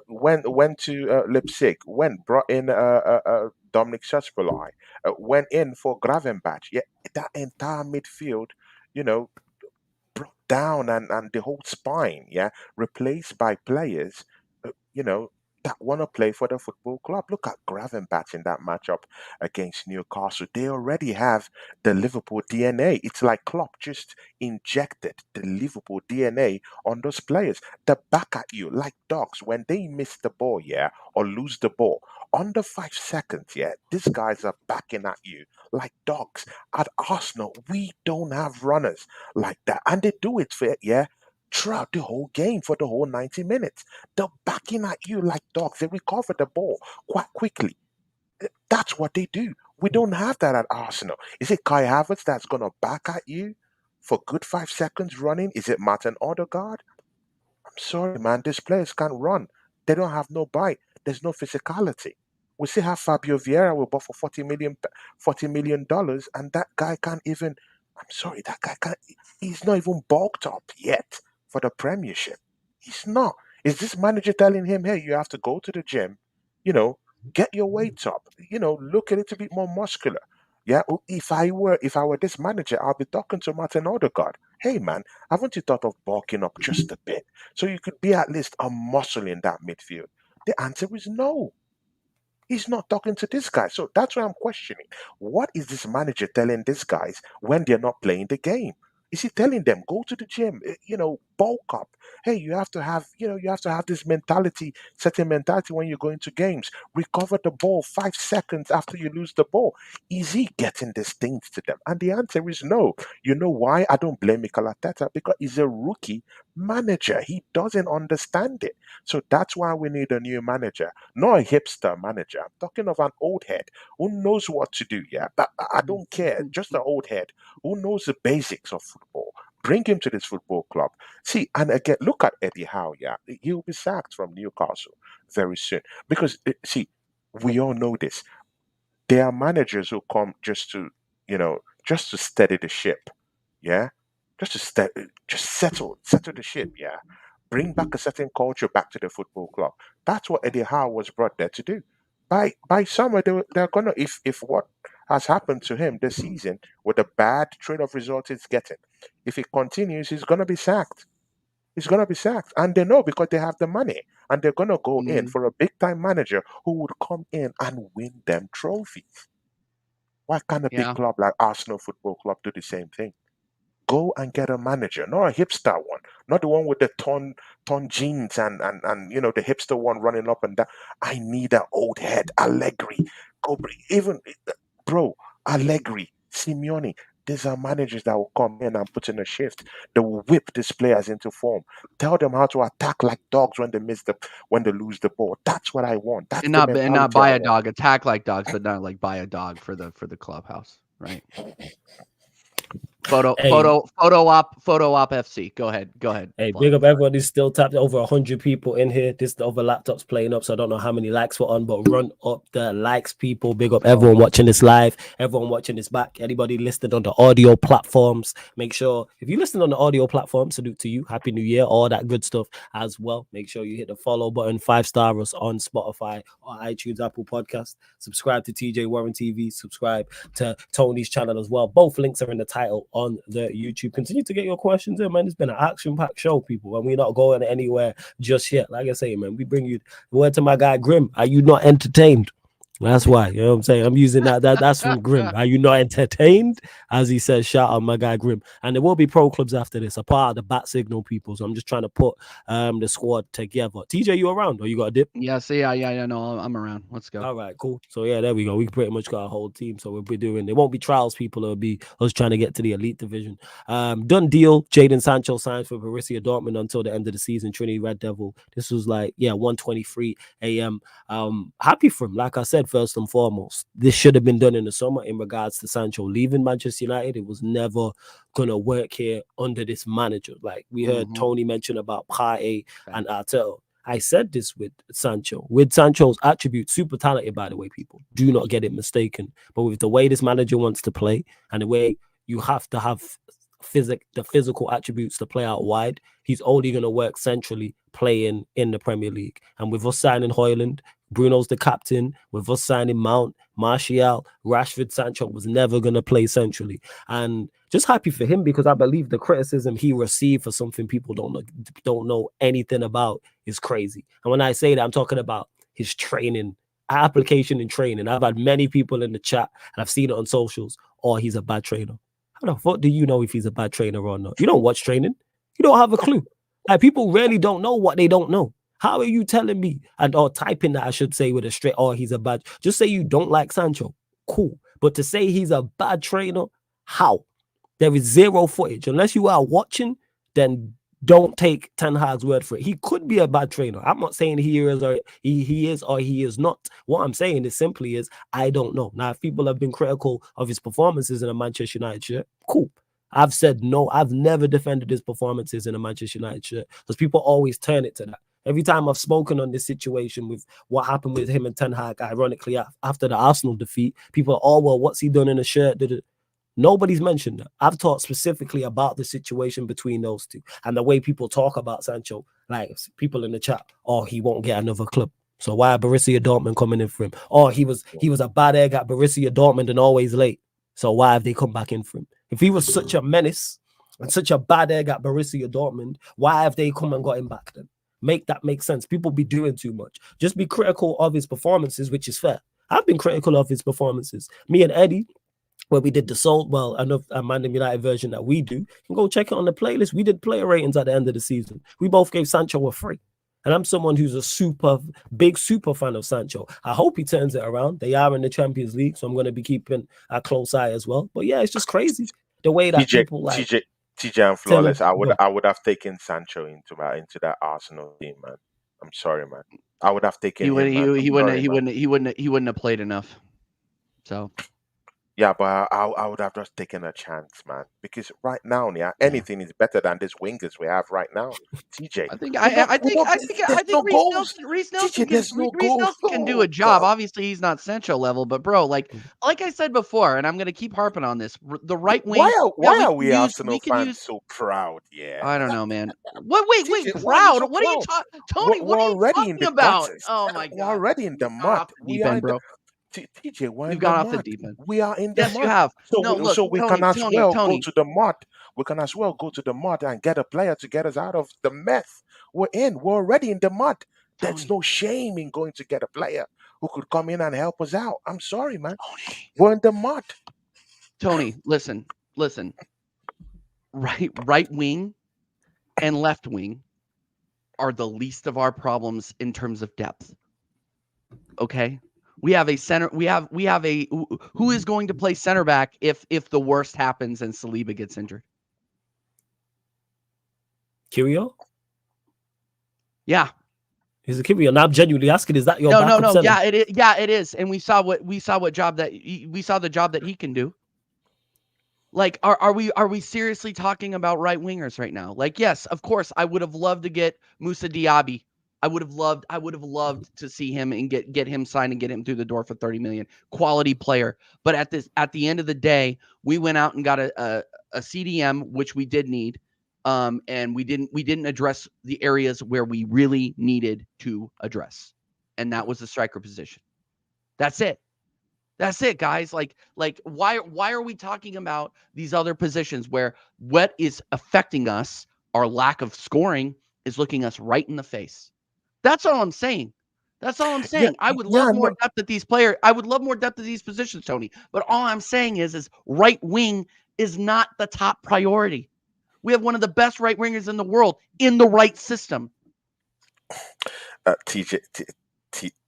S3: Went to Leipzig. Brought in Dominic Szoboszlai. Went in for Gravenbach. Yeah, that entire midfield. You know, brought down and the whole spine, yeah, replaced by players, you know, that want to play for the football club. Look at Gravenbach in that matchup against Newcastle. They already have the Liverpool DNA. It's like Klopp just injected the Liverpool DNA on those players. They're back at you like dogs when they miss the ball, yeah, or lose the ball. Under 5 seconds, yeah, these guys are backing at you like dogs. At Arsenal, we don't have runners like that. And they do it for, yeah, throughout the whole game for the whole 90 minutes. They're backing at you like dogs. They recover the ball quite quickly. That's what they do. We don't have that at Arsenal. Is it Kai Havertz that's going to back at you for good 5 seconds running? Is it Martin Odegaard? I'm sorry, man. These players can't run. They don't have no bite. There's no physicality. We still have Fabio Vieira we bought for $40 million, and that guy can't even. I'm sorry, that guy can't. He's not even bulked up yet for the Premiership. He's not. Is this manager telling him, "Hey, you have to go to the gym, get your weight up, look a little bit more muscular"? Yeah. If I were this manager, I'll be talking to Martin Odegaard. Hey, man, haven't you thought of bulking up just a bit so you could be at least a muscle in that midfield? The answer is no. He's not talking to this guy. So that's why I'm questioning. What is this manager telling these guys when they're not playing the game? Is he telling them go to the gym, bulk up? Hey, you have to have this mentality, certain mentality when you're going to games. Recover the ball 5 seconds after you lose the ball. Is he getting these things to them? And the answer is no. You know why? I don't blame Mikel Arteta because he's a rookie manager. He doesn't understand it. So that's why we need a new manager, not a hipster manager. I'm talking of an old head who knows what to do. Yeah, but I don't care. Just an old head who knows the basics of football. Bring him to this football club. See, and again, look at Eddie Howe. Yeah, he'll be sacked from Newcastle very soon because see, we all know this. There are managers who come just to steady the ship. Yeah, just settle the ship. Yeah, bring back a certain culture back to the football club. That's what Eddie Howe was brought there to do. By summer, they're gonna if what has happened to him this season with the bad trade of results he's getting, if it continues, he's gonna be sacked. He's gonna be sacked, and they know because they have the money, and they're gonna go in
S2: Mhm.
S3: for a big time manager who would come in and win them trophies. Why can't a big
S2: Yeah.
S3: club like Arsenal Football Club do the same thing? Go and get a manager, not a hipster one, not the one with the ton jeans and the hipster one running up and down. I need an old head, Allegri. Even bro, Allegri, Simeone. These are managers that will come in and put in a shift. They will whip these players into form. Tell them how to attack like dogs when they lose the ball. That's what I want. That's
S2: And
S3: the
S2: not
S3: mentality I
S2: buy a
S3: want.
S2: dog, attack like dogs, but not like buy a dog for the clubhouse, right?
S1: Hey,
S2: Photo op FC. Go ahead.
S1: Hey,
S2: Fluff.
S1: big up everyone who's still tapped. Over 100 people in here. This the other laptop's playing up, so I don't know how many likes we're on, but run up the likes, people. Big up everyone watching this live, everyone watching this back, anybody listening on the audio platforms. Make sure if you listen on the audio platform, salute to you. Happy New Year, all that good stuff as well. Make sure you hit the follow button, 5-star us on Spotify or iTunes, Apple Podcast. Subscribe to TJ Warren TV. Subscribe to Tony's channel as well. Both links are in the title on the YouTube. Continue to get your questions in, man. It's been an action-packed show, people, and we're not going anywhere just yet. Like I say, man, we bring you the word to my guy Grim. Are you not entertained? That's why, you know what I'm saying? I'm using that's from Grim. Are you not entertained? As he says, shout out my guy Grim. And there will be pro clubs after this, a part of the bat signal people. So I'm just trying to put the squad together. TJ, you around or you got a dip?
S2: Yeah, so yeah, no, I'm around. Let's go.
S1: All right, cool. So yeah, there we go. We pretty much got a whole team. So we'll be doing, it won't be trials people, it'll be us trying to get to the elite division. Done deal. Jadon Sancho signs for Borussia Dortmund until the end of the season. Trinity Red Devil. This was like, 1:23 a.m. Happy for him. Like I said, first and foremost, this should have been done in the summer in regards to Sancho leaving Manchester United. It was never gonna work here under this manager. Like we heard Tony mention about Partey and Arteta. I said this with Sancho. With Sancho's attributes, super talented, by the way, people. Do not get it mistaken. But with the way this manager wants to play and the way you have to have the physical attributes to play out wide, he's only going to work centrally playing in the Premier League. And with us signing Højlund, Bruno's the captain. With us signing Mount, Martial, Rashford, Sancho was never going to play centrally. And just happy for him because I believe the criticism he received for something people don't know anything about is crazy. And when I say that, I'm talking about his training, application and training. I've had many people in the chat and I've seen it on socials. Oh, he's a bad trainer. How the fuck do you know if he's a bad trainer or not? You don't watch training. You don't have a clue. Like people really don't know what they don't know. How are you telling me or typing that I should say with a straight, oh, he's a bad, just say you don't like Sancho. Cool. But to say he's a bad trainer, how? There is zero footage. Unless you are watching, then don't take Ten Hag's word for it. He could be a bad trainer. I'm not saying he is or he is not. What I'm saying is simply is I don't know. Now, if people have been critical of his performances in a Manchester United shirt, cool. I've said no. I've never defended his performances in a Manchester United shirt because people always turn it to that. Every time I've spoken on this situation with what happened with him and Ten Hag, ironically, after the Arsenal defeat, people are, oh, well, what's he done in a shirt? Nobody's mentioned that. I've talked specifically about the situation between those two and the way people talk about Sancho, like people in the chat, oh, he won't get another club. So why Borussia Dortmund coming in for him? Oh, he was a bad egg at Borussia Dortmund and always late. So why have they come back in for him? If he was such a menace and such a bad egg at Borussia Dortmund, why have they come and got him back then? Make that make sense. People be doing too much. Just be critical of his performances, which is fair. I've been critical of his performances. Me and Eddie, where we did the a Man United version that we do, you can go check it on the playlist. We did player ratings at the end of the season. We both gave Sancho a 3. And I'm someone who's a big super fan of Sancho. I hope he turns it around. They are in the Champions League, so I'm going to be keeping a close eye as well. But yeah, it's just crazy the way that people like
S3: TJ and Flawless. I would have taken Sancho into that Arsenal team, man. I'm sorry, man. I would have taken him.
S2: He wouldn't have played enough. So
S3: yeah, but I would have just taken a chance, man. Because right now, anything is better than these wingers we have right now. TJ,
S2: I think Reece Nelson can do a job. Obviously, he's not Sancho level, but bro, like I said before, and I'm gonna keep harping on this. The right wing.
S3: Why are we Arsenal fans so proud? Yeah,
S2: I don't know, man. Wait, proud? What are you talking, Tony? What are you talking about? Oh my god,
S3: we're already in the mud.
S2: Deep end, bro.
S3: TJ,
S2: you've gone off the deep end.
S3: We are in the mud.
S2: Yes, you have.
S3: So we can as well go to the mud. We can as well go to the mud and get a player to get us out of the mess we're in. We're already in the mud. There's no shame in going to get a player who could come in and help us out. I'm sorry, man. We're in the mud.
S2: Tony, listen. Right wing and left wing are the least of our problems in terms of depth. Okay? We have a center. We have a who is going to play center back if the worst happens and Saliba gets injured.
S1: Kiwior?
S2: Yeah.
S1: He's a Kiwior. Now I'm genuinely asking, is that your
S2: no?
S1: center?
S2: Yeah, it is. And we saw the job that he can do. Like, are we seriously talking about right wingers right now? Like, yes, of course, I would have loved to get Moussa Diaby. I would have loved to see him and get him signed and get him through the door for 30 million. Quality player. But at the end of the day, we went out and got a CDM, which we did need. And we didn't address the areas where we really needed to address. And that was the striker position. That's it. That's it, guys. Like why are we talking about these other positions where what is affecting us, our lack of scoring, is looking us right in the face? That's all I'm saying. That's all I'm
S3: Yeah,
S2: saying. I would
S3: yeah,
S2: love more
S3: no,
S2: depth at these players. I would love more depth at these positions, Tony. But all I'm saying is right wing is not the top priority. We have one of the best right wingers in the world in the right system.
S3: TJ,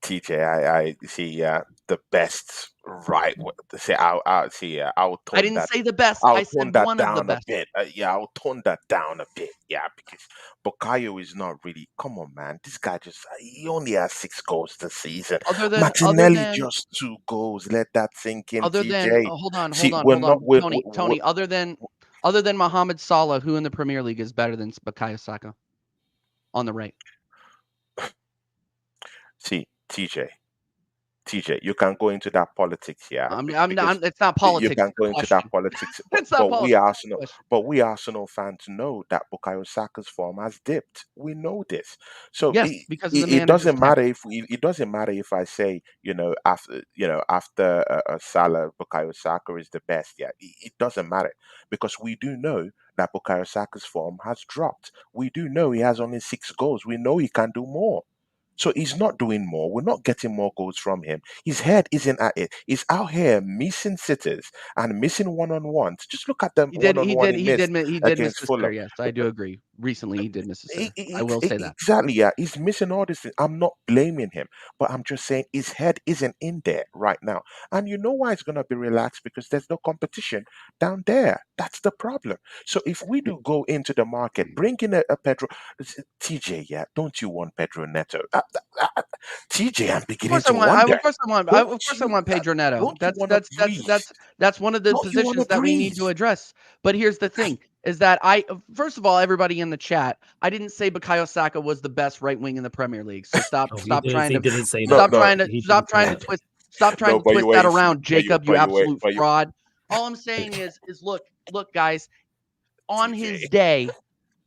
S3: TJ, I see. The best right. See, I'll see. I'll
S2: I
S3: tone
S2: didn't
S3: that.
S2: say the best.
S3: I'll
S2: I
S3: tone
S2: said
S3: that
S2: one of the
S3: down a
S2: best.
S3: bit. Yeah, I'll tone that down a bit. Yeah, because Bukayo is not really. Come on, man. This guy he only has 6 goals this season.
S2: Other than
S3: Martinelli just 2 goals. Let that sink in, TJ.
S2: hold on,
S3: See,
S2: hold
S3: we're not.
S2: on, Tony. Other than Mohamed Salah, who in the Premier League is better than Bukayo Saka on the right?
S3: See, TJ, you can go into that politics, yeah,
S2: I'm
S3: because
S2: not. It's not
S3: you
S2: politics.
S3: can
S2: It's
S3: go
S2: a
S3: into that
S2: question.
S3: politics,
S2: It's not politics. It's a question.
S3: But we Arsenal fans know that Bukayo Saka's form has dipped. We know this, so
S2: Yes, because of the
S3: it
S2: manager's
S3: doesn't matter
S2: tactics.
S3: it doesn't matter if I say after Salah, Bukayo Saka is the best. Yeah, it doesn't matter because we do know that Bukayo Saka's form has dropped. We do know he has only 6 goals. We know he can do more. So he's not doing more. We're not getting more goals from him. His head isn't at it. He's out here missing sitters and missing one-on-ones. Just look at them one-on-one he missed
S2: He did miss
S3: against
S2: the sitter.
S3: Fulham.
S2: Yes, I do agree. Recently, he did miss the sitter. I will say that.
S3: Exactly, yeah. He's missing all this. I'm not blaming him, but I'm just saying his head isn't in there right now. And you know why he's gonna be relaxed? Because there's no competition down there. That's the problem. So if we do go into the market, bring in a Pedro, TJ, yeah, don't you want Pedro Neto? TJ, I'm
S2: Of
S3: beginning
S2: course I
S3: to
S2: want. I,
S3: wonder.
S2: of course I want. I,
S3: Don't
S2: of course I
S3: you?
S2: want Pedro Neto.
S3: Don't you want to breathe?
S2: That's one of the
S3: Don't you want to
S2: positions that we need
S3: breathe?
S2: to address. But here's the thing: is that first of all, everybody in the chat, I didn't say Bukayo Saka was the best right wing in the Premier League. So
S1: Oh,
S2: stop trying
S1: he
S2: to
S1: didn't say
S3: No,
S1: that.
S3: no,
S2: stop trying
S3: no.
S2: to
S3: But
S2: twist
S3: you
S2: that
S3: wait.
S2: around, Jacob. You absolute
S3: But you,
S2: fraud. All I'm saying is look, guys, on his
S3: TJ.
S2: day,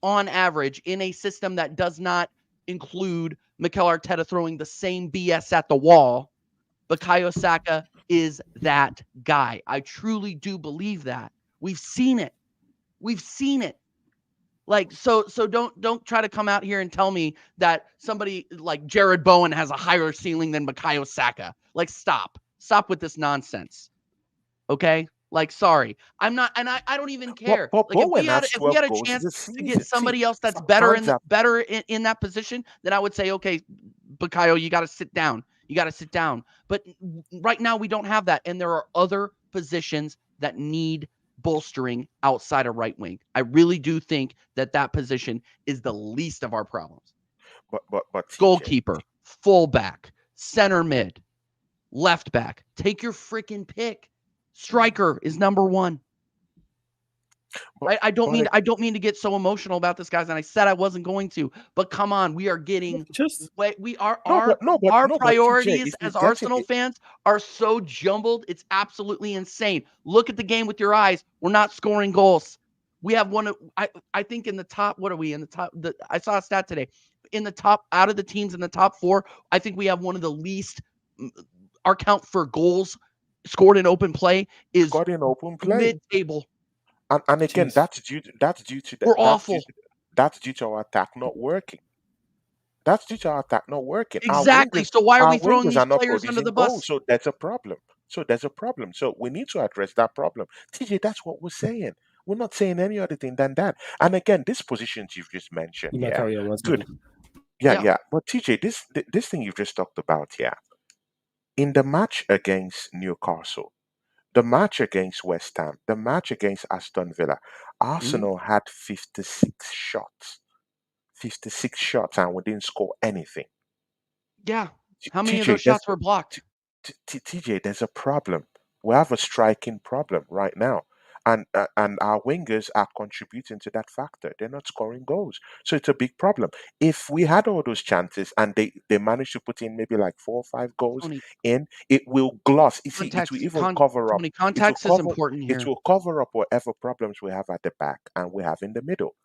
S2: on average, in a system that does not include Mikel Arteta throwing the same BS at the wall, Bukayo Saka is that guy. I truly do believe that. We've seen it. We've seen it. Like so don't try to come out here and tell me that somebody like Jared Bowen has a higher ceiling than Bukayo Saka. Like stop. Stop with this nonsense. Okay? Like sorry. I'm not and I don't even care.
S3: But
S2: Like
S3: Bowen has
S2: if we
S3: 12
S2: had a
S3: goals
S2: chance
S3: this
S2: to get
S3: season. See,
S2: somebody else that's better
S3: fans are
S2: in that position, then I would say okay, Bukayo, you got to sit down. You got to sit down. But right now we don't have that and there are other positions that need bolstering outside of right wing. I really do think that position is the least of our problems.
S3: but TJ.
S2: Goalkeeper, fullback, center mid, left back. Take your freaking pick. Striker is number one. I don't mean to get so emotional about this, guys, and I said I wasn't going to, but come on, we are getting our
S3: But TJ,
S2: priorities
S3: if you're
S2: as
S3: getting
S2: Arsenal
S3: it,
S2: fans are so jumbled, it's absolutely insane. Look at the game with your eyes. We're not scoring goals. We have one of I think in the top, what are we in the top? I saw a stat today. In the top, out of the teams in the top 4, I think we have one of the least. Our count for goals scored in open play is
S3: got in open play.
S2: mid-table.
S3: And again,
S1: Jeez.
S3: that's due to
S2: We're awful.
S3: That's due to our attack not working. That's due to our attack not working.
S2: Exactly. So why are we throwing these
S3: Are not
S2: players under
S3: producing
S2: the bus?
S3: goals, so that's a problem. So we need to address that problem. TJ, that's what we're saying. We're not saying any other thing than that. And again, these positions you've just mentioned,
S1: You might
S3: yeah,
S1: carry on one
S3: good,
S1: second.
S3: yeah. But TJ, this thing you've just talked about, yeah, in the match against Newcastle, the match against West Ham, the match against Aston Villa, Arsenal had 56 shots. 56 shots and we didn't score anything.
S2: Yeah. How many of
S3: TJ,
S2: those shots were blocked?
S3: TJ, there's a problem. We have a striking problem right now. And our wingers are contributing to that factor. They're not scoring goals. So it's a big problem. If we had all those chances and they managed to put in maybe like 4 or 5 goals
S2: Tony,
S3: in, it will gloss. You see, it will
S2: context,
S3: even cover up.
S2: Tony,
S3: It will
S2: context is
S3: cover
S2: important
S3: it
S2: here.
S3: will cover up whatever problems we have at the back and we have in the middle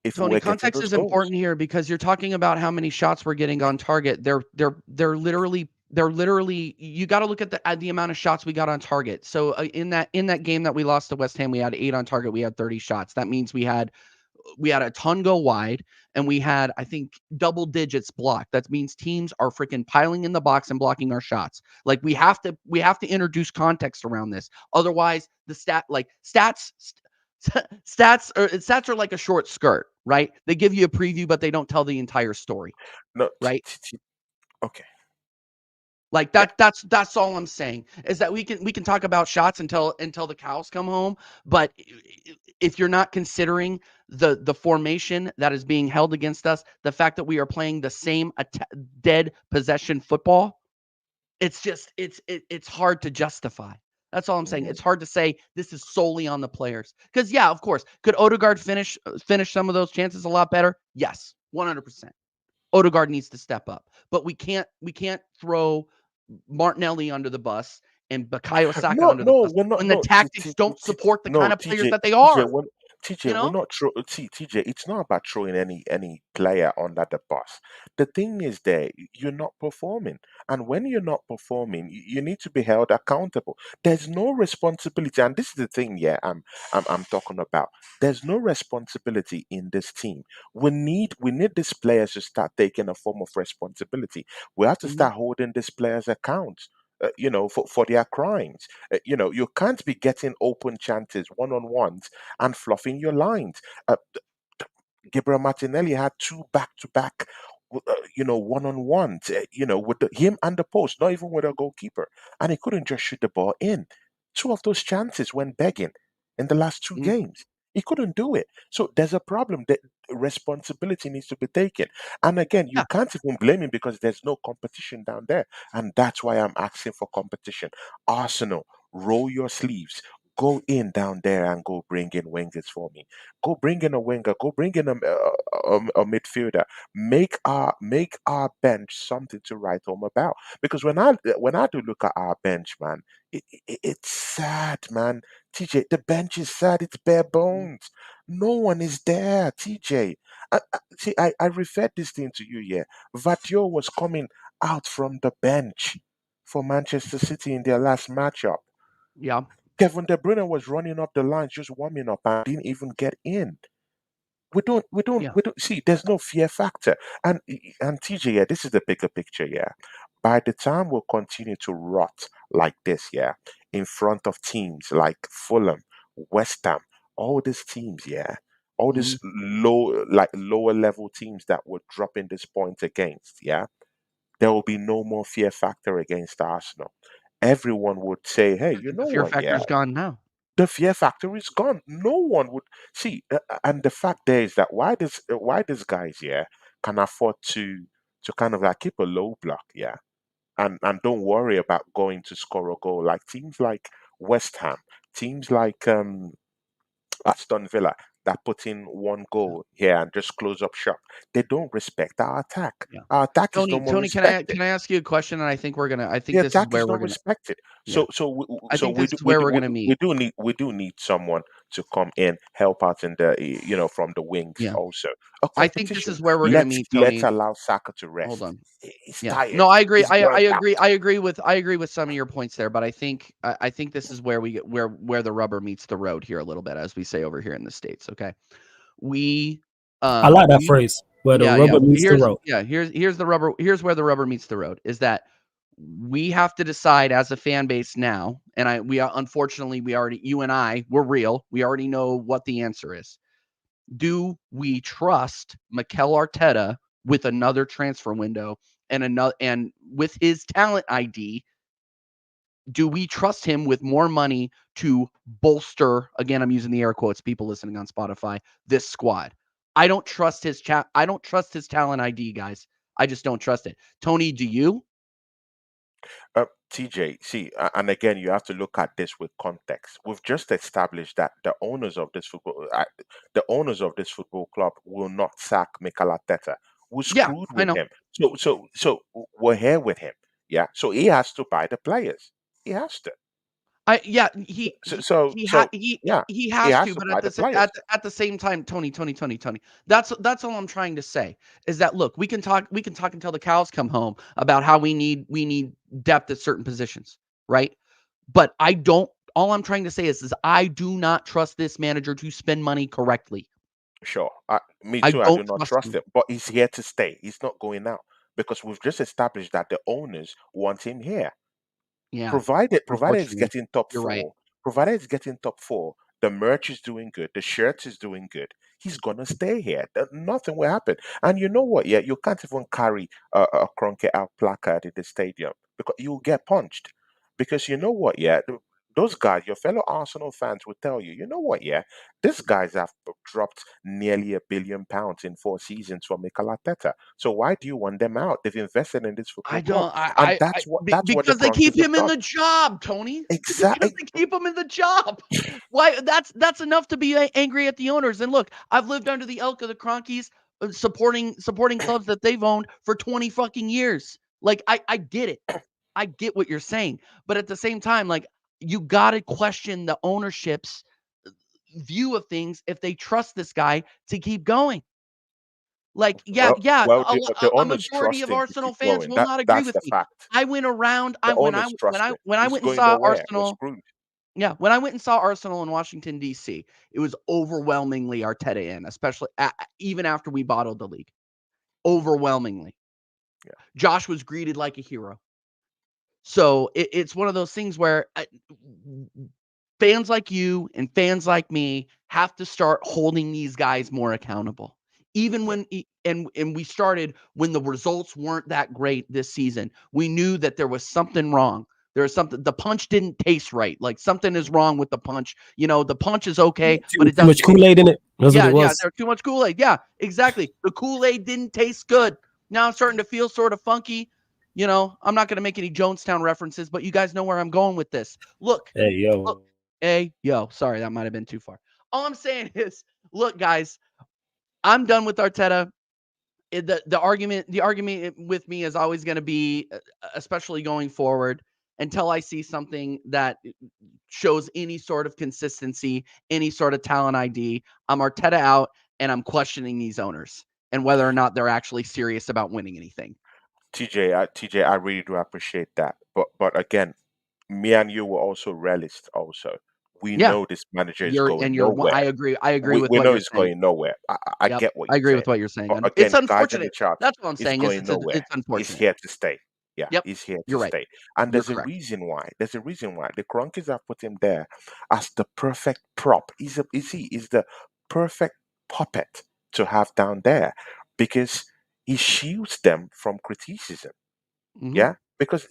S3: if
S2: Tony,
S3: we're getting
S2: context
S3: those
S2: is
S3: goals.
S2: important here because you're talking about how many shots we're getting on target. They're literally you got to look at the amount of shots we got on target. So in that game that we lost to West Ham, we had 8 on target. We had 30 shots. That means we had we had a ton go wide, and we had, I think, double digits blocked. That means teams are freaking piling in the box and blocking our shots. Like we have to introduce context around this. Otherwise, the stats are like a short skirt, right? They give you a preview, but they don't tell the entire story,
S3: No,
S2: right?
S3: okay.
S2: Like
S3: Yeah.
S2: that's all I'm saying, is that we can talk about shots until the cows come home, but if you're not considering the formation that is being held against us, the fact that we are playing the same dead possession football, it's just it's hard to justify. That's all I'm saying. It's hard to say this is solely on the players. Because yeah, of course, could Odegaard finish some of those chances a lot better? Yes, 100%. Odegaard needs to step up, but we can't throw Martinelli under the bus and Bukayo Saka
S3: No,
S2: under the
S3: no,
S2: bus
S3: we're not.
S2: when the
S3: No,
S2: tactics don't support the kind
S3: no,
S2: of players
S3: TJ,
S2: that they
S3: TJ,
S2: are.
S3: we're,
S2: You
S3: we're
S2: know?
S3: not. TJ, it's not about throwing any player under the bus. The thing is, there you're not performing, and when you're not performing, you need to be held accountable. There's no responsibility, and this is the thing. Yeah, I'm talking about. There's no responsibility in this team. We need these players to start taking a form of responsibility. We have to
S2: Mhm.
S3: start holding these players account. For their crimes. You can't be getting open chances, one on ones, and fluffing your lines. Gabriel Martinelli had two back to back, one on ones, with him and the post, not even with a goalkeeper. And he couldn't just shoot the ball in. Two of those chances went begging in the last two
S2: Mhm.
S3: games. He couldn't do it. So there's a problem. That responsibility needs to be taken. And again, you
S2: Yeah.
S3: can't even blame him because there's no competition down there. And that's why I'm asking for competition. Arsenal, roll your sleeves. Go in down there and go bring in wingers for me. Go bring in a winger. Go bring in a midfielder. Make our bench something to write home about. Because when I do look at our bench, man, it's sad, man. TJ, the bench is sad. It's bare
S2: Mhm.
S3: bones. No one is there, TJ. See, I referred this thing to you. Yeah, Vatio was coming out from the bench for Manchester City in their last matchup.
S2: Yeah.
S3: Kevin De Bruyne was running up the lines, just warming up, and didn't even get in.
S2: Yeah.
S3: We don't see. There's no fear factor, and TJ, yeah, this is the bigger picture, yeah. By the time we'll continue to rot like this, yeah, in front of teams like Fulham, West Ham, all these teams, yeah, all
S2: Mhm.
S3: these lower level teams that we're dropping this point against, yeah, there will be no more fear factor against Arsenal. Everyone would say, hey, you
S2: The
S3: know
S2: fear
S3: what, yeah,
S2: factor is gone now.
S3: the fear factor is gone. No one would see, and the fact there is that why these guys, yeah, can afford to kind of like keep a low block, yeah, and don't worry about going to score a goal, like teams like West Ham, teams like Aston Villa that put in one
S2: Yeah.
S3: goal here and just close up shop. They don't respect our attack.
S2: Yeah.
S3: Our attack is no more
S2: Tony,
S3: respected.
S2: can I ask you a question? And I
S3: The
S2: think this is
S3: attack
S2: where
S3: is
S2: we're
S3: not
S2: gonna
S3: respected.
S2: yeah. I
S3: So
S2: think this is where we're gonna meet.
S3: we do need someone to come in, help out in the from the wings
S2: Yeah.
S3: also. A
S2: I think this
S3: competition.
S2: is where we're gonna
S3: Let's
S2: meet,
S3: let's
S2: Tony.
S3: allow Saka to
S2: Hold
S3: rest.
S2: on.
S3: He's
S2: Yeah. No,
S3: tired.
S2: I agree.
S3: He's burnt out.
S2: I agree with some of your points there, but I think this is where we get where the rubber meets the road here a little bit, as we say over here in the States. Okay. We
S1: I like that
S2: we
S1: phrase where the
S2: yeah.
S1: rubber meets the
S2: Here's
S1: road.
S2: here's the rubber here's where the rubber meets the road, is that we have to decide as a fan base now, and we are, unfortunately, we already, you and we're real. We already know what the answer is. Do we trust Mikel Arteta with another transfer window and with his talent ID? Do we trust him with more money to bolster? Again, I'm using the air quotes. People listening on Spotify, this squad. I don't trust his chat. I don't trust his talent ID, guys. I just don't trust it. Tony, do you?
S3: TJ, see, and again, you have to look at this with context. We've just established that the owners of this football club will not sack Mikel Arteta. We're
S2: Yeah,
S3: screwed
S2: I
S3: with
S2: know.
S3: him. So we're here with him. Yeah. So he has to buy the players. He has to.
S2: I yeah,
S3: Yeah,
S2: he
S3: he
S2: has
S3: has
S2: to,
S3: to
S2: but
S3: buy the players.
S2: at the same time, Tony. That's all I'm trying to say, is that look, we can talk until the cows come home about how we need depth at certain positions, right? But I don't. All I'm trying to say is I do not trust this manager to spend money correctly.
S3: Sure. Me
S2: I
S3: too. I do
S2: don't
S3: not
S2: trust
S3: trust
S2: him.
S3: him, but he's here to stay. He's not going out because we've just established that the owners want him here.
S2: Yeah,
S3: Provided it's
S2: unfortunately,
S3: getting top
S2: you're right.
S3: four, provided it's getting top four, the merch is doing good, the shirts is doing good. He's gonna stay here. Nothing will happen. And you know what? Yeah, you can't even carry a Cronky out placard in the stadium because you'll get punched. Because you know what? Yeah, those guys, your fellow Arsenal fans will tell you. You know what? Yeah, these guys have dropped nearly £1 billion in 4 seasons for Mikel Arteta. So why do you want them out? They've invested in this
S2: I
S3: football club,
S2: don't.
S3: and that's what the
S2: Because they keep
S3: Cronkies have
S2: him in
S3: done.
S2: the job, Tony. Because
S3: Exactly.
S2: they keep him in the job. Why? That's enough to be angry at the owners. And look, I've lived under the elk of the Cronkies, supporting clubs that they've owned for 20 fucking years. Like I get it. I get what you're saying, but at the same time, like you gotta question the ownership's view of things if they trust this guy to keep going. Like, yeah,
S3: Well,
S2: yeah,
S3: well, the
S2: a
S3: owners
S2: majority
S3: trust
S2: of
S3: him to
S2: Arsenal
S3: keep
S2: fans
S3: going.
S2: will not agree
S3: That's
S2: with
S3: the
S2: me.
S3: fact.
S2: I went around. I
S3: The
S2: when
S3: owners
S2: I when
S3: trust
S2: I
S3: him.
S2: when I
S3: He's
S2: went and
S3: going
S2: saw
S3: nowhere. We're
S2: Arsenal.
S3: screwed.
S2: Yeah, when I went and saw Arsenal in Washington D.C., it was overwhelmingly Arteta in, especially even after we bottled the league. Overwhelmingly,
S3: Yeah.
S2: Josh was greeted like a hero. So it's one of those things where fans like you and fans like me have to start holding these guys more accountable. Even when and we started when the results weren't that great this season, we knew that there was something wrong. There was something, the punch didn't taste right. Like something is wrong with the punch. You know, the punch is okay, but it
S1: Too
S2: doesn't
S1: much Kool-Aid in it. That's what
S2: yeah,
S1: it
S2: yeah,
S1: was.
S2: there's too much Kool-Aid. Yeah, exactly. The Kool-Aid didn't taste good. Now I'm starting to feel sort of funky. You know, I'm not going to make any Jonestown references, but you guys know where I'm going with this. Look,
S1: Hey yo.
S2: hey, yo, sorry, that might have been too far. All I'm saying is, look, guys, I'm done with Arteta. The argument with me is always going to be, especially going forward, until I see something that shows any sort of consistency, any sort of talent ID. I'm Arteta out, and I'm questioning these owners and whether or not they're actually serious about winning anything.
S3: TJ, I really do appreciate that. But again, me and you were also realists. Also, we
S2: Yeah,
S3: know this manager is going
S2: you're. I
S3: nowhere.
S2: agree. I agree with
S3: We
S2: what
S3: know
S2: you're
S3: it's
S2: saying.
S3: going nowhere. I
S2: Yep,
S3: get what
S2: I
S3: you're
S2: agree with
S3: saying.
S2: what you're saying.
S3: But
S2: And it's
S3: again, guys in the
S2: unfortunate.
S3: chat,
S2: That's what I'm
S3: it's
S2: saying. Is
S3: going nowhere.
S2: it's
S3: He's
S2: unfortunate.
S3: here to stay. Yeah,
S2: Yep,
S3: he's here to
S2: you're right.
S3: stay. And
S2: You're
S3: there's a
S2: correct.
S3: reason why. There's a reason why. The Cronkies have put him there as the perfect prop. He's the perfect puppet to have down there because he shields them from criticism.
S2: Hmm.
S3: Yeah? Because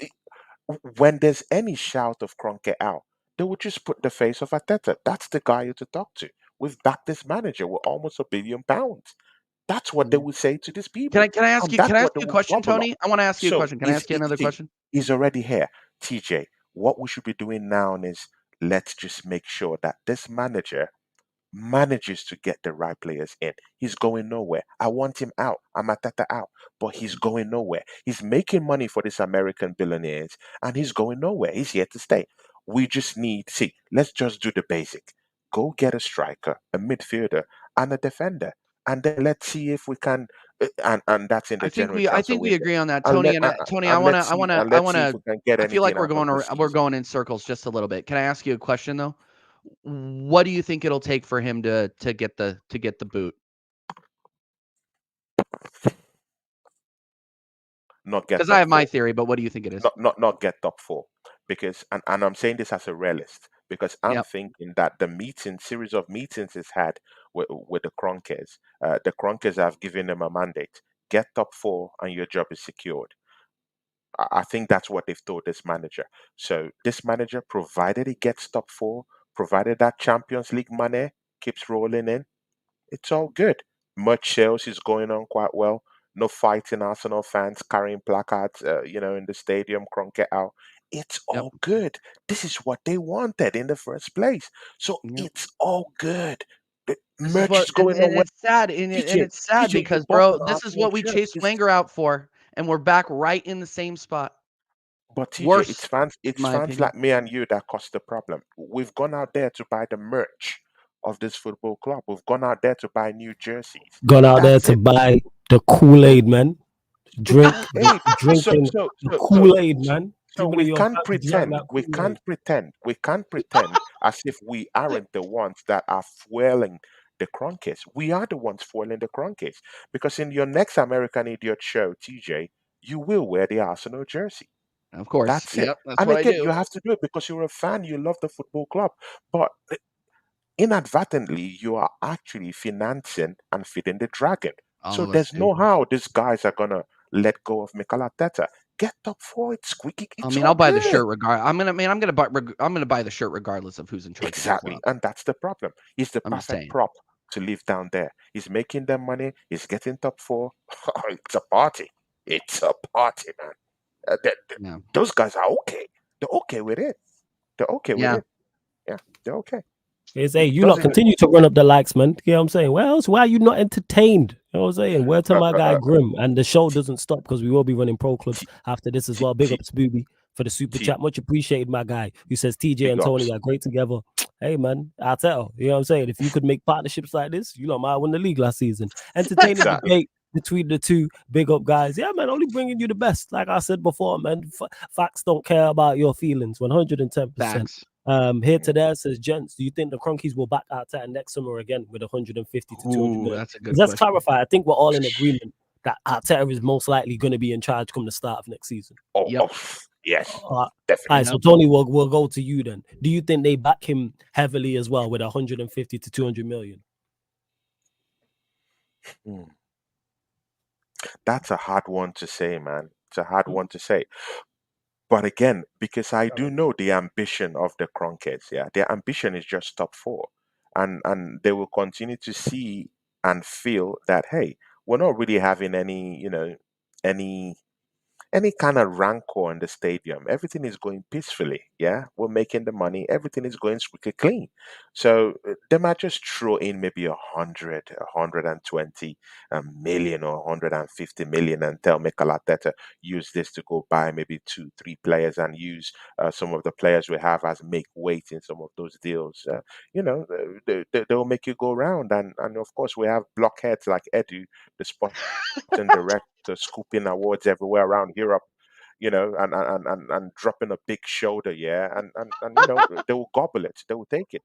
S3: when there's any shout of Cronky out, they would just put the face of Ateta. That's the guy you to talk to. We've backed this manager with almost £1 billion. That's what they would say to these people,
S2: Can I ask
S3: and
S2: you?
S3: that's
S2: Can I ask
S3: what they
S2: you a
S3: will
S2: question,
S3: gobble up.
S2: Tony? I want to ask you a
S3: So
S2: question. Can I ask you another question?
S3: he's already here. TJ, what we should be doing now is let's just make sure that this manager manages to get the right players in. He's going nowhere. I want him out. I'm Atata out. But he's going nowhere. He's making money for these American billionaires and he's going nowhere. He's here to stay. We just need, let's just do the basic. Go get a striker, a midfielder, and a defender. And then let's see if we can, and that's in the general
S2: I
S3: transfer
S2: think we
S3: window.
S2: agree on that,
S3: And
S2: Tony.
S3: let
S2: And Tony,
S3: and let's see
S2: I
S3: if
S2: wanna.
S3: we can get
S2: I feel like
S3: anything out of this
S2: we're
S3: season.
S2: going in circles just a little bit. Can I ask you a question though? What do you think it'll take for him to get the boot?
S3: Not get
S2: Because I
S3: top
S2: have my
S3: four.
S2: theory, but what do you think it is?
S3: Not get top four because and I'm saying this as a realist because I'm
S2: Yep.
S3: thinking that the series of meetings he's had with the Kronkers have given him a mandate: get top four and your job is secured. I think that's what they've told this manager. So this manager, provided he gets top four, provided that Champions League money keeps rolling in, it's all good. Merch sales is going on quite well. No fighting Arsenal fans carrying placards, in the stadium, crunk it out. It's
S2: Yep.
S3: all good. This is what they wanted in the first place. So
S2: Yep.
S3: it's all good. The
S2: This is
S3: merch
S2: what
S3: is going on
S2: and
S3: well.
S2: it's sad
S3: TJ,
S2: it's sad
S3: you
S2: because
S3: bought
S2: bro,
S3: an
S2: this is
S3: Arsenal
S2: what we
S3: shirt.
S2: chased Wenger out for, and we're back right in the same spot.
S3: But TJ,
S2: Worse, in
S3: it's
S2: my
S3: fans
S2: opinion.
S3: like me and you that caused the problem. We've gone out there to buy the merch of this football club. We've gone out there to buy new jerseys.
S1: Gone out there
S3: That's
S1: to
S3: it.
S1: buy the Kool-Aid, man.
S3: Hey, so
S1: Drinking
S3: so
S1: the
S3: so so
S1: Kool-Aid, man. Too
S3: so
S1: many
S3: we
S1: of your
S3: can't
S1: fans drank
S3: pretend.
S1: that Kool-Aid.
S3: We can't pretend as if we aren't the ones that are fueling the Kroenkes. We are the ones foiling the Kroenkes because in your next American Idiot show, TJ, you will wear the Arsenal jersey.
S2: Of course.
S3: That's it.
S2: Yep. That's
S3: And
S2: what I
S3: again,
S2: do.
S3: you have to do it because you're a fan, you love the football club. But inadvertently, you are actually financing and feeding the dragon.
S2: All
S3: So
S2: of us
S3: there's
S2: do.
S3: no how these guys are gonna let go of Mikel Arteta. Get top four, it's squeaky,
S2: I
S3: it's
S2: mean,
S3: all
S2: I'll buy the
S3: good.
S2: shirt I'm gonna buy the shirt regardless of who's in charge of the
S3: Exactly.
S2: club.
S3: And that's the problem. He's the
S2: I'm just
S3: perfect
S2: saying.
S3: prop to live down there. He's making them money, he's getting top four. It's a party. It's a party, man.
S2: Yeah.
S3: Those guys are okay. They're okay with it. They're okay with
S2: Yeah.
S3: it. Yeah, they're okay.
S1: It's hey, you lot
S3: Doesn't
S1: continue to run up the likes, man. You know what I'm saying? Well, why are you not entertained? You know what I'm saying? Where to my guy Grim? And the show doesn't stop because we will be running pro clubs after this as well. Big
S3: T-
S1: ups, Booby, for the super
S3: T-
S1: chat. Much appreciated, my guy, who says TJ
S3: big
S1: and Tony
S3: ups.
S1: are great together. Hey, man, I tell you know what I'm saying? If you could make partnerships like this, you know, might win the league last season. Entertaining
S3: Exactly.
S1: debate between the two big up guys. Yeah, man, only bringing you the best. Like I said before, man, facts don't care about your feelings. 110%.
S2: Facts.
S1: Here to there says, gents, do you think the Cronkies will back Arteta next summer again with 150 to 200
S2: Ooh,
S1: million?
S2: that's a good
S1: Let's
S2: question.
S1: clarify. I think we're all in agreement that Arteta is most likely going to be in charge come the start of next season.
S3: Oh,
S2: Yep.
S3: yes,
S1: All
S3: definitely.
S1: right, so Tony, we'll go to you then. Do you think they back him heavily as well with 150 to 200 million?
S3: Hmm. That's a hard one to say, man. It's a hard one to say. But again, because I do know the ambition of the Kroenkes, yeah, their ambition is just top four, and they will continue to see and feel that hey, we're not really having any, any any kind of rancor in the stadium. Everything is going peacefully. Yeah, we're making the money. Everything is going squeaky clean. So they might just throw in maybe 120 million or 150 million and tell Mikel Arteta use this to go buy maybe two, three players and use some of the players we have as make weight in some of those deals. They'll make you go around. And of course, we have blockheads like Edu, the sporting director, scooping awards everywhere around Europe, and dropping a big shoulder, yeah, and they will gobble it, they will take it.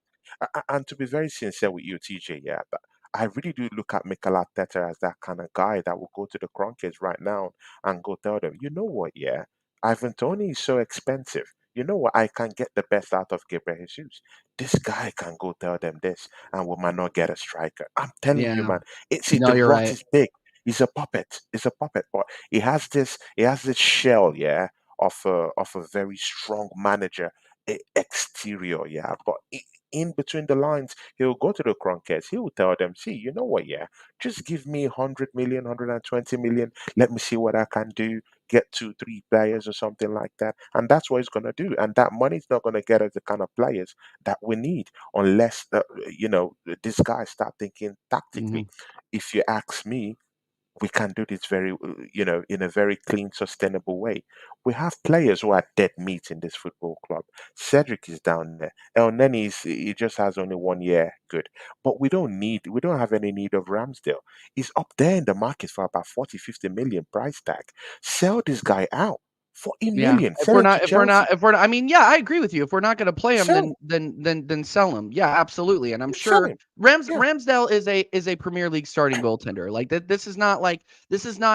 S3: And to be very sincere with you, TJ, yeah, but I really do look at Mikel Arteta as that kind of guy that will go to the Kroenkes right now and go tell them, you know what, yeah, Ivan Tony is so expensive. You know what? I can get the best out of Gabriel Jesus. This guy can go tell them this, and we might not get a striker. I'm telling you,
S2: Yeah.
S3: man. See,
S2: No,
S3: the
S2: you're
S3: rot
S2: right.
S3: is big. He's a puppet. He's a puppet, but he has this shell, yeah, of a very strong manager exterior, yeah. But in between the lines, he'll go to the Kroenkes. He will tell them, see, you know what, yeah, just give me 100 million, 120 million. Let me see what I can do. Get two, three players or something like that, and that's what he's gonna do. And that money's not gonna get us the kind of players that we need unless this guy start thinking tactically.
S2: Hmm.
S3: If you ask me, we can do this in a very clean, sustainable way. We have players who are dead meat in this football club. Cedric is down there. El Neni he just has only 1 year, good. But we don't have any need of Ramsdale. He's up there in the market for about 40, 50 million price tag. Sell this guy out. 40
S2: Yeah.
S3: million. Sell him to Chelsea.
S2: I mean, yeah, I agree with you. If we're not going to play him,
S3: Sell.
S2: then sell him. Yeah, absolutely. And I'm
S3: Sell
S2: sure
S3: him. Yeah.
S2: Ramsdale is a Premier League starting goaltender. Like that. This is not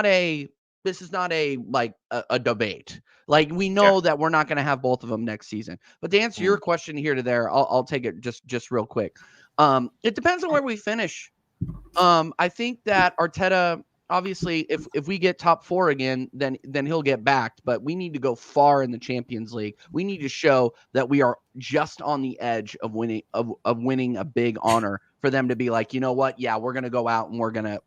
S2: a a debate. Like we
S3: Yeah.
S2: know that we're not going to have both of them next season. But to answer your
S3: Mm.
S2: question here to there, I'll take it just real quick. It depends on where we finish. I think that Arteta, obviously, if we get top four again, then he'll get backed. But we need to go far in the Champions League. We need to show that we are just on the edge of winning a big honor for them to be like, you know what? Yeah, we're gonna go out and we're gonna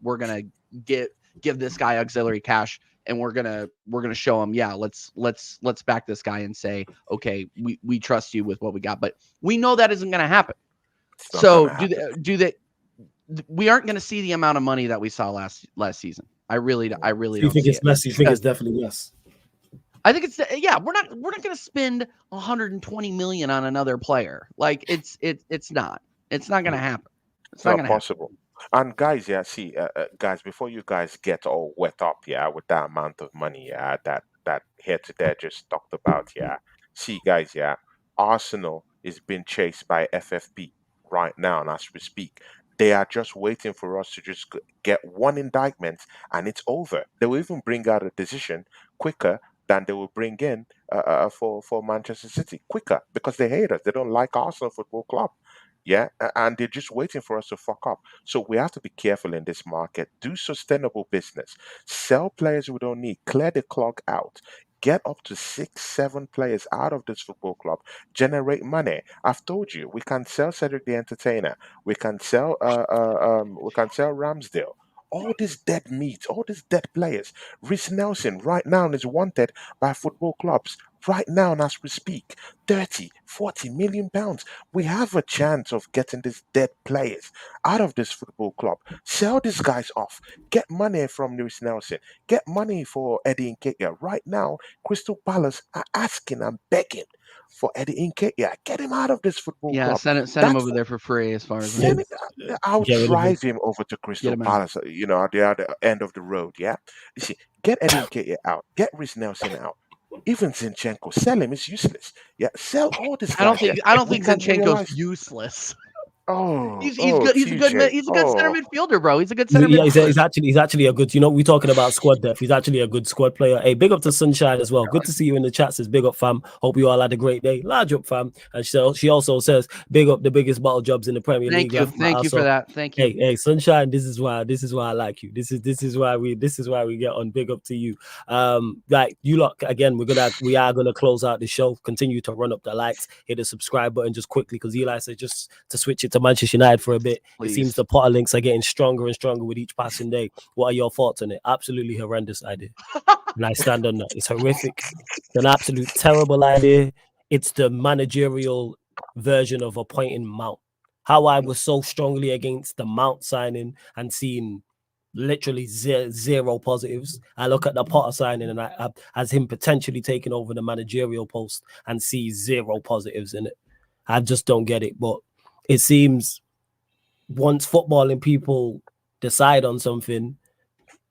S2: give this guy auxiliary cash, and we're gonna show him, yeah, let's back this guy and say, okay, we trust you with what we got. But we know that isn't gonna happen.
S3: It's not
S2: So
S3: gonna happen.
S2: we aren't going to see the amount of money that we saw last season. I really
S1: So you
S2: don't
S1: think
S2: see
S1: it's
S2: it.
S1: less? You think it's definitely less?
S2: I think it's we're not going to spend 120 million on another player. Like it's not going to happen. It's
S3: It's
S2: not
S3: not
S2: going to happen.
S3: possible. And guys, yeah, see, guys, before you guys get all wet up, yeah, with that amount of money, yeah, that here to there just talked about, yeah. See, guys, yeah, Arsenal is being chased by FFP right now, and as we speak, They are just waiting for us to just get one indictment and it's over. They will even bring out a decision quicker than they will bring in for Manchester City, quicker, because they hate us. They don't like Arsenal Football Club. Yeah, and they're just waiting for us to fuck up. So we have to be careful in this market. Do sustainable business. Sell players we don't need. Clear the clock out. Get up to 6, 7 players out of this football club. Generate money. I've told you we can sell Cedric the Entertainer. We can sell Ramsdale. All these dead meat, all these dead players. Rhys Nelson right now is wanted by football clubs. Right now, as we speak, 30, 40 million pounds. We have a chance of getting these dead players out of this football club. Sell these guys off. Get money from Lewis Nelson. Get money for Eddie Nketiah. Right now, Crystal Palace are asking and begging for Eddie Nketiah. Get him out of this football
S2: Yeah,
S3: club.
S2: send him
S3: That's
S2: over there for free, as far as I'm
S3: send
S2: concerned.
S3: it. I'll
S1: Get rid of him.
S3: drive him over to
S2: Get
S3: Crystal
S2: him out.
S3: Palace. At the other end of the road. Yeah. You see, get Eddie Nketiah out. Get Rhys Nelson out. Even Zinchenko, sell him. It's useless. Yeah, sell all these
S2: I don't
S3: guys. Yeah,
S2: think I don't
S3: we
S2: think
S3: can
S2: Zinchenko's
S3: realize.
S2: useless.
S3: Oh,
S2: He's good. He's a good.
S3: TJ.
S2: He's a good center
S3: Oh,
S2: midfielder, bro. He's a good center
S1: Yeah,
S2: midfielder.
S1: he's actually a good. We're talking about squad depth. He's actually a good squad player. Hey, big up to Sunshine as well. Good to see you in the chat. Says big up, fam. Hope you all had a great day. Large up, fam. And she also says big up the biggest bottle jobs in the Premier League.
S2: Thank you for that. Thank you.
S1: Hey, Sunshine. This is why I like you. This is why we get on. Big up to you. Like you lot again. We are gonna close out the show. Continue to run up the likes. Hit the subscribe button just quickly because Eli said just to switch it to Manchester United for a bit.
S2: Please.
S1: It seems the Potter links are getting stronger and stronger with each passing day. What are your thoughts on it? Absolutely horrendous idea. And I stand on that. It's horrific. It's an absolute terrible idea. It's the managerial version of appointing Mount. How I was so strongly against the Mount signing and seeing literally zero positives. I look at the Potter signing and I as him potentially taking over the managerial post and see zero positives in it. I just don't get it. But it seems once footballing people decide on something,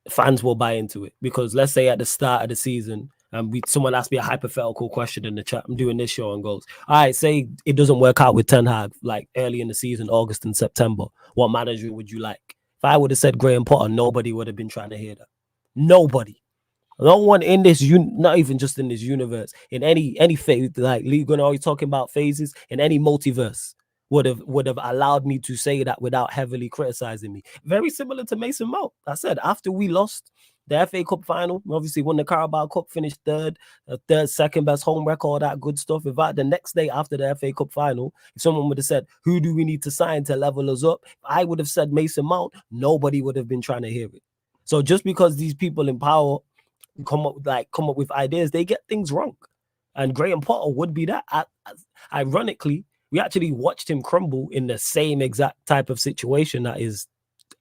S1: fans will buy into it. Because let's say at the start of the season, and someone asked me a hypothetical question in the chat. I'm doing this show and goes, all right, say it doesn't work out with Ten Hag, like early in the season, August and September. What manager would you like? If I would have said Graham Potter, nobody would have been trying to hear that. Nobody. No one in this, not even just in this universe, in any phase, like Lee Gunnar always talking about phases, in any multiverse, would have allowed me to say that without heavily criticizing me. Very similar to Mason Mount. I said after we lost the FA Cup final, obviously won the Carabao Cup, finished third, second best home record, that good stuff. If the next day after the FA Cup final, if someone would have said, who do we need to sign to level us up? I would have said Mason Mount. Nobody would have been trying to hear it. So just because these people in power come up with ideas, they get things wrong. And Graham Potter would be that. Ironically, we actually watched him crumble in the same exact type of situation that is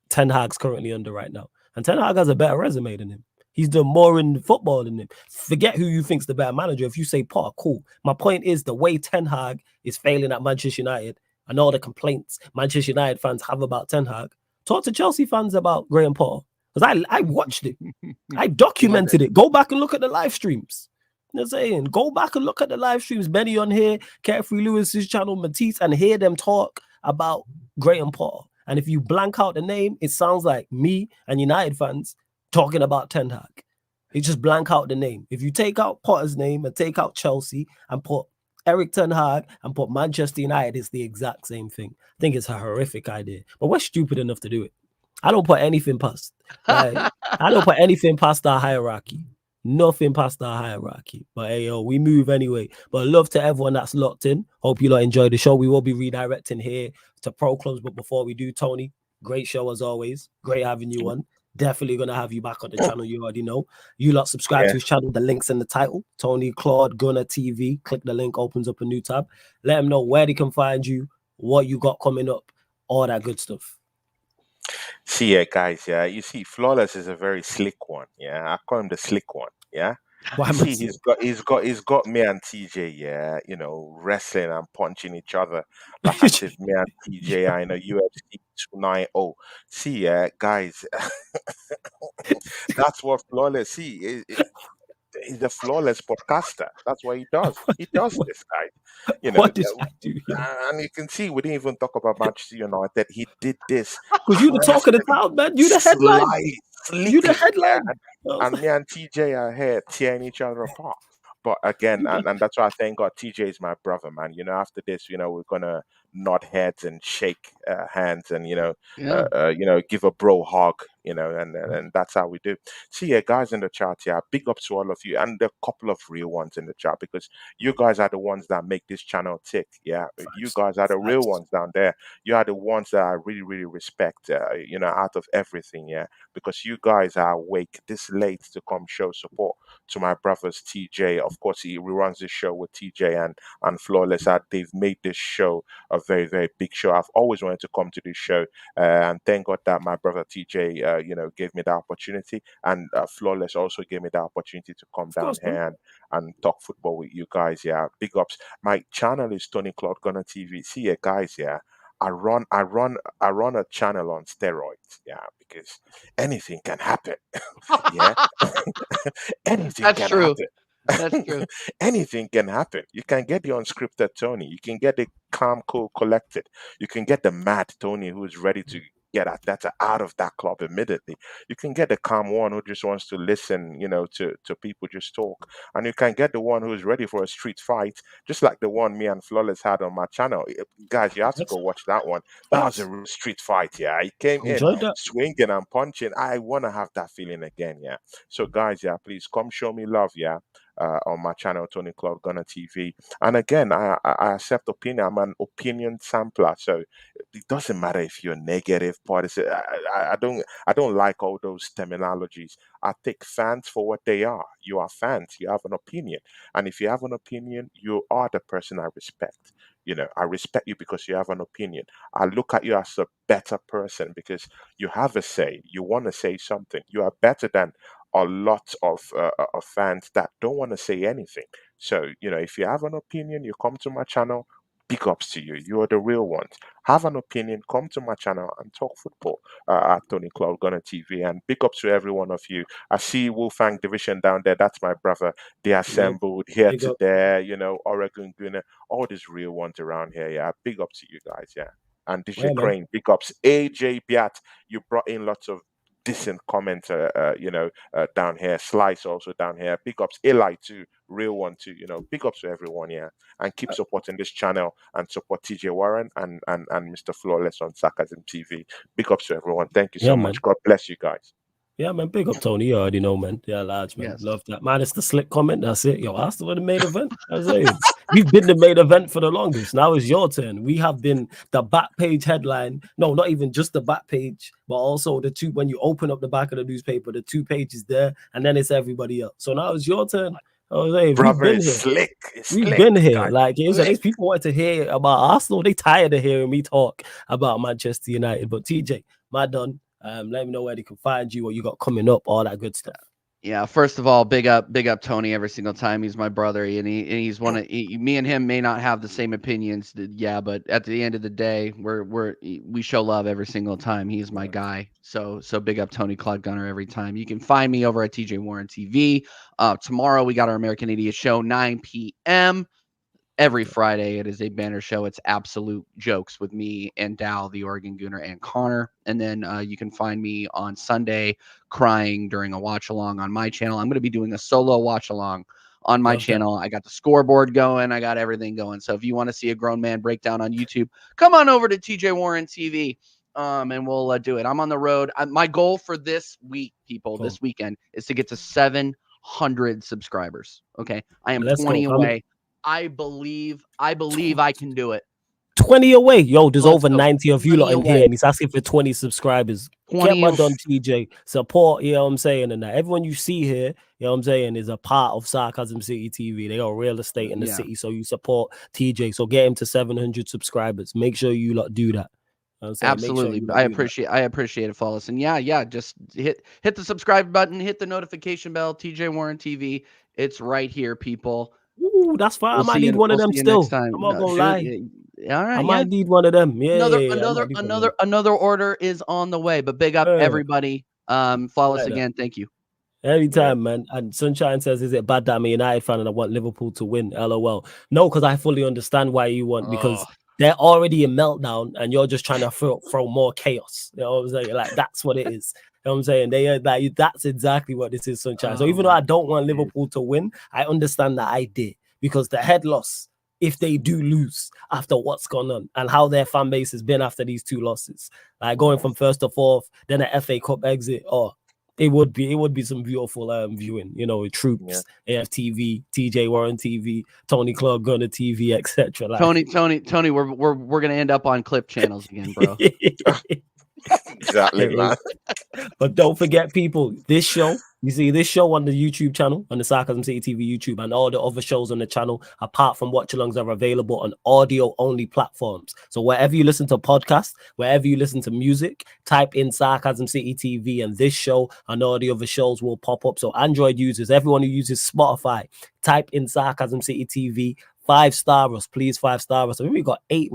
S1: Ten Hag's currently under right now. And Ten Hag has a better resume than him. He's done more in football than him. Forget who you think's the better manager. If you say Potter, cool. My point is the way Ten Hag is failing at Manchester United and all the complaints Manchester United fans have about Ten Hag, talk to Chelsea fans about Graham Potter. Because I watched it. I documented it. Go back and look at the live streams. You know what I'm saying? Go back and look at the live streams. Benny on here, Carefree Lewis's channel, Matisse, and hear them talk about Graham Potter. And if you blank out the name, it sounds like me and United fans talking about Ten Hag. You just blank out the name. If you take out Potter's name and take out Chelsea and put Eric Ten Hag and put Manchester United, it's the exact same thing. I think it's a horrific idea. But we're stupid enough to do it. I don't put anything past. I don't put anything past our hierarchy. Nothing past our hierarchy. But hey, we move anyway. But love to everyone that's locked in. Hope you lot enjoy the show. We will be redirecting here to Pro Clubs. But before we do, Tony, great show as always. Great having you on. Definitely going to have you back on the channel. You already know. You lot subscribe to his channel. The link's in the title. Tony Claude Gunner TV. Click the link, opens up a new tab. Let them know where they can find you, what you got coming up, all that good stuff.
S3: See, guys, you see, Flawless is a very slick one. Yeah, I call him the slick one. Yeah, see, he's got me and TJ, wrestling and punching each other like as if me and TJ are in a UFC 290. See, guys, that's what Flawless. See, He's a flawless podcaster. That's what he does. He does
S1: what,
S3: this, guy. You know,
S1: what does that do? Yeah.
S3: and you can see we didn't even talk about Manchester United. He did this
S1: Because you the talk of the
S3: crafty,
S1: town, man. You the headline. You the
S3: slickly, yeah.
S1: headline.
S3: And me and TJ are here tearing each other apart. But again, and that's why I thank God TJ is my brother, man. You know, after this, we're gonna nod heads and shake hands, and
S2: Yeah.
S3: give a bro hug, and that's how we do. See, yeah, guys in the chat, yeah, big ups to all of you, and a couple of real ones in the chat, because you guys are the ones that make this channel tick. Yeah, you guys are the real ones down there. You are the ones that I really, really respect. Out of everything, yeah, because you guys are awake this late to come show support to my brothers TJ. Of course, he runs this show with TJ and Flawless. They've made this show a very, very big show. I've always wanted to come to this show, and thank God that my brother TJ, gave me the opportunity, and Flawless also gave me the opportunity to come
S1: Of
S3: down
S1: course, man.
S3: here and talk football with you guys. Yeah, big ups. My channel is Tony Cloud Gunner TV. See, yeah, guys, yeah. I run a channel on steroids, yeah, because anything can happen. Yeah. Anything
S2: That's
S3: can
S2: true.
S3: happen.
S2: That's true.
S3: Anything can happen. You can get the unscripted Tony. You can get the calm, cool, collected. You can get the mad Tony who's ready to get Ateta out of that club immediately. You can get the calm one who just wants to listen, to people just talk. And you can get the one who's ready for a street fight, just like the one me and Flawless had on my channel. Guys, you have to
S1: That's
S3: go watch that one. That was a
S1: facts.
S3: real street fight, yeah. He came in
S1: Enjoyed that.
S3: swinging and punching. I want to have that feeling again, yeah. So, guys, yeah, please come show me love, yeah, on my channel, Tony Cloud Gunner TV. And again, I accept opinion. I'm an opinion sampler, so it doesn't matter if you're negative, partisan. I don't like all those terminologies. I take fans for what they are. You are fans. You have an opinion, and if you have an opinion, you are the person I respect. I respect you because you have an opinion. I look at you as a better person because you have a say. You want to say something. You are better than a lot of fans that don't want to say anything. So, if you have an opinion, you come to my channel, big ups to you. You are the real ones. Have an opinion, come to my channel and talk football at Tony Cloud Gunner TV. And big ups to every one of you. I see Wolfang Division down there. That's my brother. They assembled here
S1: Big
S3: to
S1: up.
S3: there, Oregon Gunner, all these real ones around here. Yeah, big up to you guys. Yeah. And
S1: Yeah,
S3: DJ
S1: man.
S3: Crane, big ups. AJ Biat, you brought in lots of decent comments, down here. Slice also down here. Big ups. Eli too, real one too. Big ups to everyone, yeah. And keep supporting this channel and support TJ Warren and Mr. Flawless on Sarcasm TV. Big ups to everyone. Thank you
S1: Yeah,
S3: so
S1: man.
S3: much. God bless you guys.
S1: Yeah, man. Big up, Tony. You already know, man. Yeah, large, man.
S2: Yes.
S1: Love that. Man, it's the slick comment. That's it. Yo, that's the main event. I was saying. We've been the main event for the longest. Now it's your turn. We have been the back page headline. No, not even just the back page, but also the two. When you open up the back of the newspaper, the 2 pages there, and then it's everybody else. So now it's your turn. I was saying,
S3: Brother,
S1: we've been
S3: it's
S1: here.
S3: slick. It's
S1: We've
S3: slick,
S1: been here.
S3: guys.
S1: Like,
S3: Slick.
S1: these people want to hear about Arsenal. They tired of hearing me talk about Manchester United. But TJ, my done. Let me know where they can find you, what you got coming up, all that good stuff.
S2: Yeah, first of all, big up Tony every single time. He's my brother, and he's one of me and him may not have the same opinions, yeah, but at the end of the day, we show love every single time. He's my guy. So big up Tony Cloud Gunner every time. You can find me over at TJ Warren TV. Tomorrow we got our American Idiot show, 9 p.m. Every Friday, it is a banner show. It's absolute jokes with me and Dal, the Oregon Gooner, and Connor. And then you can find me on Sunday crying during a watch along on my channel. I'm going to be doing a solo watch along on my channel. I got the scoreboard going. I got everything going. So if you want to see a grown man breakdown on YouTube, come on over to TJ Warren TV. And we'll do it. I'm on the road. My goal for this week, people, this weekend, is to get to 700 subscribers. Okay, I am 20 away. I believe I can do it.
S1: 20 away. Yo, there's over 90 of you lot in here, and he's asking for 20 subscribers.
S2: 20
S1: Get my done, TJ. Support, you know what I'm saying? And everyone you see here, you know what I'm saying, is a part of Sarcasm City TV. They got real estate in the city, so you support TJ. So get him to 700 subscribers. Make sure you lot do that.
S2: Absolutely. I appreciate it, Flawless. And yeah, just hit the subscribe button, hit the notification bell, TJ Warren TV. It's right here, people.
S1: Ooh, that's fine. I might need one of them still. I'm not gonna lie.
S2: All right,
S1: I might need one of them.
S2: Another order is on the way. But big up everybody. Flawless again. Thank you.
S1: Every time, man. And Sunshine says, "Is it bad that I'm a United fan and I want Liverpool to win?" LOL. No, because I fully understand why you want, because they're already in meltdown and you're just trying to throw more chaos. You know what I'm saying? Like, that's what it is. You know what I'm saying? They are like, that's exactly what this is, Sunshine. So even though I don't want Liverpool to win, I understand that idea, because the head loss, if they do lose after what's gone on and how their fan base has been after these 2 losses, like going from 1st to 4th, then an FA Cup exit, it would be some beautiful viewing, you know, with Troops, AFTV, TJWARREN TV, Tony Club Gunner TV, etc. Like,
S2: Tony, we're gonna end up on clip channels again, bro.
S3: Exactly, man.
S1: But don't forget, people, this show, you see this show on the YouTube channel, on the Sarcasm City TV YouTube, and all the other shows on the channel, apart from watch-alongs, are available on audio-only platforms. So wherever you listen to podcasts, wherever you listen to music, type in Sarcasm City TV, and this show and all the other shows will pop up. So Android users, everyone who uses Spotify, type in Sarcasm City TV. 5-star us, please. 5-star us. I mean, we got 8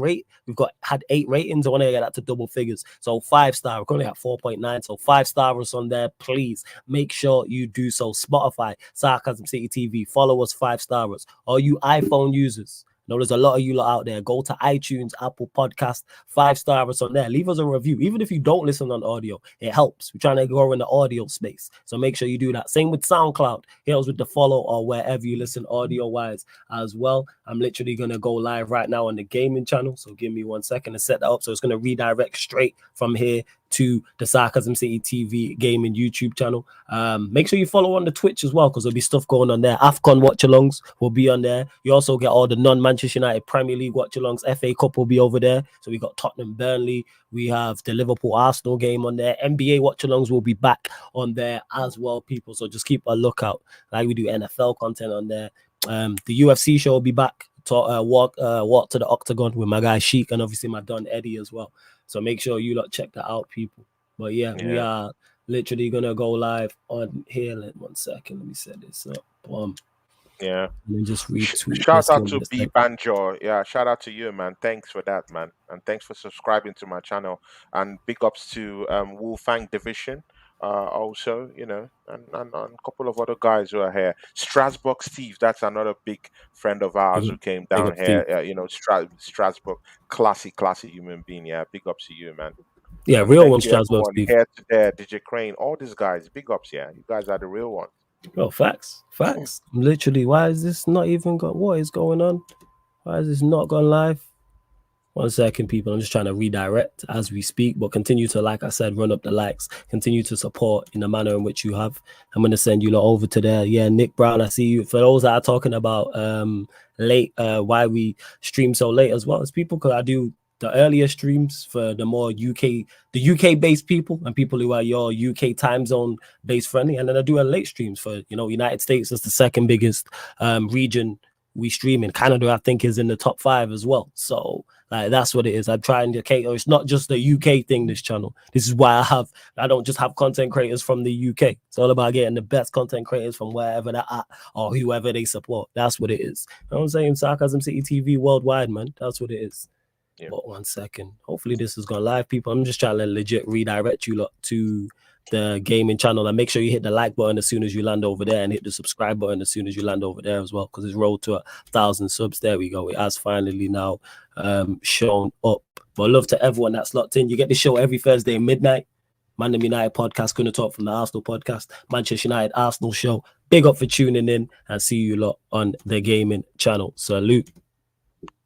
S1: had 8 ratings. I want to get that to double figures. So 5-star, we're currently at 4.9. So 5-star us on there, please. Make sure you do so. Spotify, Sarcasm City TV. Follow us, 5-star us. All you iPhone users, know there's a lot of you lot out there. Go to iTunes, Apple Podcast, 5-star us on there. Leave us a review. Even if you don't listen on audio, it helps. We're trying to grow in the audio space. So make sure you do that. Same with SoundCloud. Hit us with the follow or wherever you listen audio-wise as well. I'm literally going to go live right now on the gaming channel. So give me 1 second to set that up. So it's going to redirect straight from here to the Sarcasm City TV gaming YouTube channel. Make sure you follow on the Twitch as well, because there'll be stuff going on there. AFCON watch-alongs will be on there. You also get all the non-Manchester United Premier League watch-alongs. FA Cup will be over there. So we got Tottenham Burnley. We have the Liverpool Arsenal game on there. NBA watch-alongs will be back on there as well, people. So just keep a lookout. Like we do NFL content on there. The UFC show will be back. Walk to the Octagon with my guy Sheik, and obviously my Don Eddie as well. So make sure you lot check that out, people. But yeah, we are literally gonna go live on here. 1 second, let me set this up.
S3: Yeah.
S1: And then just retweet.
S3: Shout out to B Banjo. Yeah, shout out to you, man. Thanks for that, man. And thanks for subscribing to my channel. And big ups to Wolfang Division. Also, you know, and a couple of other guys who are here. Strasbourg Steve, that's another big friend of ours who came down here. You know, Strasbourg, classy human being. Yeah, big ups to you, man.
S1: Yeah, real one, Strasbourg Steve.
S3: Here to there, DJ Crane, all these guys, big ups. Yeah, you guys are the real ones.
S1: Bro, facts. Literally, why is this not even got? What is going on? Why is this not gone live? 1 second, people. I'm just trying to redirect as we speak, but continue to, like I said, run up the likes, continue to support in the manner in which you have. I'm going to send you lot over to there. Yeah, Nick Brown, I see you. For those that are talking about late, why we stream so late as well, as people, because I do the earlier streams for the more UK based people and people who are your UK time zone based friendly, and then I do a late streams for, you know, United States is the second biggest region we stream in. Canada, I think, is in the top 5 as well. So like, that's what it is. I'm trying to cater. It's not just the UK thing, this channel. This is why I don't just have content creators from the UK. It's all about getting the best content creators from wherever they're at or whoever they support. That's what it is. You know what I'm saying? Sarcasm City TV worldwide, man. That's what it is. Yeah. But 1 second. Hopefully this has gone live, people. I'm just trying to legit redirect you lot to the gaming channel, and make sure you hit the like button as soon as you land over there, and hit the subscribe button as soon as you land over there as well, because it's rolled to 1,000 subs. There we go. It has finally now shown up. But love to everyone that's locked in. You get the show every Thursday midnight. Manutd United podcast, gonna talk from the Arsenal podcast, Manchester United Arsenal show. Big up for tuning in, and see you lot on the gaming channel. Salute.